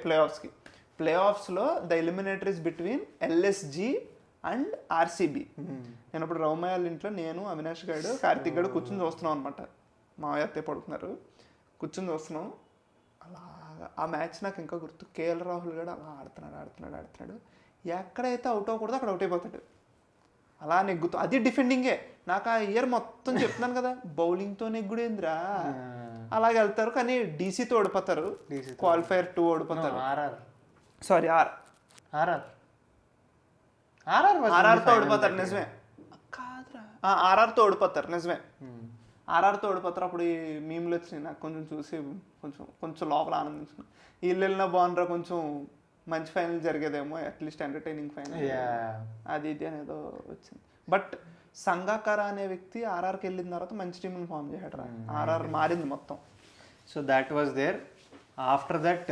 ప్లే ఆఫ్స్లో. The eliminatories between LSG and RCB. నేను ఇప్పుడు రౌమయ్య వాళ్ళ ఇంట్లో నేను, అవినాష్ గారు, కార్తిక్ గారు కూర్చొని చూస్తున్నాం అనమాట. మా అత్తయ్య పడుతున్నారు, కూర్చొని చూస్తున్నాం. అలాగా ఆ మ్యాచ్ నాకు ఇంకా గుర్తు. కేఎల్ రాహుల్ గారు అలా ఆడుతున్నాడు. ఎక్కడైతే అవుట్ అవ్వకూడదు అక్కడ అవుట్ అయిపోతాడు. అలా నెగ్గుతూ, అది డిఫెండింగే. నాకు ఆ ఇయర్ మొత్తం చెప్తున్నాను కదా, బౌలింగ్తో నెగ్గుడేంద్రా. అలాగే వెళ్తారు కానీ డీసీతో ఓడిపోతారు. క్వాలిఫైర్ 2 ఓడిపోతారు. సారీ ఆర్ఆర్తో ఓడిపోతారు. నిజమే కాదురా, ఆర్ఆర్తో ఓడిపోతారు. నిజమే, ఆర్ఆర్తో ఓడిపోతారు. అప్పుడు ఈ మీమ్లు వచ్చినాయి. నాకు కొంచెం చూసి కొంచెం లోపల ఆనందించిన. వీళ్ళు వెళ్ళినా బాగుండ్రా, కొంచెం మంచి ఫైనల్ జరిగేదేమో, అట్లీస్ట్ ఎంటర్టైనింగ్ ఫైనల్, అది ఇది అనేదో వచ్చింది. బట్ సంగాకార అనే వ్యక్తి ఆర్ఆర్కి వెళ్ళిన తర్వాత మంచి టీంని ఫామ్ చేశాడు రా. ఆర్ఆర్ మారింది మొత్తం. So that was there. After that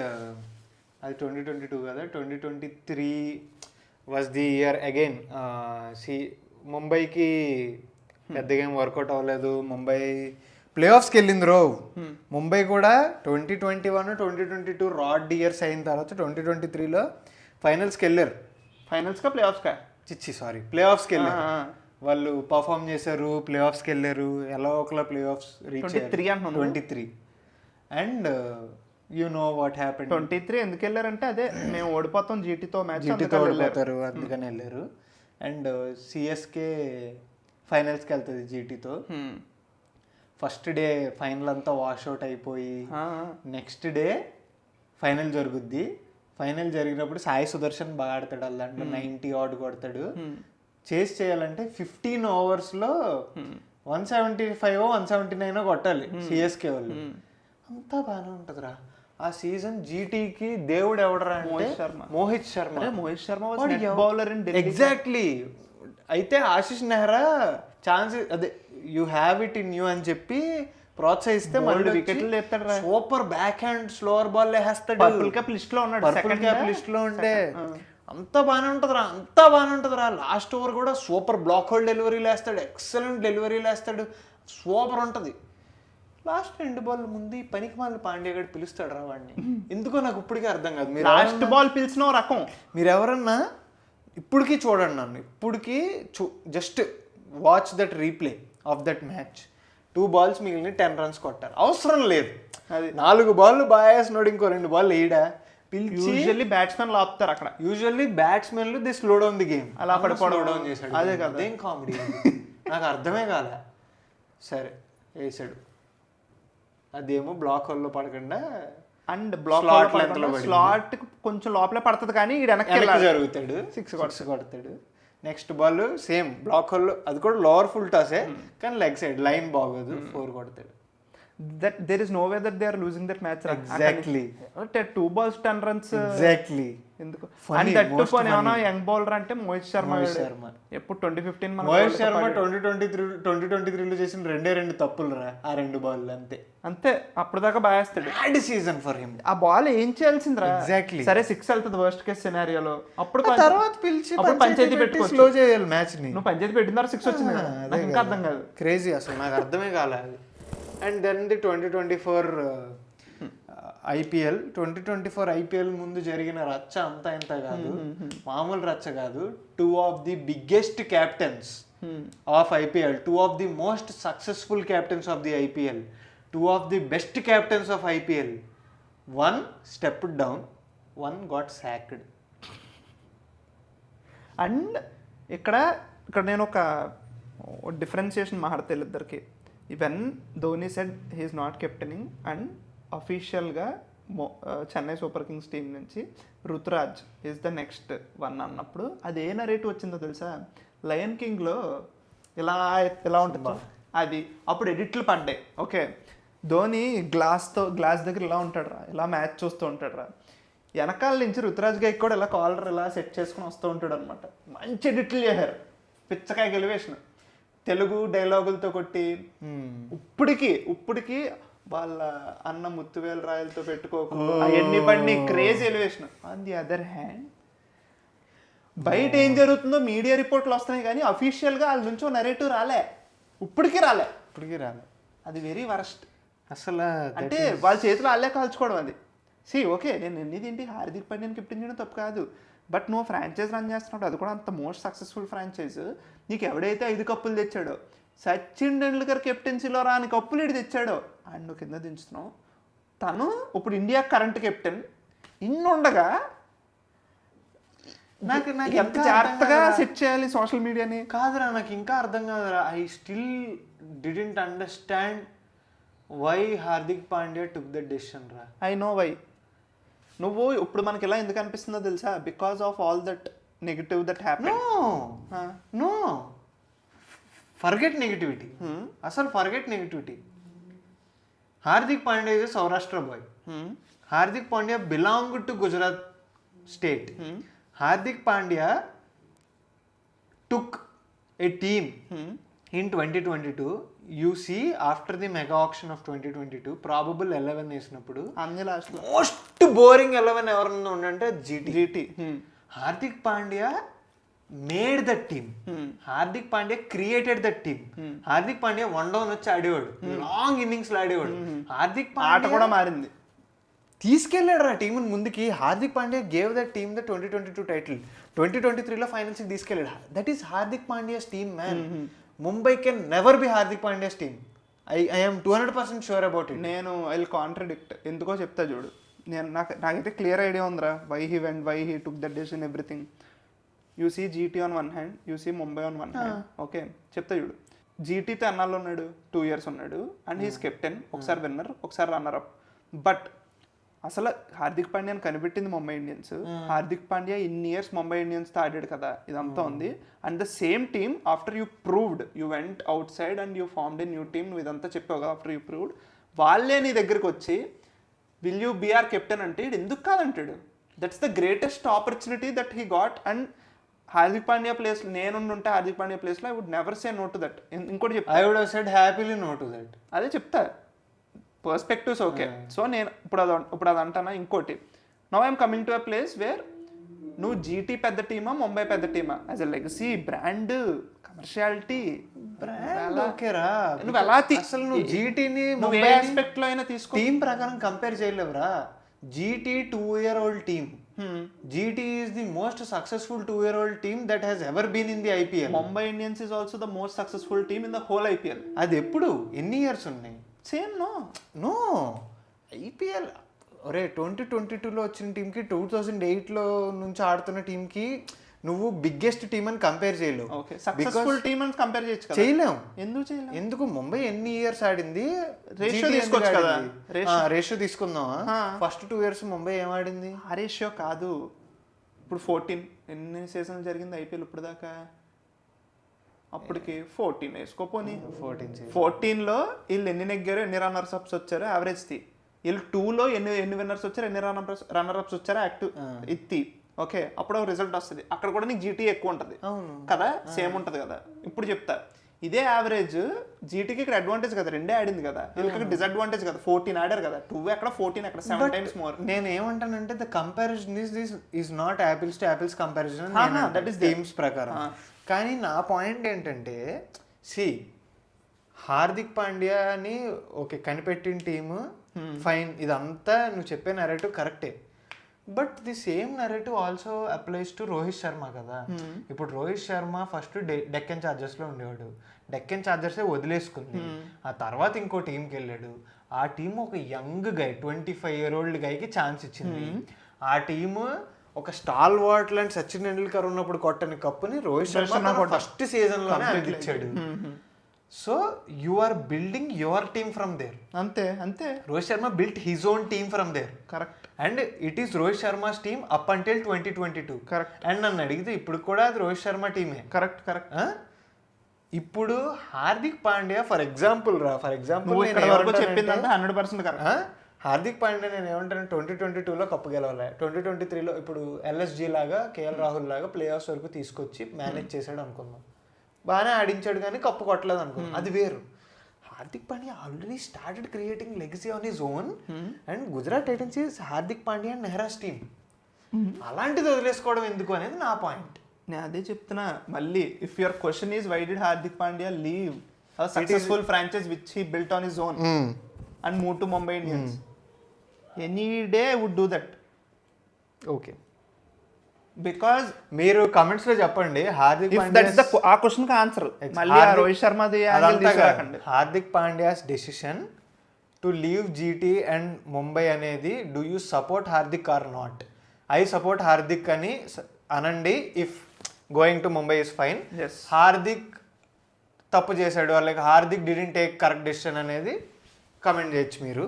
అది 2022 కదా. 2023 వాజ్ ది ఇయర్ అగైన్. ముంబైకి పెద్దగా ఏం వర్కౌట్ అవ్వలేదు. ముంబై ప్లే ఆఫ్స్కి వెళ్ళింది రో. ముంబై కూడా 2021 2022 రాడ్ ఇయర్స్ అయిన తర్వాత 2023లో ఫైనల్స్కి వెళ్ళారు. ఫైనల్స్కా ప్లే ఆఫ్స్కా? సారీ, ప్లే ఆఫ్స్కి వెళ్ళారు. వాళ్ళు పర్ఫామ్ చేశారు, ప్లే ఆఫ్స్కి వెళ్ళారు, ఎలా ఒకలా ప్లే ఆఫ్స్ రీచ్ 23 అంటున్నాను. 23. And you know what happened. 23 ఎందుకు వెళ్ళారంటే అదే మేము ఓడిపోతాం జీటీతో మ్యాచ్, జీటీతో ఓడిపోతారు అందుకని వెళ్ళారు. అండ్ సిఎస్కే ఫైనల్స్కి వెళ్తుంది జీటీతో. ఫస్ట్ డే ఫైనల్ అంతా వాష్అవుట్ అయిపోయి నెక్స్ట్ డే ఫైనల్ జరుగుద్ది. ఫైనల్ జరిగినప్పుడు సాయి సుదర్శన్ బాగా ఆడతాడు, వాళ్ళ దాంట్లో 90 ఆర్డ్ కొడతాడు. చేస్ చేయాలంటే 15 ఓవర్స్లో 175 179 కొట్టాలి సిఎస్కే వాళ్ళు. అంతా బాగానే ఉంటుందిరా. ఆ సీజన్ జీటీకి దేవుడు ఎవడరా అంటే మోహిత్ శర్మ. Bowler exactly. అయితే ఆశిష్ నెహ్రా ఛాన్స్ అదే you have it in you అని చెప్పి ప్రోత్సహిస్తే మళ్ళీ వికెట్లు లేపుతాడు. Super backhand slower ball వేస్తాడు. పర్పుల్ క్యాప్ లిస్ట్ లో ఉన్నాడు, పర్పుల్ క్యాప్ లిస్ట్ లో ఉంటే అంతా బాగానే ఉంటుందిరా. లాస్ట్ ఓవర్ కూడా సూపర్ బ్లాక్ హోల్ డెలివరీలు వేస్తాడు, ఎక్సలెంట్ డెలివరీలు వేస్తాడు, సూపర్ ఉంటుంది. లాస్ట్ 2 బాల్ ముందు ఈ పనికి మాలిన పాండ్యా గడు పిలుస్తాడు రా వాడిని. ఎందుకో నాకు ఇప్పటికీ అర్థం కాదు. మీరు లాస్ట్ బాల్ పిలిచిన రకం. మీరు ఎవరన్నా ఇప్పటికీ చూడండి నన్ను, ఇప్పటికీ just watch that replay of that match. 2 balls మిగిలిన 10 runs కొట్టారు. అవసరం లేదు, అది 4 balls బాగా వేసినోడు ఇంకో 2 balls వేయడా పిలిచి. యూజువల్లీ బ్యాట్స్మెన్ ఆపుతారు అక్కడ. యూజువల్లీ బ్యాట్స్మెన్లు the slow down the game, అలా స్లో డౌన్ చేశాడు. అదే కదా, అదేం కామెడీ నాకు అర్థమే కాలే. సరే వేసాడు, అదేమో బ్లాక్ హోల్లో పడకుండా అండ్ బ్లాక్ స్లాట్ కొంచెం లోపలే పడుతుంది కానీ వెనక్కి జరుగుతాడు, 6 కొడతాడు. Next ball same black hole, అది కూడా లోవర్ ఫుల్ టాసే కానీ లెగ్ సైడ్ లైన్ బాగోదు, 4 కొడతాడు. that there is no way that they are losing that match. Exactly. 2 balls 10 runs. Exactly. ఎందుకు Funny, and that most too పోనీ ఏమన్నా funny. యంగ్ బౌలర్ అంటే మోహిత్ శర్మ. ఎప్పుడు 2015 మన మోహిత్ శర్మ 2023లో చేసిన 2 తప్పులు రా, ఆ 2 balls అంతే. అంతే, అప్పుడు దాకా బాగేస్తాడు. Bad season for him. ఆ బాల్ ఏం చేయాల్సిందిరా. ఎగ్జాక్ట్లీ. సరే 6 వెళ్తుంది వర్స్ట్ కేస్ సినారియోలో, అప్పుడు తర్వాత పిలిచి అప్పుడు పంచాయతీ పెట్టుకోవచ్చు, స్లో చేయాలి మ్యాచ్ ని. నువ్వు పంచాయతీ పెట్టిన తర్వాత 6 వచ్చింది కదా, నాకు ఇంకా అర్థం కాదు. క్రేజీ అసలు, నాకు అర్థమే కాలేదు. And then the 2024 IPL 2024 IPL ముందు జరిగిన రచ్చ అంతా ఇంత కాదు, మామూలు రచ్చ కాదు. 2 of the biggest captains of IPL, 2 of the most successful captains of the IPL, 2 of the best captains of IPL, one stepped down, one got sacked. And ఇక్కడ నేను ఒక డిఫరెన్షియేషన్ మాట్లాడతా ఇద్దరికి. Even Dhoni said he is not captaining and అఫీషియల్గా Chennai super kings team నుంచి Ruturaj is the next one అన్నప్పుడు అది ఏ narrative వచ్చిందో తెలుసా? లయన్ కింగ్లో ఇలా ఉంటుంది అది, అప్పుడు ఎడిట్లు పడ్డాయి. ఓకే, ధోని గ్లాస్ దగ్గర ఇలా ఉంటాడు రా, ఇలా మ్యాచ్ చూస్తూ ఉంటాడు రా, వెనకాల నుంచి రుతురాజ్ గైక్ కూడా ఇలా కాలర్ ఇలా సెట్ చేసుకుని వస్తూ ఉంటాడు అనమాట. మంచి ఎడిట్లు చేశారు, పిచ్చకాయ ఎలివేషన్, తెలుగు డైలాగులతో కొట్టి. ఇప్పటికి వాళ్ళ అన్న ముత్తువేలు రాయలతో పెట్టుకోకు అవన్నీ పడిని crazy elevation. On the other hand బయట ఏం జరుగుతుందో మీడియా రిపోర్ట్లు వస్తున్నాయి కానీ అఫీషియల్గా వాళ్ళ నుంచి నరేటివ్ రాలే, ఇప్పటికీ రాలే. అది వెరీ వరస్ట్ అసలు. అంటే వాళ్ళ చేతిలో వాళ్ళే కాల్చుకోవడం అది. ఓకే, నేను ఎన్నిదేంటి హార్దిక్ పాండ్యాని కెప్టెన్ చేయడం తప్పు కాదు, బట్ నువ్వు ఫ్రాంచైజ్ రన్ చేస్తున్నావు, అది కూడా అంత మోస్ట్ సక్సెస్ఫుల్ ఫ్రాంచైజ్. నీకు ఎవడైతే 5 కప్పులు తెచ్చాడో, సచిన్ టెండూల్కర్ కెప్టెన్సీలో రాని కప్పులు ఇటు తెచ్చాడో అండ్ నువ్వు కింద దించుతున్నావు. తను ఇప్పుడు ఇండియా కరెంట్ కెప్టెన్ ఇన్నుండగా నాకు ఎంత జాగ్రత్తగా సెట్ చేయాలి సోషల్ మీడియాని. కాదురా, నాకు ఇంకా అర్థం కాదురా. I still didn't understand why Hardik Pandya took the decision రా. I know why. నువ్వు ఇప్పుడు మనకి ఎలా ఎందుకు అనిపిస్తుందో తెలుసా? Because of all that negative that happen. No, forget negativity. అసలు forget negativity. Hardik Pandya is Saurashtra boy. Hardik Pandya belong to Gujarat state. Hardik Pandya took a team in 2022. You see, after the mega auction of 2022, probable 11 వేసినప్పుడు most boring 11 ఎవరన్నా ఉండంటే GT. Hardik Pandya made that team. Hardik Pandya created that team. Hardik Pandya 1 down వచ్చి ఆడేవాడు, long innings ఆడేవాడు. హార్దిక్ పాండ్యా కూడా మారింది. తీసుకెళ్ళాడు ఆ టీంని ముందుకి. Hardik Pandya gave that team the 2022 title. 2023లో ఫైనల్స్కి తీసుకెళ్ళాడు. That is Hardik Pandya's team man. Mumbai can never be Hardik Pandya's team. I'm 200% sure about it. నేను ఐ విల్ కాంట్రడిక్ట్. ఎందుకో చెప్తా చూడు. నాకైతే క్లియర్ ఐడియా ఉందిరా why he went, why he took that decision, everything. You see GT on one hand, you see Mumbai on one hand. Okay చెప్తా చూడు. జీటీతో ఎన్నాళ్ళు ఉన్నాడు? 2 years ఉన్నాడు. And he's captain. ఒకసారి విన్నర్, ఒకసారి రన్నర్ అప్. బట్ అసలు హార్దిక్ పాండ్యాని కనిపెట్టింది ముంబై ఇండియన్స్. హార్దిక్ పాండ్యా ఇన్ని ఇయర్స్ ముంబై ఇండియన్స్తో ఆడాడు కదా, ఇదంతా ఉంది. And the same team after you proved, you went out side and you formed a new team, నువ్వు ఇదంతా చెప్పావు కదా, ఆఫ్టర్ యూ ప్రూవ్డ్, వాళ్ళే నీ దగ్గరికి వచ్చి will you be our captain అంటే ఎందుకు కాదంటాడు. That's the greatest opportunity that he got. And Hardik Pandya place నేనుంటే హార్దిక్ పాండ్యా ప్లేస్లో I would never say no to that. ఇంకోటి చెప్తా, I would have said happily no to that. అదే చెప్తా, పర్స్పెక్టివ్స్ ఓకే. సో నేను ఇప్పుడు అది అంటానా. ఇంకోటి, now I'm coming to a place where నువ్వు జీటీ పెద్ద టీమా, ముంబై పెద్ద టీమా, as a legacy, brand, commerciality, నువ్వు ఎలా అసలు నువ్వు జీటీని నువ్వు ఏ ఆస్పెక్ట్ లో అయినా తీసుకో, టీం ప్రకారం కంపేర్ చేయలేవురా. GT 2-year-old team. GT is the most successful 2-year-old team that has ever been in the IPL. Mumbai Indians is also the most successful team in the whole IPL. అది ఎప్పుడు, ఎన్ని years ఉన్నాయి? Same no IPL ఒరే 2022లో వచ్చిన టీంకి 2008లో నుంచి ఆడుతున్న టీంకి నువ్వు బిగ్గెస్ట్ టీమ్ అని కంపేర్ చేయలేవు. ఓకే, సక్సెస్ఫుల్ టీమ్ అని కంపేర్ చేయొచ్చు కదా. చేయలేం. ఎందుకు చేయలేం? ఎందుకు? ముంబై ఎన్ని ఇయర్స్ ఆడింది? రేషియో తీసుకోవచ్చు కదా. రేషియో తీసుకుందామా? ఫస్ట్ 2 years ముంబై ఏం ఆడింది? ఆ రేషియో కాదు. ఇప్పుడు 14 ఎన్ని సీజన్లు జరిగింది ఐపీఎల్ ఇప్పుడు దాకా? అప్పటికి 14 వేసుకోపోని. 14లో వీళ్ళు ఎన్ని నెగ్గారు, ఎన్ని రన్నర్స్ అప్స్ వచ్చారు యావరేజ్ ది. వీళ్ళు 2లో ఎన్ని విన్నర్స్ వచ్చారు, ఎన్ని రన్నర్ అప్స్ వచ్చారు యాక్టివ్ ఇత్తి. ఓకే, అప్పుడు రిజల్ట్ వస్తుంది. అక్కడ కూడా నీకు జీటీ ఎక్కువ ఉంటుంది కదా, సేమ్ ఉంటుంది కదా. ఇప్పుడు చెప్తా, ఇదే యావరేజ్ జీటీకి ఇక్కడ అడ్వాంటేజ్ కదా, 2 ఆడింది కదా, వీళ్ళకి డిసడ్వాంటేజ్ కదా, 14 ఆడారు కదా. 2 ఎక్కడ, 14 ఎక్కడ, 7 times more. నేను ఏమంటానంటే the comparison is not apples to apples comparison, that is teams ప్రకారం. కానీ నా పాయింట్ ఏంటంటే, హార్దిక్ పాండ్యాని ఓకే కనిపెట్టిన టీము ఫైన్, ఇదంతా నువ్వు చెప్పే నెరేటివ్ కరెక్టే. But the same narrative also applies to Rohit Sharma కదా. ఇప్పుడు రోహిత్ శర్మ ఫస్ట్ డెక్కన్ చార్జర్స్లో ఉండేవాడు. డెక్కన్ చార్జర్సే వదిలేసుకుంది. ఆ తర్వాత ఇంకో టీంకి వెళ్ళాడు. ఆ టీం ఒక యంగ్ గై, 25-year-old గైకి ఛాన్స్ ఇచ్చింది. ఆ టీము ఒక స్టాల్ వాట్ లాంటి సచిన్ టెండూల్కర్ ఉన్నప్పుడు కొట్టని కప్పుని రోహిత్ శర్మ ఫస్ట్ సీజన్లోనే అందించాడు. So you are building your team from there. అంతే Rohit Sharma built his own team from there. Correct. And it is Rohit Sharma's team up until 2022. Correct. And నన్ను అడిగితే ఇప్పుడు కూడా అది రోహిత్ శర్మ టీమే. కరెక్ట్. ఇప్పుడు హార్దిక్ పాండ్యా ఫర్ ఎగ్జాంపుల్ చెప్పిందంటే 100% కరెక్ట్. హార్దిక్ పాండ్యా నేను ఏమంటాను, 2022లో కప్పు గెలవాలి, 2023లో ఇప్పుడు ఎల్ఎస్జీ లాగా, కేఎల్ రాహుల్ లాగా ప్లే ఆఫ్స్ వరకు తీసుకొచ్చి మేనేజ్ చేశాడు అనుకుందాం. బాగానే ఆడించాడు కానీ కప్పు కొట్టలేదు అనుకుందాం, అది వేరు. Hardik Pandya already started creating legacy on his own. And Gujarat Titans is Hardik Pandya and Nehra's team. అలాంటిది వదిలేసుకోవడం ఎందుకు అనేది నా పాయింట్. నేను అదే చెప్తున్నా మళ్ళీ. If your question is why did Hardik Pandya leave a successful franchise which he built on his own and move to Mumbai Indians, any day I would do that. Okay, because మీరు కమెంట్స్ లో చెప్పండి హార్దిక్ పాండ్యా ఆ question కి answer మళ్ళీ రోహిత్ శర్మది Hardik Pandya's decision to leave GT and Mumbai అనేది, do you support Hardik or not? I support Hardik అని అనండి. If going to Mumbai is fine. Hardik తప్పు చేశాడు, like Hardik didn't take correct decision అనేది కమెంట్ చేయొచ్చు మీరు.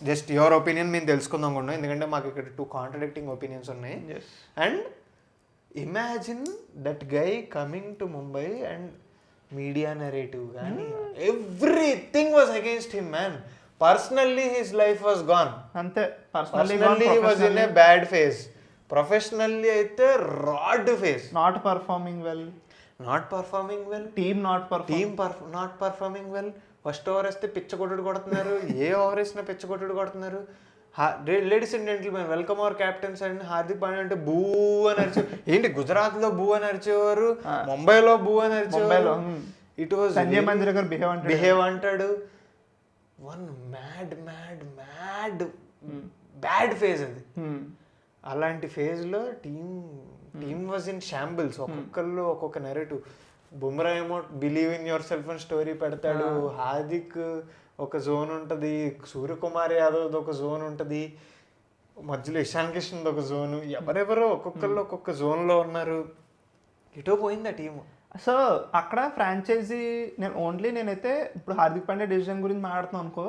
జస్ట్ యువర్ ఒపీనియన్ మేము తెలుసుకుందాం కూడా, ఎందుకంటే మాకు ఇక్కడ 2 కాంట్రడిక్టింగ్ ఒపీనియన్స్ ఉన్నాయి. And imagine that guy coming to Mumbai and media narrative కానీ everything was against him man. Personally his life was gone. అంతే. Personally he was in a bad phase. Professionally అయితే rad phase. Not performing well. Team not performing well. First over వేస్తే పిచ్చ కొట్టుడు కొడుతున్నారు, ఏ over వేసినా పిచ్చ కొట్టుడు కొడుతున్నారు. Ladies and gentlemen, welcome our captains and Hardik Pandya అంటే బూ అని అరిచే. ఏంటి గుజరాత్ లో బూ అని అరిచేవారు, ముంబైలో బూ అని అరిచేవారు. It was Sanjay Manjrekar behave అంటాడు. వన్ మ్యాడ్ బ్యాడ్ ఫేజ్ అది. అలాంటి ఫేజ్లో టీమ్ వాజ్ ఇన్ షాంబుల్స్. ఒక్కొక్కళ్ళు ఒక్కొక్క నెరేటివ్. బుమ్రా ఏమో బిలీవ్ ఇన్ యువర్ సెల్ఫ్ అని స్టోరీ పెడతాడు, హార్దిక్ ఒక జోన్ ఉంటుంది, సూర్యకుమార్ యాదవ్ ఒక జోన్ ఉంటుంది, మధ్యలో ఇషాన్ కిషన్ ఒక జోను, ఎవరెవరో ఒక్కొక్కళ్ళు ఒక్కొక్క జోన్లో ఉన్నారు. ఇటో పోయింది ఆ టీము. సో అక్కడ ఫ్రాంచైజీ నేనైతే ఇప్పుడు హార్దిక్ పాండ్యా డెసిజన్ గురించి మాట్లాడుతున్నాను అనుకో,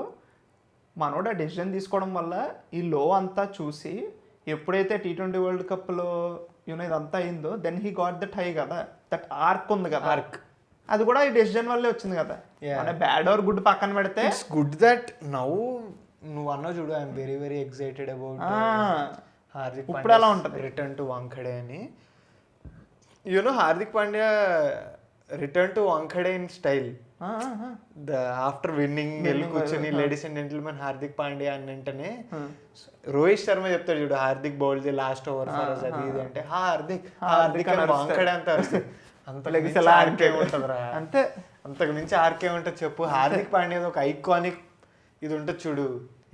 మనోడు ఆ డెసిజన్ తీసుకోవడం వల్ల ఈ లో అంతా చూసి ఎప్పుడైతే T20 వరల్డ్ కప్లో ఇదంతా అయిందో then he got that high కదా, దట్ ఆర్క్ ఉంది కదా, ఆర్క్ అది కూడా ఈ డెసిజన్ వల్లే వచ్చింది కదా. అంటే బ్యాడ్ ఆర్ గుడ్ పక్కన పెడితే ఇట్స్ గుడ్ దట్ నౌ నువ్వు అన్నావు చూడు, I'm very very excited about Hardik ఇప్పుడు ఎలా ఉంటుంది రిటర్న్ టు వాంఖడే అని. Hardik Pandya return to Wankhede in style. After winning వెళ్ళి కూర్చొని ladies and gentlemen Hardik Pandya అని వెంటనే రోహిత్ శర్మ చెప్తాడు చూడు, Hardik bowl the last over for us అది ఇది అంటే హార్దిక్ వాంఖడే అంత ఉంటదిరా. అంతే, అంతకు మించి ఆర్కే ఉంటుంది చెప్పు. హార్దిక్ పాండ్యా ఒక ఐకానిక్ ఇది ఉంటుంది చూడు,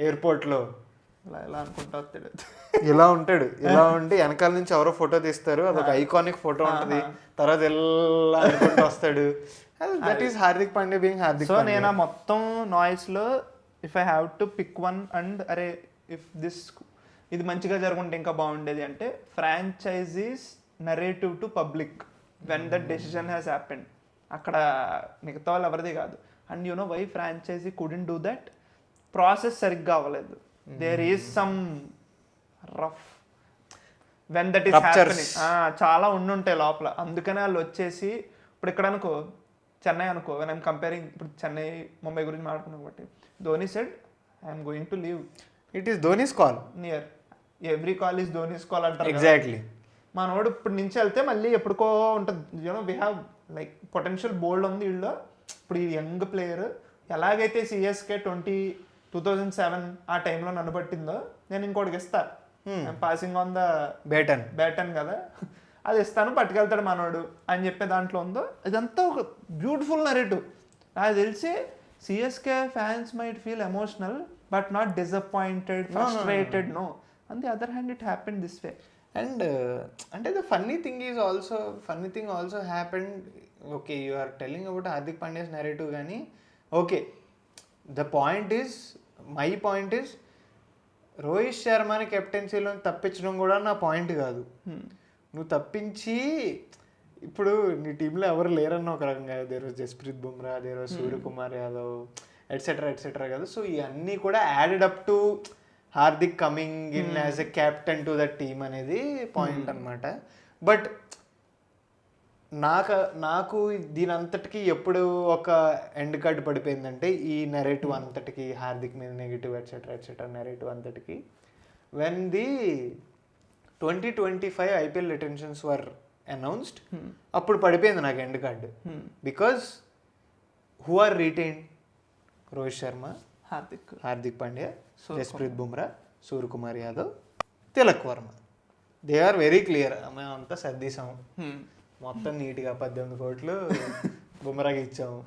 ఎయిర్పోర్ట్ లో ఇలా అనుకుంటా వస్తాడు, ఇలా ఉంటాడు, ఇలా ఉండి వెనకాల నుంచి ఎవరో ఫోటో తీస్తారు, అదొక ఐకానిక్ ఫోటో ఉంటుంది, తర్వాత ఎలా అనుకుంటూ వస్తాడు. That is Hardik Pandya being Hardik. So నేను ఆ మొత్తం నాయిస్ లో if I have to pick one and అరే ఇఫ్ ఇది మంచిగా జరుగుంటే ఇంకా బాగుండేది అంటే franchise's narrative to public when that decision has happened. అక్కడ మిగతా వాళ్ళు ఎవరిది కాదు. And why franchise couldn't do that, process సరిగ్గా అవ్వలేదు. There is some rough when that is happening, చాలా ఉండుంటాయి లోపల. అందుకనే వాళ్ళు వచ్చేసి ఇప్పుడు ఇక్కడ అనుకో చెన్నై అనుకో, వెన్ ఐమ్ కంపేరింగ్ ఇప్పుడు చెన్నై ముంబై గురించి మాట్లాడుకున్నాం కాబట్టి Dhoni said I'm going to leave. It is Dhoni's call, near every call is Dhoni's call అంటారు. ఎగ్జాక్ట్లీ. మనోడు ఇప్పుడు నుంచి వెళ్తే మళ్ళీ ఎప్పుడుకో ఉంటుంది. వీ హ్యావ్ లైక్ పొటెన్షియల్ బోల్డ్ ఉంది వీళ్ళు. ఇప్పుడు ఈ యంగ్ ప్లేయర్ ఎలాగైతే సిఎస్కే 2007 ఆ టైంలో నన్ను పట్టిందో నేను ఇంకోటికి ఇస్తా, పాసింగ్ ఆన్ ద బ్యాటన్ కదా, అది ఇస్తాను పట్టుకెళ్తాడు మనోడు అని చెప్పే దాంట్లో ఉందో. ఇదంతా ఒక బ్యూటిఫుల్ నరేటివ్. నాకు తెలిసి CSK fans might feel emotional but not disappointed, frustrated. No, on the other hand it happened this way. And అంటే the funny thing also happened. Okay, you are telling about Hardik Pandya's narrative, కానీ okay, my point is Rohit శర్మని కెప్టెన్సీలో తప్పించడం కూడా నా point కాదు. నువ్వు తప్పించి ఇప్పుడు నీ టీంలో ఎవరు లేరన్న ఒక రకంగా, there was Jasprit Bumrah, there was Suryakumar Yadav etcetera కదా. సో ఇవన్నీ కూడా added up to Hardik coming in as a captain to that team అనేది పాయింట్ అనమాట. బట్ నాకు దీని అంతటికి ఎప్పుడు ఒక ఎండ్ కార్డ్ పడిపోయిందంటే ఈ నెరేటివ్ అంతటికి, హార్దిక్ మీద నెగిటివ్ ఎట్సెట్రా నెరేటివ్ అంతటికి, when the 2025 IPL retentions were announced, అప్పుడు పడిపోయింది నాకు end card. Because who are retain? Rohit Sharma, Hardik Pandya, Jasprit Bumrah, Suryakumar Yadav, Tilak Varma. They are very clear. మేము అంతా సర్దీసాము మొత్తం నీట్గా. 18 కోట్లు బుమ్రాకి ఇచ్చాము,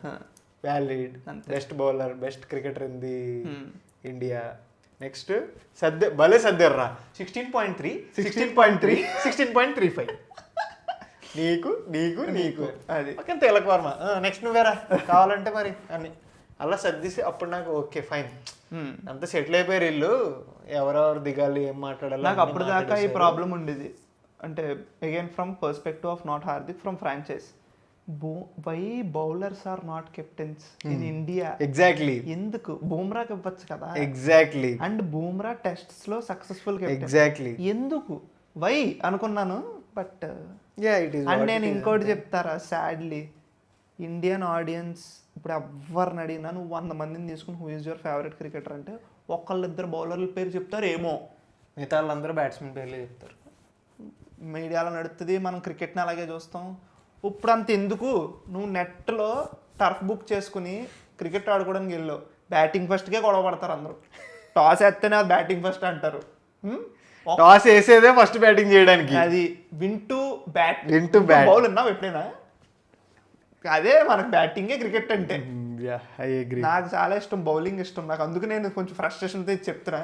valid, best bowler, best cricketer in the India. Next భలే సర్దేర్రా 16.3, 16.35 నీకు అది ఓకే. తిలక్ వర్మ నెక్స్ట్ నువ్వేరా కావాలంటే మరి అని అలా సర్దిసి అప్పుడు నాకు ఓకే ఫైన్, అంత సెటిల్ అయిపోయారు ఇల్లు, ఎవరెవరు దిగాలి, ఏం మాట్లాడాలి. నాకు అప్పుడు దాకా ఈ ప్రాబ్లం ఉండేది. అంటే again from perspective of not Hardik, from franchise, why bowlers are not captains in India? Exactly. ఎందుకు? బూమ్రాకి ఇవ్వచ్చు కదా. ఎగ్జాక్ట్లీ. అండ్ బూమ్రా టెస్ట్స్ లో సక్సెస్ఫుల్ కెప్టెన్. ఎగ్జాక్ట్లీ. ఎందుకు వై అనుకున్నాను. బట్ అండ్ నేను ఇంకోటి చెప్తారా, సాడ్లీ ఇండియన్ ఆడియన్స్ ఇప్పుడు ఎవరిని అడిగినా నువ్వు 100 మందిని తీసుకుని who is your favourite cricketer అంటే ఒకళ్ళిద్దరు బౌలర్ల పేరు చెప్తారు ఏమో, మిగతా వాళ్ళందరూ బ్యాట్స్మెన్ పేర్లే చెప్తారు. మీడియాలో నడుస్తుంది, మనం క్రికెట్ని అలాగే చూస్తాం. ఇప్పుడు అంత ఎందుకు, నువ్వు నెట్లో టర్ఫ్ బుక్ చేసుకుని క్రికెట్ ఆడుకోవడానికి వెళ్ళావు, బ్యాటింగ్ ఫస్ట్కే గొడవ పడతారు అందరూ. టాస్ వేస్తేనే అది బ్యాటింగ్ ఫస్ట్ అంటారు. టాస్ వేసేదే ఫస్ట్ బ్యాటింగ్ చేయడానికి. అది వింటూ బ్యాట్ బౌల్ ఉన్నావు ఎప్పుడైనా? అదే మనకు బ్యాటింగే క్రికెట్ అంటే. నాకు చాలా ఇష్టం, బౌలింగ్ ఇష్టం నాకు, అందుకు నేను కొంచెం ఫ్రస్ట్రేషన్తో చెప్తున్నా.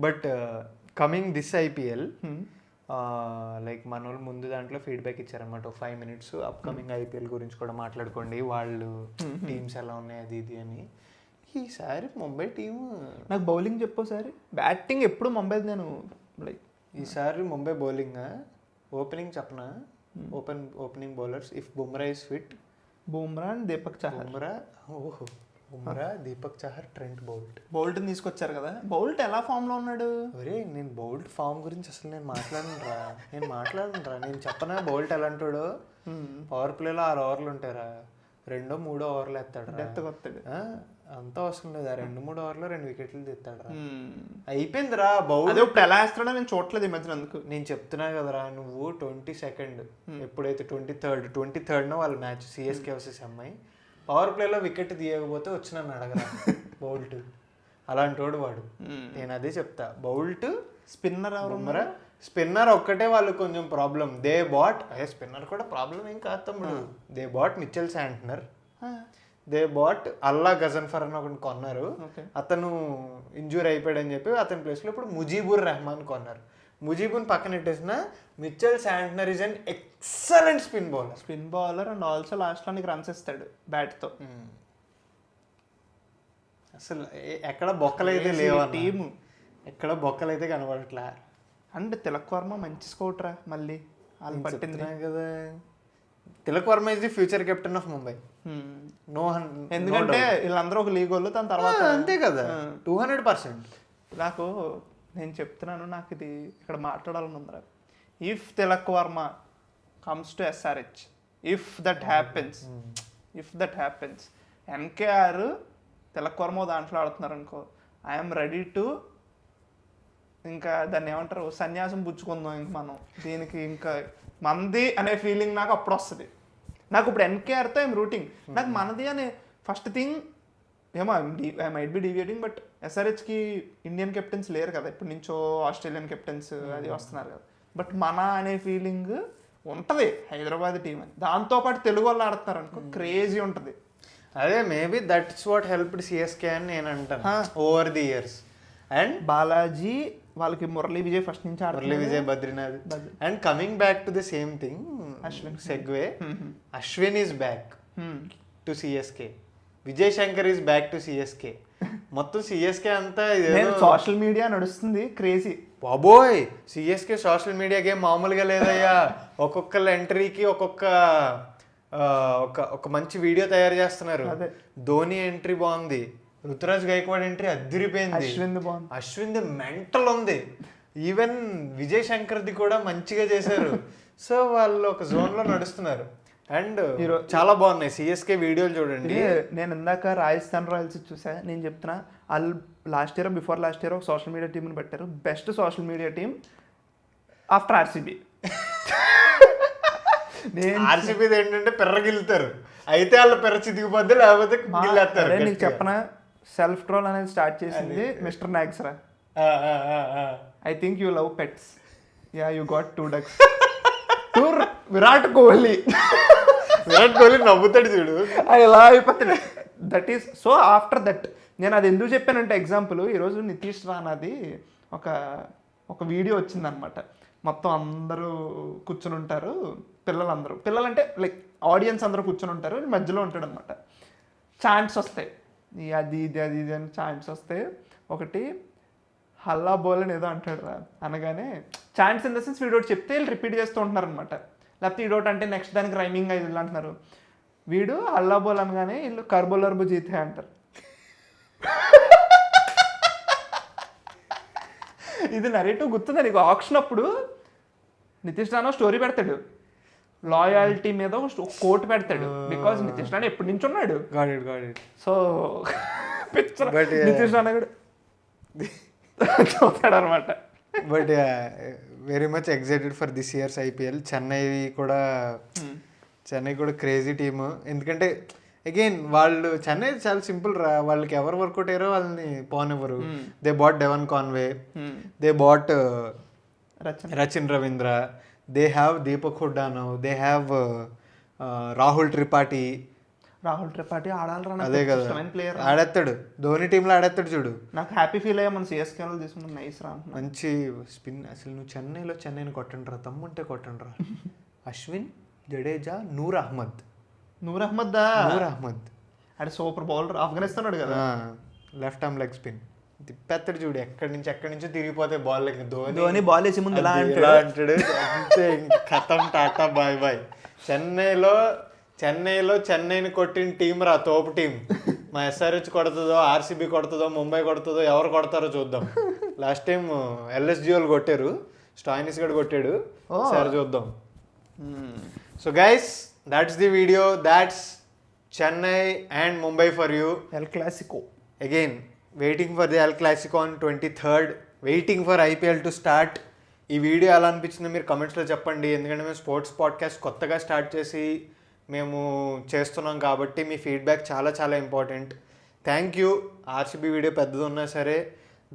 But coming this IPL like మన వాళ్ళు ముందు దాంట్లో ఫీడ్బ్యాక్ ఇచ్చారనమాట 5 minutes అప్కమింగ్ ఐపీఎల్ గురించి కూడా మాట్లాడుకోండి, వాళ్ళు టీమ్స్ ఎలా ఉన్నాయి అది ఇది అని. ఈసారి ముంబై టీము నాకు బౌలింగ్ చెప్పోసారి. బ్యాటింగ్ ఎప్పుడు ముంబై నేను లైక్ ఈసారి ముంబై బౌలింగ్ ఓపెనింగ్ చెప్పనా, opening bowlers if Bumrah is fit, Bumrah and Deepak Chahar. Bumrah, Deepak Chahar, Trent Boult. బౌల్ట్ని తీసుకొచ్చారు కదా. బౌల్ట్ ఎలా ఫామ్లో ఉన్నాడు? ఒరే నేను బౌల్ట్ ఫామ్ గురించి అసలు నేను మాట్లాడనురా. నేను చెప్పనా బౌల్ట్ ఎలా అంటాడు? పవర్ ప్లేలో 6 ఓవర్లు ఉంటారా, 2-3 ఓవర్లు ఎత్తాడు, ఎత్తకొత్తాడు. అంతా అవసరం లేదా, 2-3 ఓవర్లో 2 వికెట్లు తెస్తాడు. అయిపోయిందిరా బౌల్. అదే ఇప్పుడు ఎలా వేస్తాడో నేను చూడలేదు ఈ మధ్యన. అందుకు నేను చెప్తున్నా కదరా, నువ్వు 22nd ఎప్పుడైతే 23rd వాళ్ళ match CSK versus MI, power ప్లేలో వికెట్ తీయకపోతే వచ్చి నన్ను అడగరా బౌల్ట్ అలాంటి వాడు వాడు. నేను అదే చెప్తా, బౌల్ట్ స్పిన్నర్ బుమ్రా. స్పిన్నర్ ఒక్కటే వాళ్ళు కొంచెం ప్రాబ్లం. దే బాట్ స్పిన్నర్ కూడా ప్రాబ్లం ఏం కాదు తమ్ముడు. They bought Mitchell Santner, they bought Allah Ghazanfar అని ఒకటి కొన్నారు. అతను ఇంజూర్ అయిపోయాడని చెప్పి అతని ప్లేస్లో ఇప్పుడు ముజీబుర్ రెహమాన్ కొన్నారు. ముజీబుని పక్కన పెట్టేసిన Mitchell Santner is an excellent spin bowler and also లాస్ట్లో నీకు రన్స్ ఇస్తాడు బ్యాట్తో. అసలు ఎక్కడ బొక్కలైతే లేవు టీము, ఎక్కడ బొక్కలైతే కనబడట్లా. అండ్ తిలక్ వర్మ మంచి స్కోట్రా మళ్ళీ వాళ్ళు పట్టింది కదా. Tilak Varma is the future captain of Mumbai. ఎందుకంటే వీళ్ళందరూ ఒక లీగ్ వాళ్ళు, దాని తర్వాత అంతే కదా 200%. నాకు నేను చెప్తున్నాను, నాకు ఇది ఇక్కడ మాట్లాడాలని ఉందిరా. If Tilak Varma comes to SRH, if that happens, NKR Tilak Varma దాంట్లో ఆడుతున్నారు అనుకో, ఐఎమ్ రెడీ టు ఇంకా దాన్ని ఏమంటారు సన్యాసం పుచ్చుకుందాం. ఇంక మనం దీనికి ఇంకా మనది అనే ఫీలింగ్ నాకు అప్పుడు వస్తుంది. నాకు ఇప్పుడు ఎన్కేఆర్తో ఐఎమ్ రూటింగ్. నాకు మనది అనే ఫస్ట్ థింగ్ ఏమో I might be deviating, but SRHకి ఇండియన్ కెప్టెన్స్ లేరు కదా, ఇప్పుడు నుంచో ఆస్ట్రేలియన్ కెప్టెన్స్ అది వస్తున్నారు కదా. బట్ మన అనే ఫీలింగ్ ఉంటుంది హైదరాబాద్ టీం అని. దాంతోపాటు తెలుగు వాళ్ళు ఆడుతున్నారు అనుకో, క్రేజీ ఉంటుంది. అదే maybe that's what helped CSK అని నేను అంటాను over the years. And Balaji వాళ్ళకి మురళీ విజయ్ ఫస్ట్ నుంచి Murali Vijay, Badrinath. And coming back to the same thing, segue, Ashwin is back to CSK, Vijay Shankar is back to CSK. మొత్తం సిఎస్కే అంతా సోషల్ మీడియా నడుస్తుంది క్రేజీ. బాబోయ్ సిఎస్కే సోషల్ మీడియా గేమ్ మామూలుగా లేదయ్యా. ఒక్కొక్కళ్ళ ఎంట్రీకి ఒక మంచి వీడియో తయారు చేస్తున్నారు. ధోని ఎంట్రీ బాగుంది, రుతురాజ్ గైక్వాడ్ ఎంట్రీ అదిరిపోయింది, అశ్విన్ మెంటల్ ఉంది, ఈవెన్ విజయ్ శంకర్ది కూడా మంచిగా చేశారు. సో వాళ్ళు ఒక జోన్లో నడుస్తున్నారు. అండ్ చాలా బాగున్నాయి సిఎస్కే వీడియోలు చూడండి. నేను ఇందాక రాజస్థాన్ రాయల్స్ చూసా. నేను చెప్తున్నా, వాళ్ళు బిఫోర్ లాస్ట్ ఇయర్ ఒక సోషల్ మీడియా టీంని పెట్టారు, best social media team after RCB. RCB ఏంటంటే పెర్రగిల్లుతారు, అయితే వాళ్ళు పెర్ర చితికిపోద్ది, లేకపోతే గిల్లేస్తారు. నీకు చెప్పనా, సెల్ఫ్ ట్రోల్ అనేది స్టార్ట్ చేసింది మిస్టర్ నాగ్స్రా. I think you love pets, yeah you got 2 ducks. Virat Kohli నవ్వుతాడు చూడు, ఇలా అయిపోతాడు. That is so after that. నేను అది ఎందుకు చెప్పానంటే ఎగ్జాంపుల్, ఈరోజు నితీష్ రానాది ఒక వీడియో వచ్చిందనమాట. మొత్తం అందరూ కూర్చొని ఉంటారు, పిల్లలంటే లైక్ ఆడియన్స్ అందరూ కూర్చొని ఉంటారు, మధ్యలో ఉంటాడు అనమాట. ఛాంట్స్ వస్తాయి, అది ఇది అని ఛాంట్స్ వస్తాయి. ఒకటి హల్లా బోల్ అని ఏదో అంటాడు రా, అనగానే ఛాంట్స్ ఇన్ ద సెన్స్ వీడు చెప్తే వీళ్ళు రిపీట్ చేస్తూ ఉంటున్నారు అనమాట. లేకపోతే ఈడోటి అంటే నెక్స్ట్ దానికి రైమింగ్ ఇది అంటున్నారు. వీడు హల్లా బోల్ అనగానే వీళ్ళు కర్బోలర్బు జీతే అంటారు. ఇది నరేటివ్ గుర్తుందా నీకు? ఆక్షన్ అప్పుడు నితీష్ రాణా స్టోరీ పెడతాడు, లాయాలిటీ మీద ఒక కోట్ పెడతాడు, బికాస్ నితీష్ రాణా ఎప్పటి నుంచి ఉన్నాడు. సో నితీష్ రాణా కూడా చూస్తాడు అనమాట. But very much excited for this years IPL. Chennai కూడా క్రేజీ టీము. ఎందుకంటే అగైన్ వాళ్ళు చెన్నై చాలా సింపుల్ రా, వాళ్ళకి ఎవరు వర్కౌట్ అయ్యారో వాళ్ళని పోనివ్వరు. They bat Devon Conway, they bat Rachin Ravindra, they have Deepak Hooda now, they have Rahul Tripathi. Rahul Tripathi ఆడాలరా, అదే నాకు కదా ఇష్టమైన ప్లేయర్. ఆడేస్తాడు, ధోని టీంలో ఆడేస్తాడు చూడు. నాకు హ్యాపీ ఫీల్ అయ్యా మన సిఎస్కే వాళ్ళు తీసుకున్న నైస్ రా అంటున్నా. మంచి స్పిన్. అసలు నువ్వు చెన్నైని కొట్టండి రా, తమ్ముంటే కొట్టండి రా. అశ్విన్, జడేజా, నూర్ అహ్మద్. నూర్ అహ్మద్ దా, నూర్ అహ్మద్ అంటే సూపర్ బౌలర్, ఆఫ్ఘనిస్తాన్ వాడు కదా. లెఫ్ట్ ఆర్మ్ లెగ్ స్పిన్ తిప్పేస్తాడు చూడు, ఎక్కడి నుంచో తిరిగిపోతే బాల్. ధోని బాల్ వేసి ముందు ఎలా ఇలా అంటాడు అంతే, ఖతం, టాటా బాయ్ బాయ్. చెన్నైని కొట్టిన టీం రా, తోపు టీం. మా ఎస్ఆర్హెచ్ కొడుతుందో, ఆర్సీబీ కొడుతుందో, ముంబై కొడుతుందో, ఎవరు కొడతారో చూద్దాం. లాస్ట్ టైం ఎల్ఎస్జి వాళ్ళు కొట్టారు, స్టాయినిస్ గడ్ కొట్టాడు, సరే చూద్దాం. So guys, that's the video. That's Chennai and Mumbai for you. El Clasico again waiting for the El Clasico on 23rd, waiting for IPL to start. ఈ video ఎలా అనిపించిందో మీరు కమెంట్స్లో చెప్పండి. ఎందుకంటే మేము స్పోర్ట్స్ పాడ్కాస్ట్ కొత్తగా స్టార్ట్ చేసి మేము చేస్తున్నాం కాబట్టి మీ ఫీడ్బ్యాక్ చాలా చాలా important. Thank you. RCB video పెద్దది ఉన్నా సరే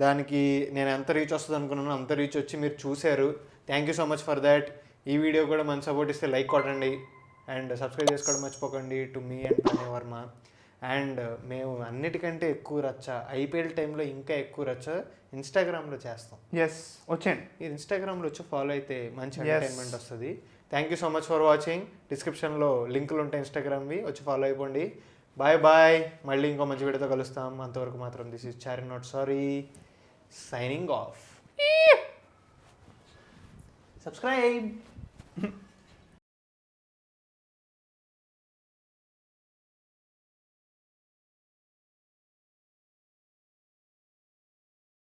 దానికి నేను ఎంత రీచ్ వస్తుంది అనుకున్నానో అంత రీచ్ వచ్చి మీరు చూశారు. Thank you so much for that. ఈ వీడియో కూడా మంచి సపోర్ట్ ఇస్తే లైక్ కొట్టండి అండ్ సబ్స్క్రైబ్ చేసుకోవడం మర్చిపోకండి to me and Pranay Varma. And మేము అన్నిటికంటే ఎక్కువ రచ్చ ఐపీఎల్ టైంలో ఇంకా ఎక్కువ రచ్చ ఇన్స్టాగ్రామ్లో చేస్తాం. ఎస్ వచ్చేయండి, ఈ ఇన్స్టాగ్రామ్లో వచ్చి ఫాలో అయితే మంచి ఎంటర్టైన్మెంట్ వస్తుంది. Thank you so much for watching. డిస్క్రిప్షన్లో లింకులు ఉంటాయి ఇన్స్టాగ్రామ్వి, వచ్చి ఫాలో అయిపోండి. Bye bye. మళ్ళీ ఇంకో మంచి వీడియోతో కలుస్తాం. అంతవరకు మాత్రం this is Chari not sorry signing off. Subscribe.